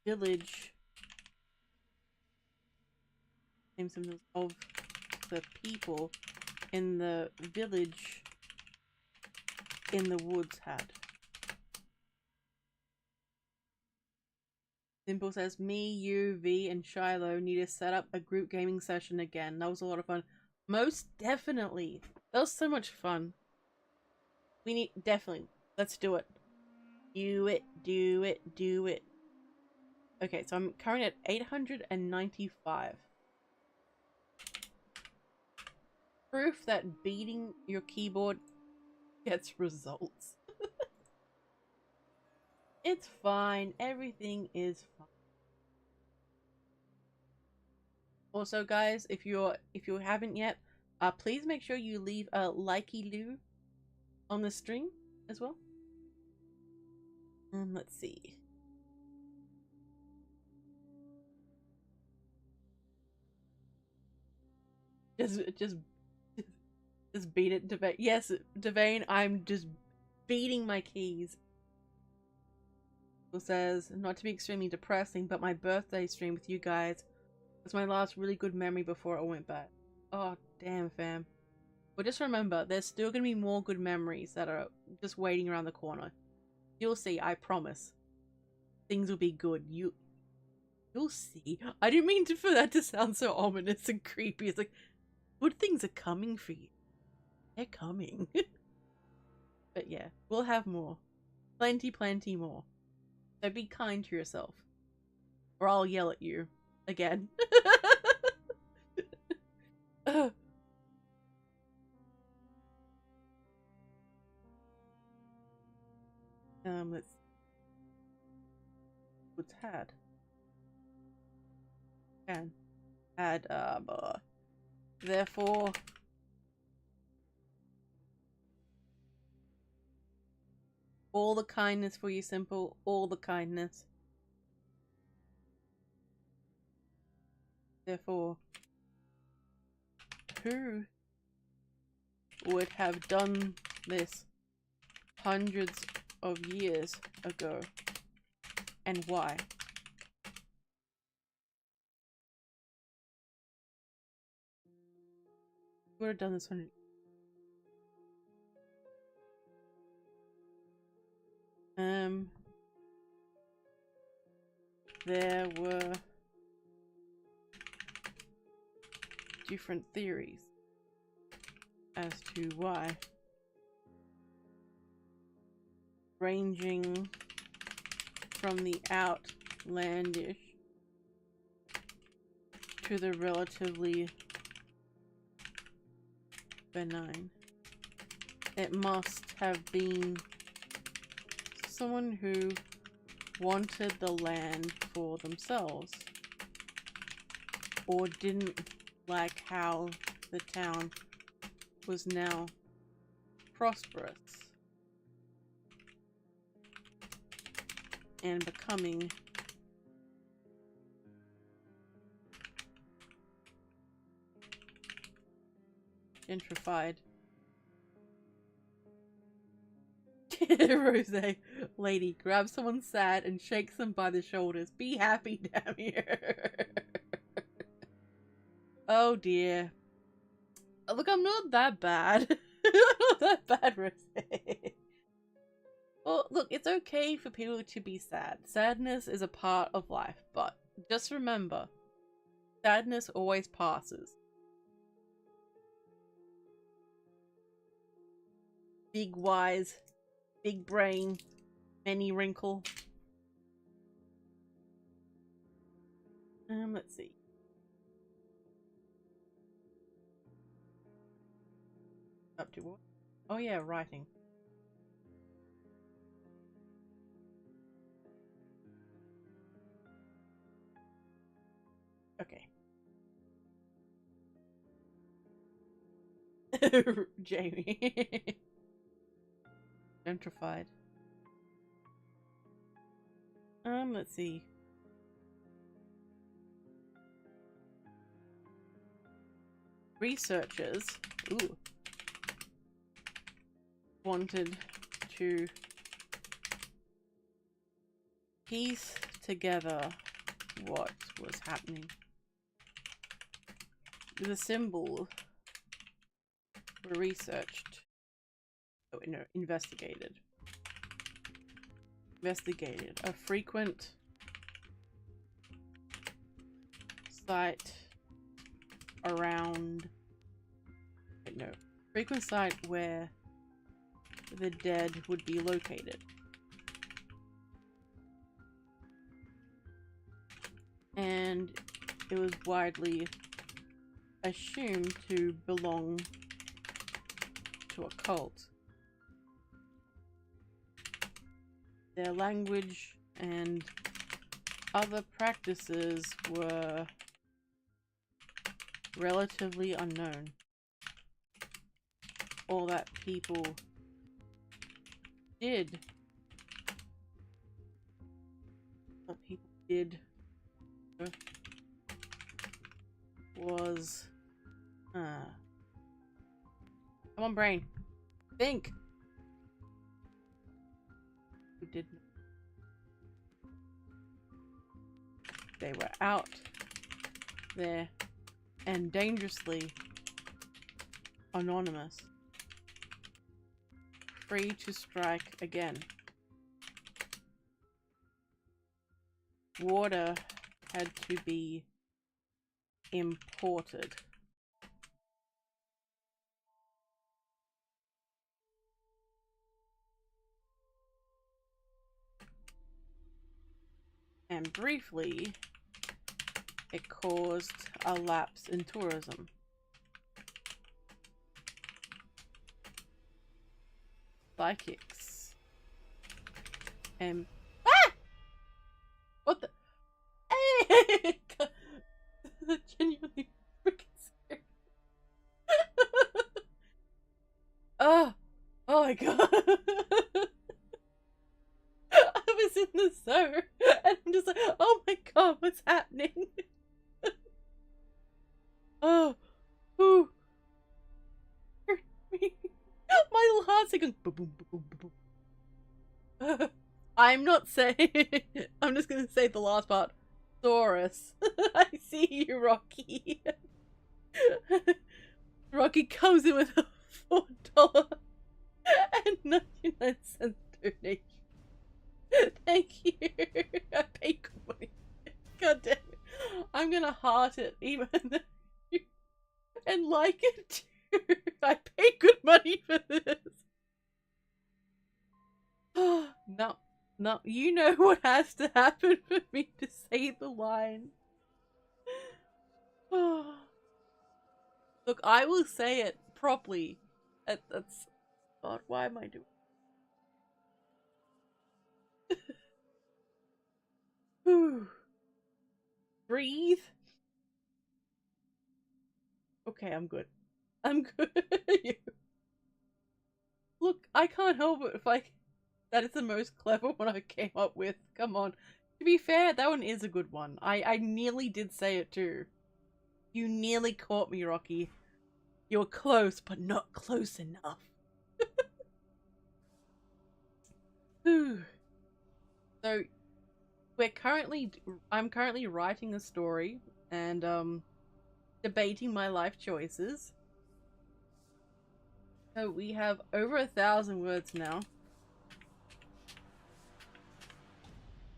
village same symptoms of the people in the village in the woods had. Simple says, me, you, V, and Shiloh need to set up a group gaming session again. That was a lot of fun. Most definitely. That was so much fun. We need, definitely. Let's do it. Do it, do it, do it. Okay, so I'm currently at 895. Proof that beating your keyboard gets results. It's fine. Everything is fine. Also, guys, if you haven't yet, please make sure you leave a likey-loo on the stream as well. Let's see. Just beat it, Devane. Yes, Devane, I'm just beating my keys. It says, not to be extremely depressing, but my birthday stream with you guys was my last really good memory before it went bad. Oh, damn, fam. But just remember, there's still gonna be more good memories that are just waiting around the corner. You'll see, I promise. Things will be good. You'll see. I didn't mean for that to sound so ominous and creepy. It's like, good things are coming for you. They're coming. But yeah, we'll have more. Plenty, plenty more. So be kind to yourself. Or I'll yell at you. Again. Let's see. What's had? Can. Had, therefore... all the kindness for you, Simple. All the kindness. Therefore, who would have done this hundreds of years ago, and why? Who would have done this 100? There were different theories as to why, ranging from the outlandish to the relatively benign. It must have been someone who wanted the land for themselves, or didn't like how the town was now prosperous and becoming gentrified. Rose lady, grab someone sad and shakes them by the shoulders. Be happy, damn you. Oh dear. Look, I'm not that bad. I'm not that bad, Rose. Well, look, it's okay for people to be sad. Sadness is a part of life, but just remember, sadness always passes. Big wise, big brain, many wrinkle. Let's see. Up to what? Oh yeah, writing. Okay. Jamie. Gentrified. Let's see. Researchers, ooh, wanted to piece together what was happening. The symbol were researched. Oh, no, investigated. Investigated a frequent site around. Wait, no, frequent site where the dead would be located. And it was widely assumed to belong to a cult. Their language and other practices were relatively unknown. All that people did was come on, brain, think. Who did not? They were out there and dangerously anonymous, free to strike again. Water had to be imported. And briefly, it caused a lapse in tourism. Psychics. And what the? Hey! Genuinely freaking scary. Oh my god. I was in the zone and I'm just like, oh my god, what's happening? Oh, ooh. Hurt me. My heart's like, boom, boom, boom, boom, boom. I'm not saying. I'm just gonna say the last part. Saurus. I see you, Rocky. Rocky comes in with a $4.99 donation. Thank you. I paid good money. God damn it. I'm gonna heart it even though you and like it too. I paid good money for this. No, you know what has to happen for me to say the line. Look, I will say it properly. That's God. Why am I doing? Breathe. Okay, I'm good. I'm good. Look, I can't help it if that is the most clever one I came up with. Come on. To be fair, that one is a good one. I nearly did say it too. You nearly caught me, Rocky. You're close, but not close enough. So, I'm currently writing a story and debating my life choices. So we have over 1,000 words now.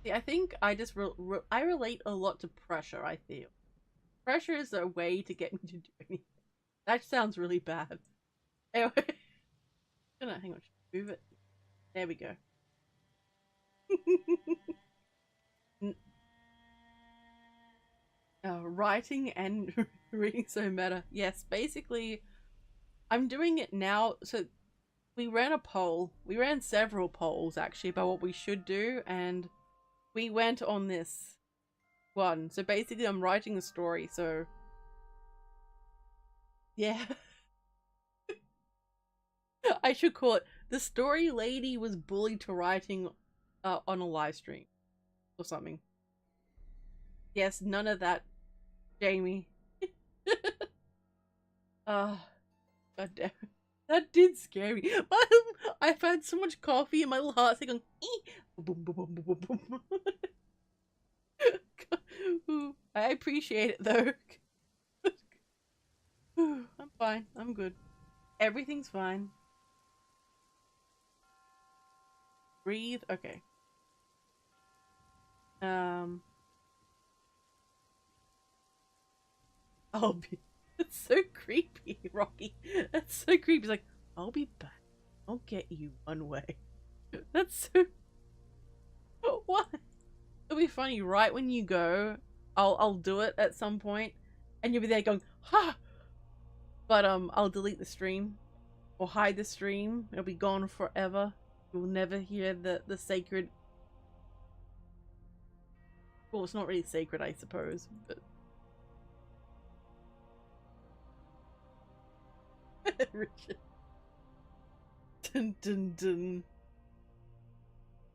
See, I think I just I relate a lot to pressure. I feel pressure is a way to get me to do anything. That sounds really bad. Anyway, hang on, move it. There we go. Writing and reading so meta. Yes, basically, I'm doing it now. So we ran a poll. We ran several polls actually about what we should do, and we went on this one. So basically I'm writing a story, so yeah. I should call it The Story Lady Was Bullied to Writing on a live stream or something. Yes, none of that, Jamie. God damn. That did scare me. I've had so much coffee and my little heart's like going boom, boom, boom, boom, boom, boom. I appreciate it though. I'm fine. I'm good. Everything's fine. Breathe. Okay. I'll be. That's so creepy, Rocky. That's so creepy. He's like, I'll be back. I'll get you one way. That's so. What? It'll be funny. Right when you go, I'll do it at some point, and you'll be there going, ha. But I'll delete the stream or hide the stream. It'll be gone forever. You'll never hear the sacred. Well, it's not really sacred, I suppose, but. Richard. Dun, dun, dun.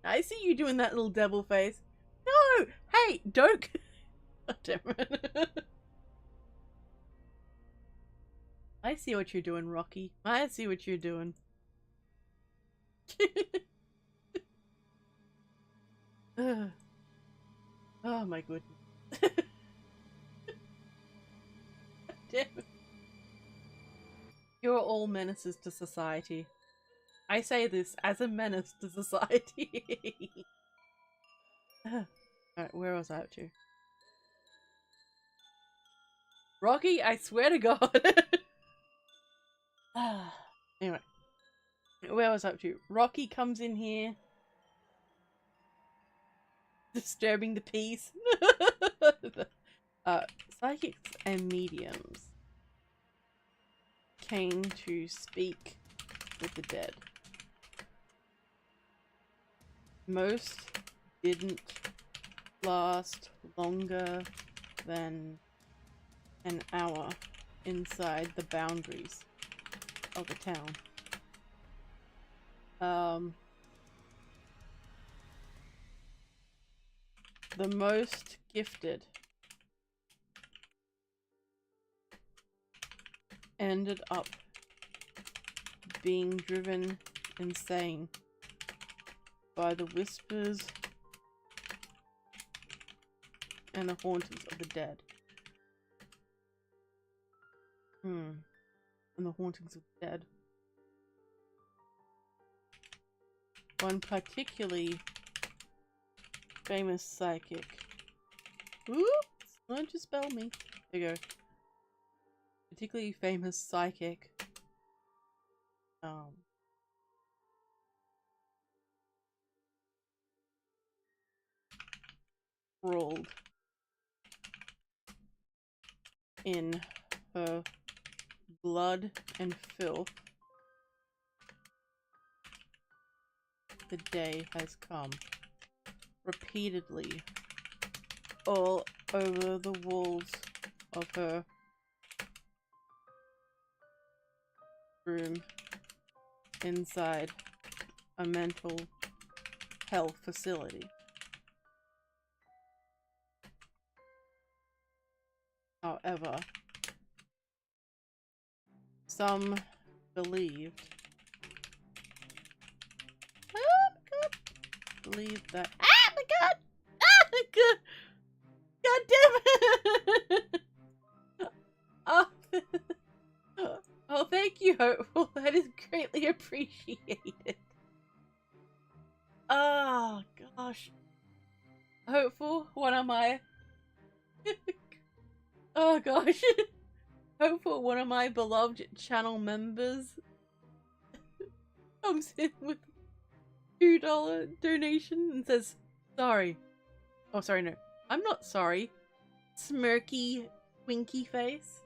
I see you doing that little devil face. No! Hey, don't. God damn it. I see what you're doing, Rocky. I see what you're doing. Oh my goodness. Damn it. You're all menaces to society. I say this as a menace to society. Alright, where was I up to? Rocky, I swear to God. Anyway, where was I up to? Rocky comes in here, disturbing the peace. Psychics and mediums came to speak with the dead. Most didn't last longer than an hour inside the boundaries of the town. The most gifted ended up being driven insane by the whispers and the hauntings of the dead. And the hauntings of the dead. One particularly famous psychic. Oops! Don't just spell me. There you go. Particularly famous psychic. Rolled in her blood and filth. The day has come. Repeatedly. All over the walls of her room. Inside a mental health facility. However, some believed that my god! My god! God damn it! Oh, thank you, Hopeful. That is greatly appreciated. Oh gosh. Hopeful, one of my oh gosh. Hopeful, one of my beloved channel members comes in with $2 donation and says, sorry. Oh, sorry, no. I'm not sorry. Smirky, winky face.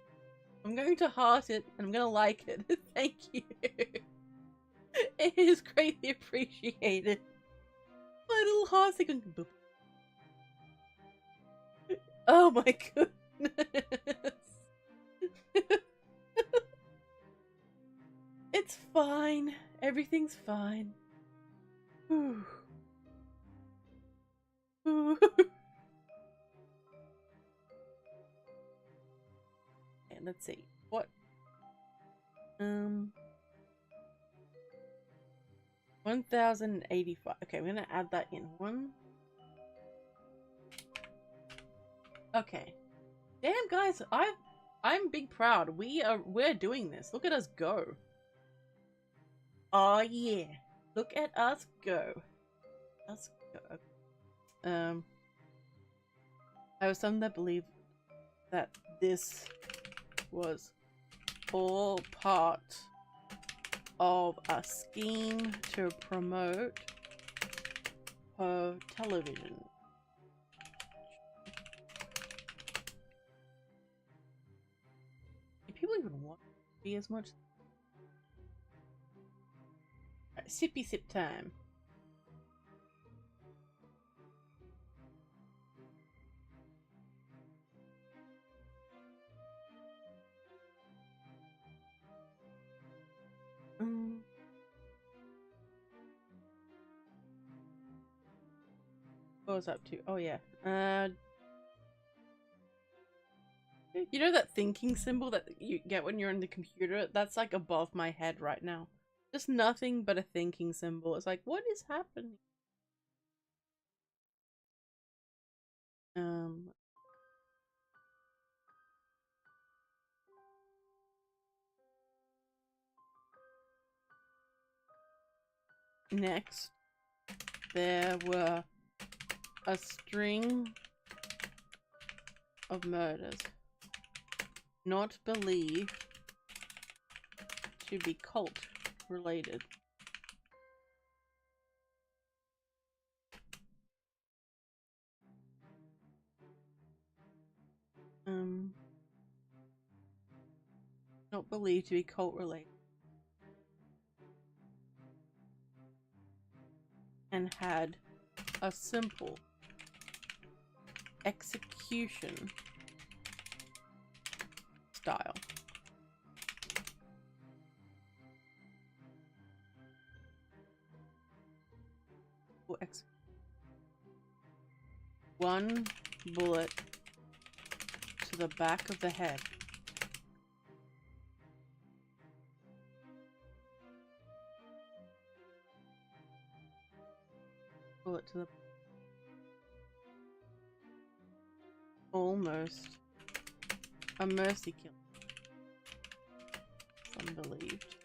I'm going to heart it and I'm going to like it. Thank you. It is greatly appreciated. My little heart's going boop. Oh my goodness. It's fine. Everything's fine. Whew. Whew. And let's see. What? 1085. Okay, I'm gonna add that in. Okay. Damn guys, I'm big proud. We're doing this. Look at us go. Oh yeah. Look at us go. Let's go. I have some that believe that this was all part of a scheme to promote her television. Do people even want to be as much? Right, sippy sip time. What was up to? Oh yeah. You know that thinking symbol that you get when you're on the computer? That's like above my head right now. Just nothing but a thinking symbol. It's like, what is happening? Next, there were a string of murders not believed to be cult related. Not believed to be cult related. And had a simple execution style. One bullet to the back of the head. Bullet to the almost a mercy kill. Some believed.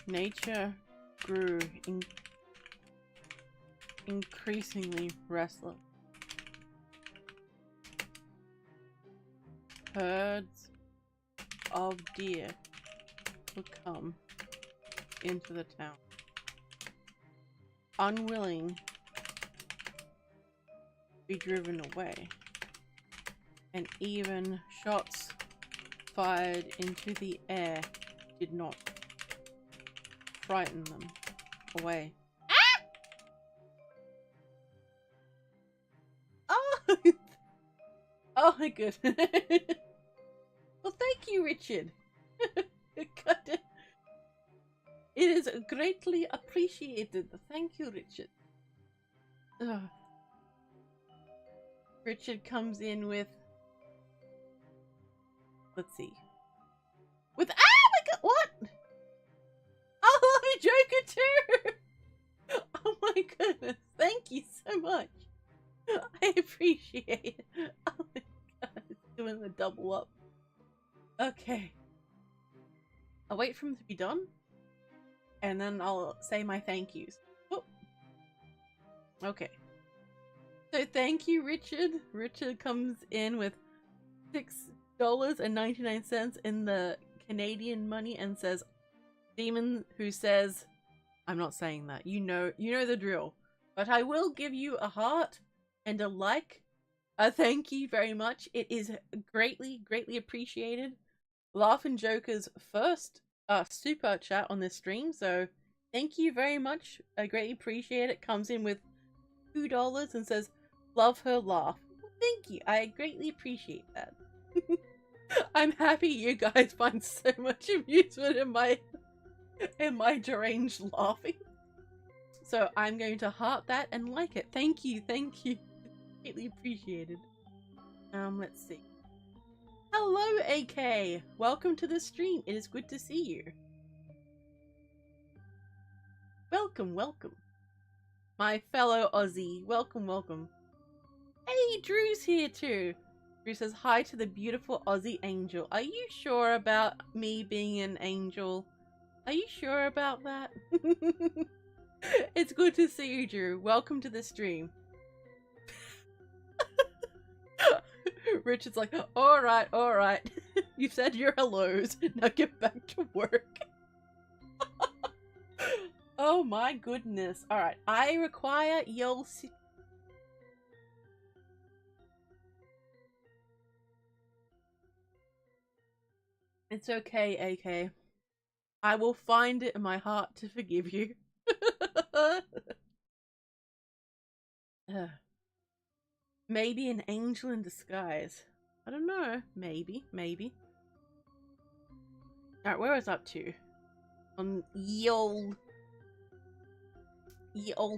Nature grew increasingly restless. Herds of deer would come into the town, unwilling to be driven away, and even shots fired into the air did not frighten them away. Oh! Oh my goodness. Well, thank you, Richard. It is greatly appreciated. Thank you, Richard. Ugh. Richard comes in with... Let's see. With... Ah, my god, what? Oh, I'm a Joker too! Oh my goodness, thank you so much. I appreciate it. Oh my god, it's doing the double up. Okay. I'll wait for him to be done, and then I'll say my thank yous. Oh. Okay. So thank you, Richard. Richard comes in with $6.99 in the Canadian money and says, Demon who says, I'm not saying that. You know the drill. But I will give you a heart and a like. Thank you very much. It is greatly, greatly appreciated. Laughing Joker's first super chat on this stream, so thank you very much. I greatly appreciate it. Comes in with $2 and says, "Love her laugh." Well, thank you. I greatly appreciate that. I'm happy you guys find so much amusement in my deranged laughing. So I'm going to heart that and like it. Thank you, thank you. Greatly appreciated. Let's see. Hello, AK. Welcome to the stream. It is good to see you. Welcome, welcome. My fellow Aussie. Welcome, welcome. Hey, Drew's here too. Drew says hi to the beautiful Aussie angel. Are you sure about me being an angel? Are you sure about that? It's good to see you, Drew. Welcome to the stream. Richard's like, alright, alright. You've said your hellos. Now get back to work. Oh my goodness. Alright, I require your... It's okay, AK. I will find it in my heart to forgive you. Maybe an angel in disguise. I don't know. Maybe, maybe. Alright, where was I up to? On ye old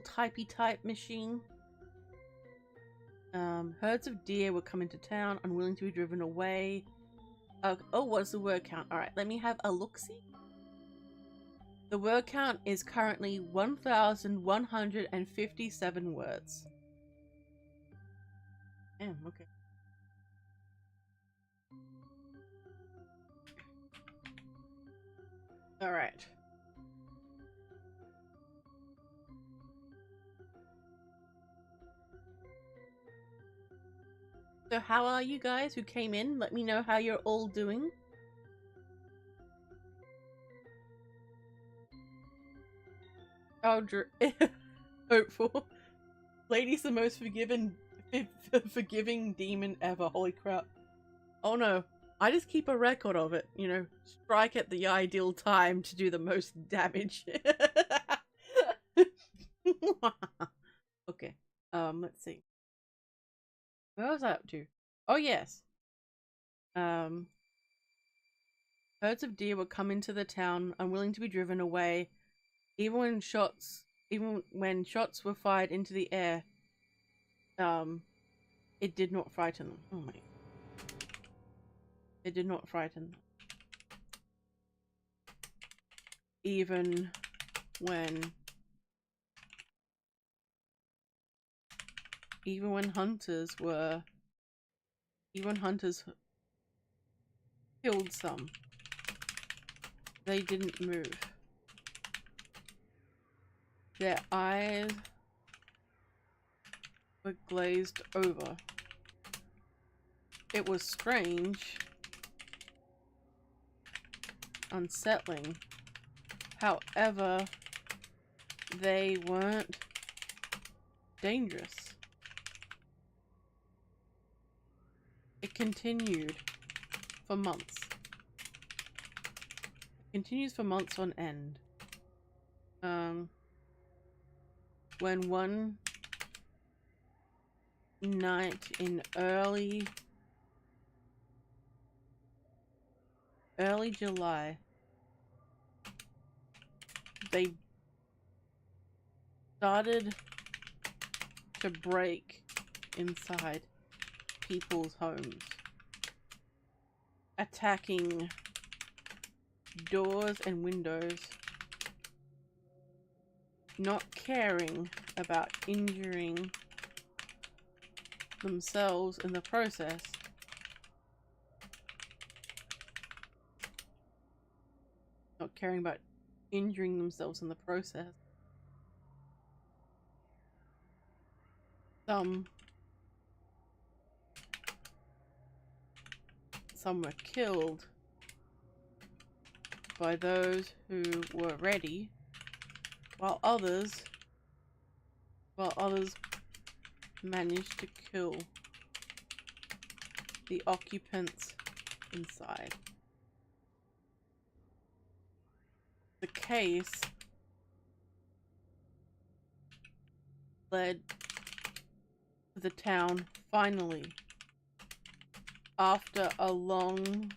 typey type machine. Herds of deer were coming to town, unwilling to be driven away. Oh, what's the word count? Alright, let me have a look-see. The word count is currently 1,157 words. Damn, okay. Alright. So how are you guys who came in? Let me know how you're all doing. Oh, hopeful. Lady's the most forgiving demon ever. Holy crap. Oh no. I just keep a record of it. You know, strike at the ideal time to do the most damage. Okay. Let's see. Where was I up to? Oh yes. Herds of deer were coming to the town, unwilling to be driven away. Even when shots were fired into the air, it did not frighten them. Oh my. It did not frighten them. Even when hunters killed some, they didn't move. Their eyes were glazed over. It was strange, unsettling. However, they weren't dangerous. It continued for months. It continues for months on end. When one night in early July, they started to break inside people's homes, attacking doors and windows, not caring about injuring themselves in the process. Not caring about injuring themselves in the process. Some were killed by those who were ready, while others managed to kill the occupants inside. case led to the town finally, after a long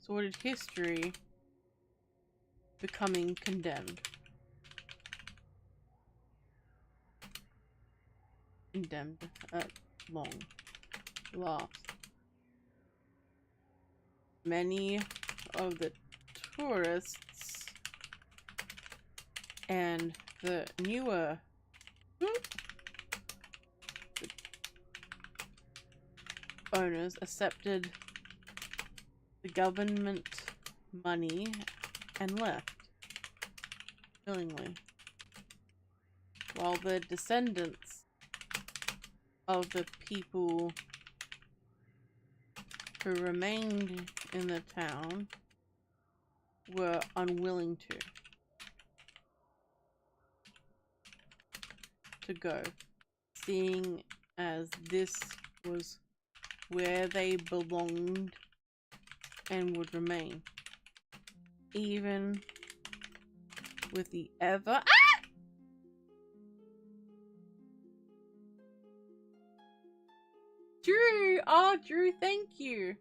sordid history, becoming condemned. Condemned at long last. Many of the tourists and the newer owners accepted the government money and left willingly, while the descendants of the people who remained in the town were unwilling to go, seeing as this was where they belonged and would remain, even with the ever Drew! Oh, Drew, thank you.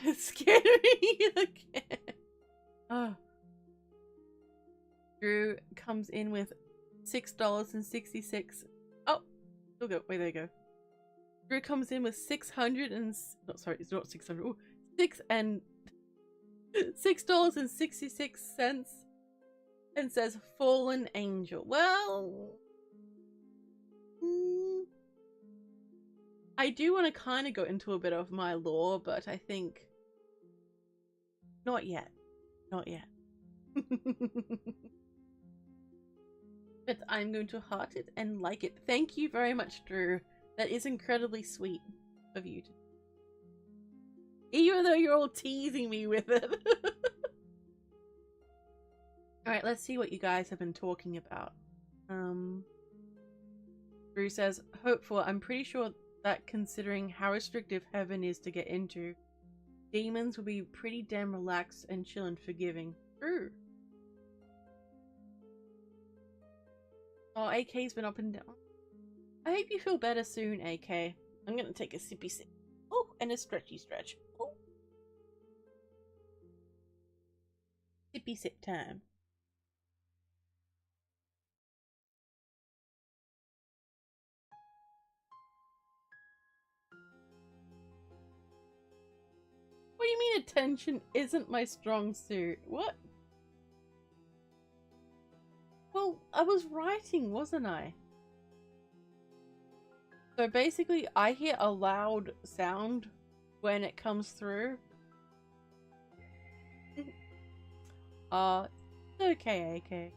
It scared me again. Oh. Drew comes in with $6.66. Oh, still go. Wait, there you go. Drew comes in with 600 and sorry, it's not 600. Ooh, $6.66 and says fallen angel. Well, I do want to kind of go into a bit of my lore, but I think not yet. Not yet. But I'm going to heart it and like it. Thank you very much, Drew. That is incredibly sweet of you. Even though you're all teasing me with it. Alright, let's see what you guys have been talking about. Drew says, hopeful. I'm pretty sure that considering how restrictive heaven is to get into, demons will be pretty damn relaxed and chill and forgiving. True. Oh, AK's been up and down. I hope you feel better soon, AK. I'm gonna take a sippy sip. Oh, and a stretchy stretch. Oh. Sippy sip time. What do you mean attention isn't my strong suit? What? Well, I was writing, wasn't I? So basically, I hear a loud sound when it comes through. It's okay, AK.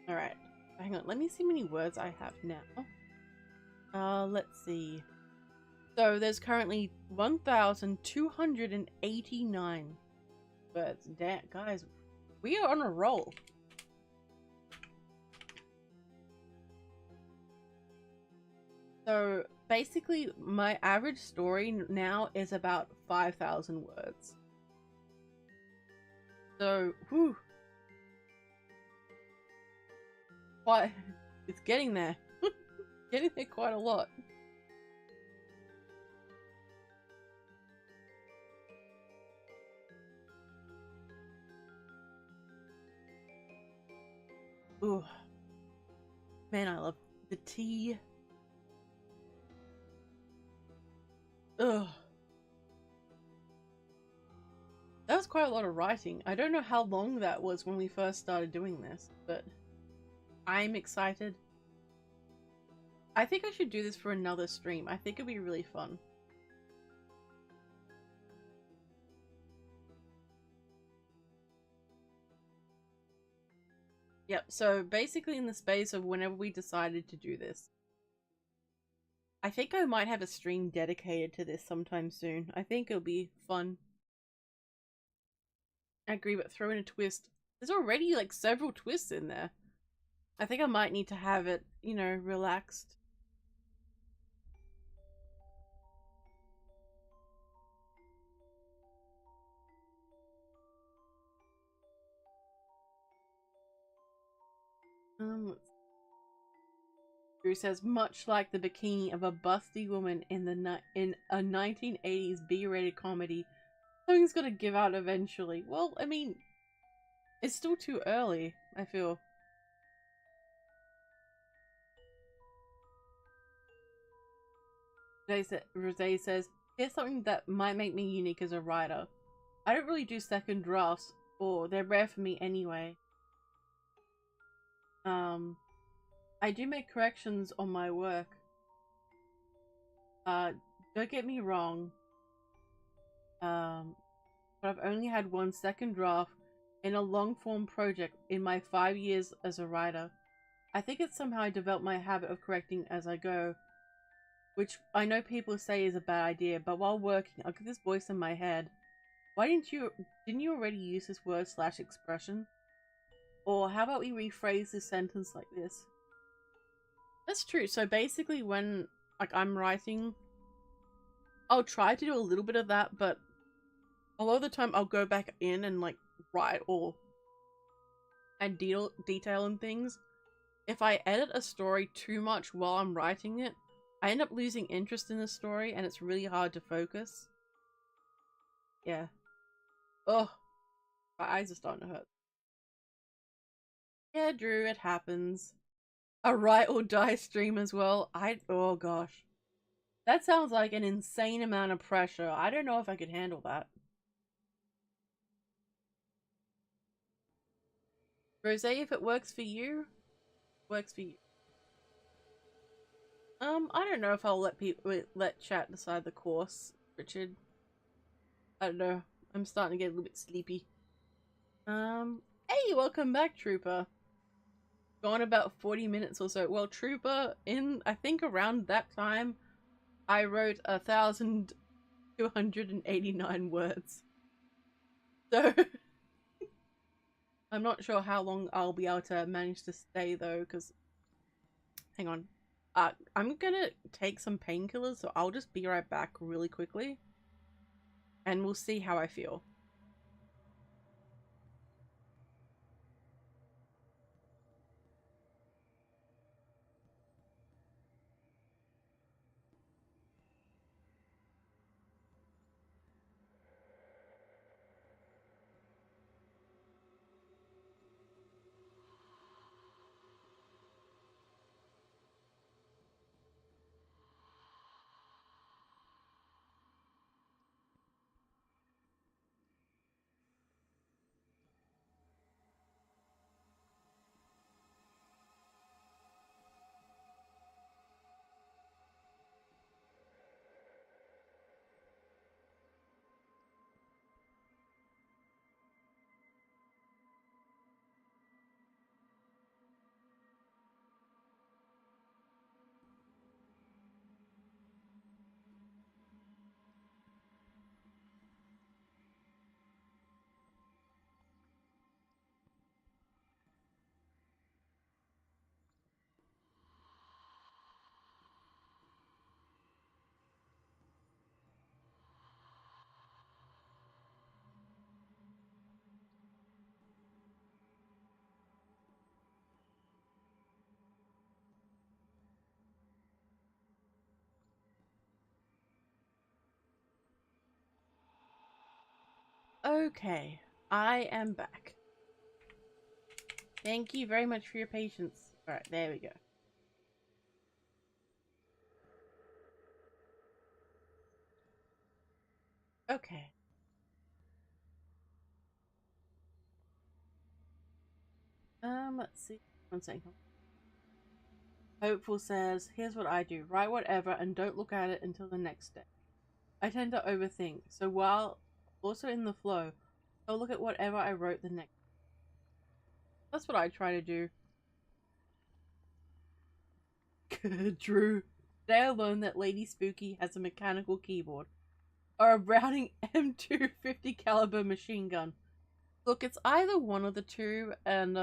Alright, hang on, let me see how many words I have now. Let's see. So there's currently 1,289 words. Damn, guys, we are on a roll. So basically, my average story now is about 5,000 words. So, whew. Quite, it's getting there. Getting there quite a lot. Ooh. Man, I love the tea. Ugh. That was quite a lot of writing. I don't know how long that was when we first started doing this, but I'm excited. I think I should do this for another stream. I think it'd be really fun. Yep, so basically in the space of whenever we decided to do this, I think I might have a stream dedicated to this sometime soon. I think it'll be fun. I agree, but throw in a twist. There's already like several twists in there. I think I might need to have it, you know, relaxed. Drew says, much like the bikini of a busty woman in a 1980s B-rated comedy, something's gonna give out eventually. Well, I mean, it's still too early, I feel. Rosé says, here's something that might make me unique as a writer. I don't really do second drafts, or they're rare for me anyway. I do make corrections on my work. Don't get me wrong. But I've only had one second draft in a long-form project in my 5 years as a writer. I think it's somehow I developed my habit of correcting as I go, which I know people say is a bad idea, but while working, I get this voice in my head. Why didn't you already use this word / expression? Or how about we rephrase this sentence like this? That's true. So basically when like I'm writing, I'll try to do a little bit of that, but a lot of the time I'll go back in and like write or add detail and things. If I edit a story too much while I'm writing it, I end up losing interest in the story and it's really hard to focus. Yeah. Oh, my eyes are starting to hurt. Yeah, Drew, it happens. A write or die stream as well. Oh gosh. That sounds like an insane amount of pressure. I don't know if I could handle that. Rosé, if it works for you, it works for you. I don't know if I'll let chat decide the course, Richard. I don't know. I'm starting to get a little bit sleepy. Hey, welcome back, Trooper. Gone about 40 minutes or so. Well, Trooper, I think around that time, I wrote 1,289 words. So, I'm not sure how long I'll be able to manage to stay though, because, hang on. I'm gonna take some painkillers, so I'll just be right back really quickly. And we'll see how I feel. Okay, I am back. Thank you very much for your patience. Alright, there we go. Okay. Let's see. One second. Hopeful says, here's what I do. Write whatever and don't look at it until the next day. I tend to overthink, so while also in the flow, I'll look at whatever I wrote the next. That's what I try to do. Drew. Today I learned that Lady Spooky has a mechanical keyboard. Or a Browning M250 caliber machine gun. Look, it's either one of the two, and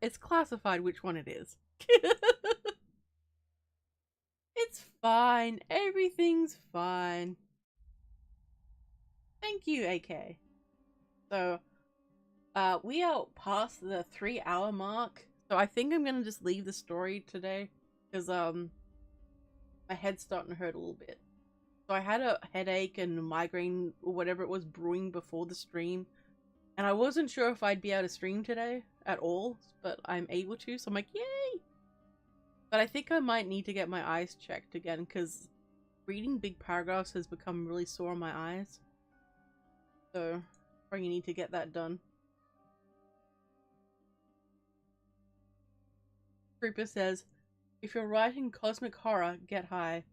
It's classified which one it is. It's fine. Everything's fine. Thank you, AK. So, we are past the 3-hour mark. So I think I'm gonna just leave the story today because my head's starting to hurt a little bit. So I had a headache and migraine or whatever it was brewing before the stream, and I wasn't sure if I'd be able to stream today at all, but I'm able to, so I'm like, yay! But I think I might need to get my eyes checked again because reading big paragraphs has become really sore on my eyes. So probably need to get that done. Trooper says, if you're writing cosmic horror, get high.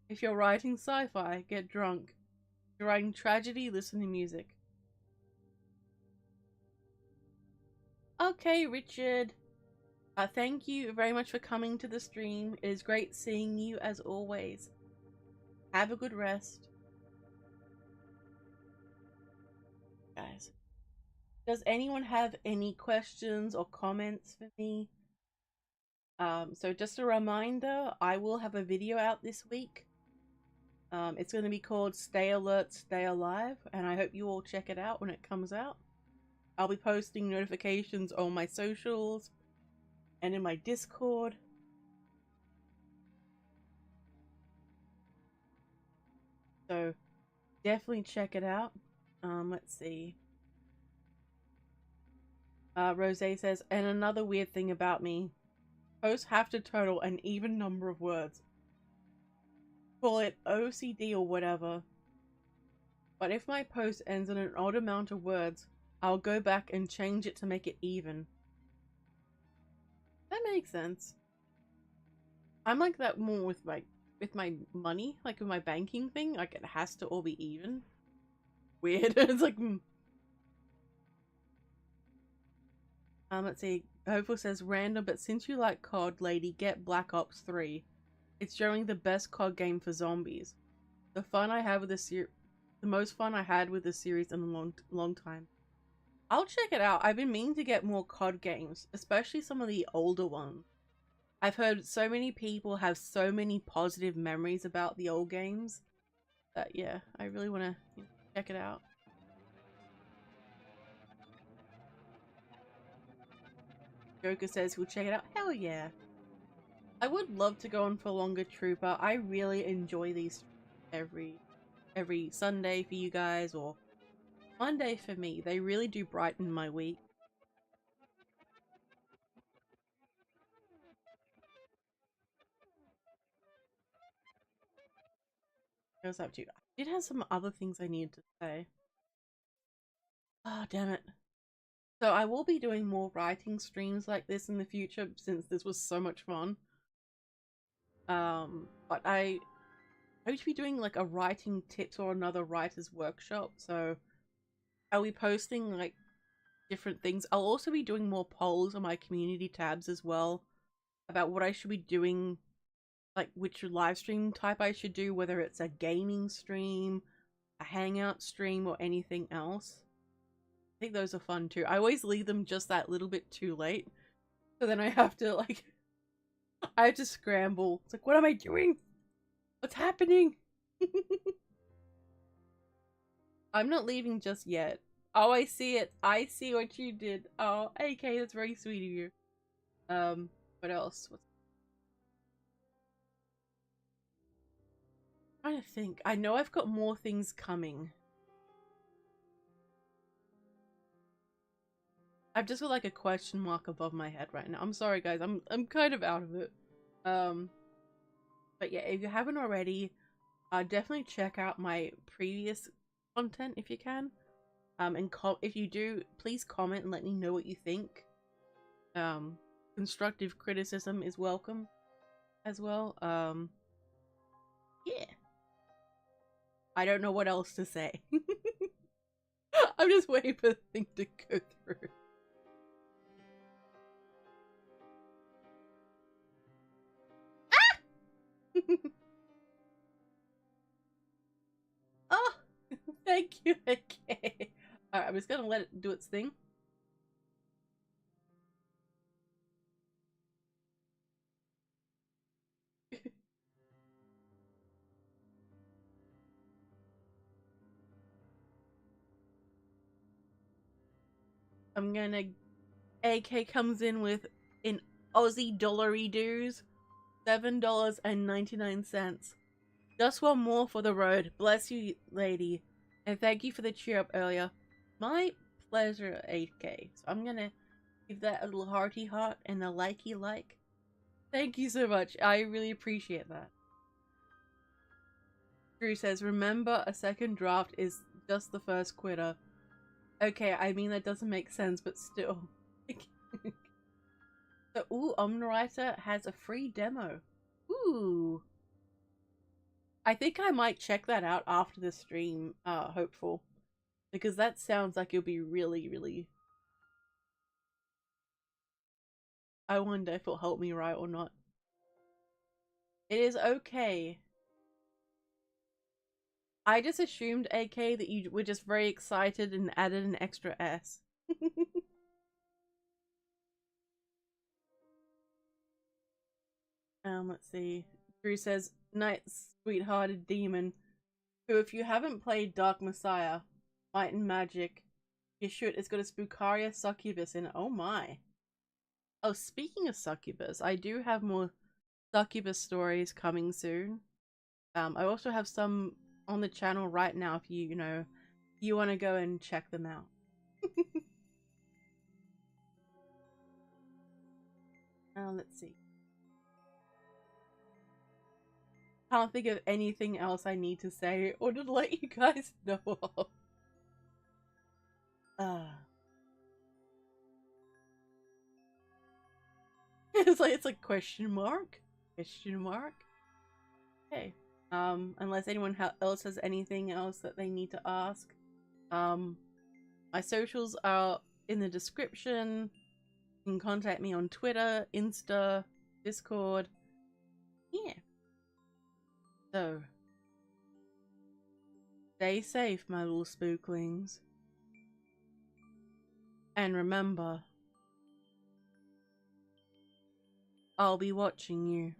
If you're writing sci-fi, get drunk. If you're writing tragedy, listen to music. Okay, Richard. Thank you very much for coming to the stream. It is great seeing you as always. Have a good rest. Guys, does anyone have any questions or comments for me? So just a reminder, I will have a video out this week. It's going to be called Stay Alert, Stay Alive, and I hope you all check it out when it comes out. I'll be posting notifications on my socials and in my Discord. So definitely check it out. Let's see. Rose says, and another weird thing about me, posts have to total an even number of words. Call it OCD or whatever. But if my post ends in an odd amount of words, I'll go back and change it to make it even. That makes sense. I'm like that more with my money, like with my banking thing. Like it has to all be even. Weird. It's like. Let's see. Hopeful says random, but since you like COD, lady, get Black Ops 3. It's generally the best COD game for zombies. The most fun I had with the series in a long time. I'll check it out. I've been meaning to get more COD games, especially some of the older ones. I've heard so many people have so many positive memories about the old games that, yeah, I really want to check it out. Joker says he'll check it out. Hell yeah. I would love to go on for longer, Trooper. I really enjoy these every Sunday for you guys, or Monday for me. They really do brighten my week. Goes up to you. I did have some other things I needed to say. Ah, damn it. So I will be doing more writing streams like this in the future since this was so much fun. But I hope to be doing like a writing tips or another writer's workshop. So I'll be posting like different things. I'll also be doing more polls on my community tabs as well about what I should be doing, like which live stream type I should do, whether it's a gaming stream, a hangout stream, or anything else. I think those are fun too. I always leave them just that little bit too late, so then I have to like I have to scramble. It's like, what am I doing? What's happening? I'm not leaving just yet. Oh, I see it. I see what you did. Oh, AK, that's very sweet of you. What else? I'm trying to think. I know I've got more things coming. I've just got like a question mark above my head right now. I'm sorry, guys. I'm kind of out of it. But yeah, if you haven't already, definitely check out my previous content if you can. And if you do, please comment and let me know what you think. Constructive criticism is welcome as well. Yeah. I don't know what else to say. I'm just waiting for the thing to go through. Oh, thank you, okay. Alright, I'm just gonna let it do its thing. I'm gonna... AK comes in with in Aussie dollary dues, $7.99. Just one more for the road. Bless you, lady. And thank you for the cheer up earlier. My pleasure, 8K. So I'm gonna give that a little hearty heart and a likey like. Thank you so much. I really appreciate that. Drew says, remember, a second draft is just the first quitter. Okay, I mean, that doesn't make sense, but still. So, ooh, Omnwriter has a free demo. Ooh. I think I might check that out after the stream, hopeful. Because that sounds like it'll be really, really... I wonder if it'll help me write or not. It is okay. I just assumed, AK, that you were just very excited and added an extra S. Let's see. Drew says, night sweethearted demon, who, if you haven't played Dark Messiah, Might and Magic, you should. It's got a Spookaria succubus in it. Oh my. Oh, speaking of succubus, I do have more succubus stories coming soon. I also have some on the channel right now if you know, you want to go and check them out. Let's see. Can't think of anything else I need to say or to let you guys know of. It's like question mark? Question mark? Okay. Unless anyone else has anything else that they need to ask. My socials are in the description. You can contact me on Twitter, Insta, Discord. Yeah. So, stay safe, my little spooklings. And remember, I'll be watching you.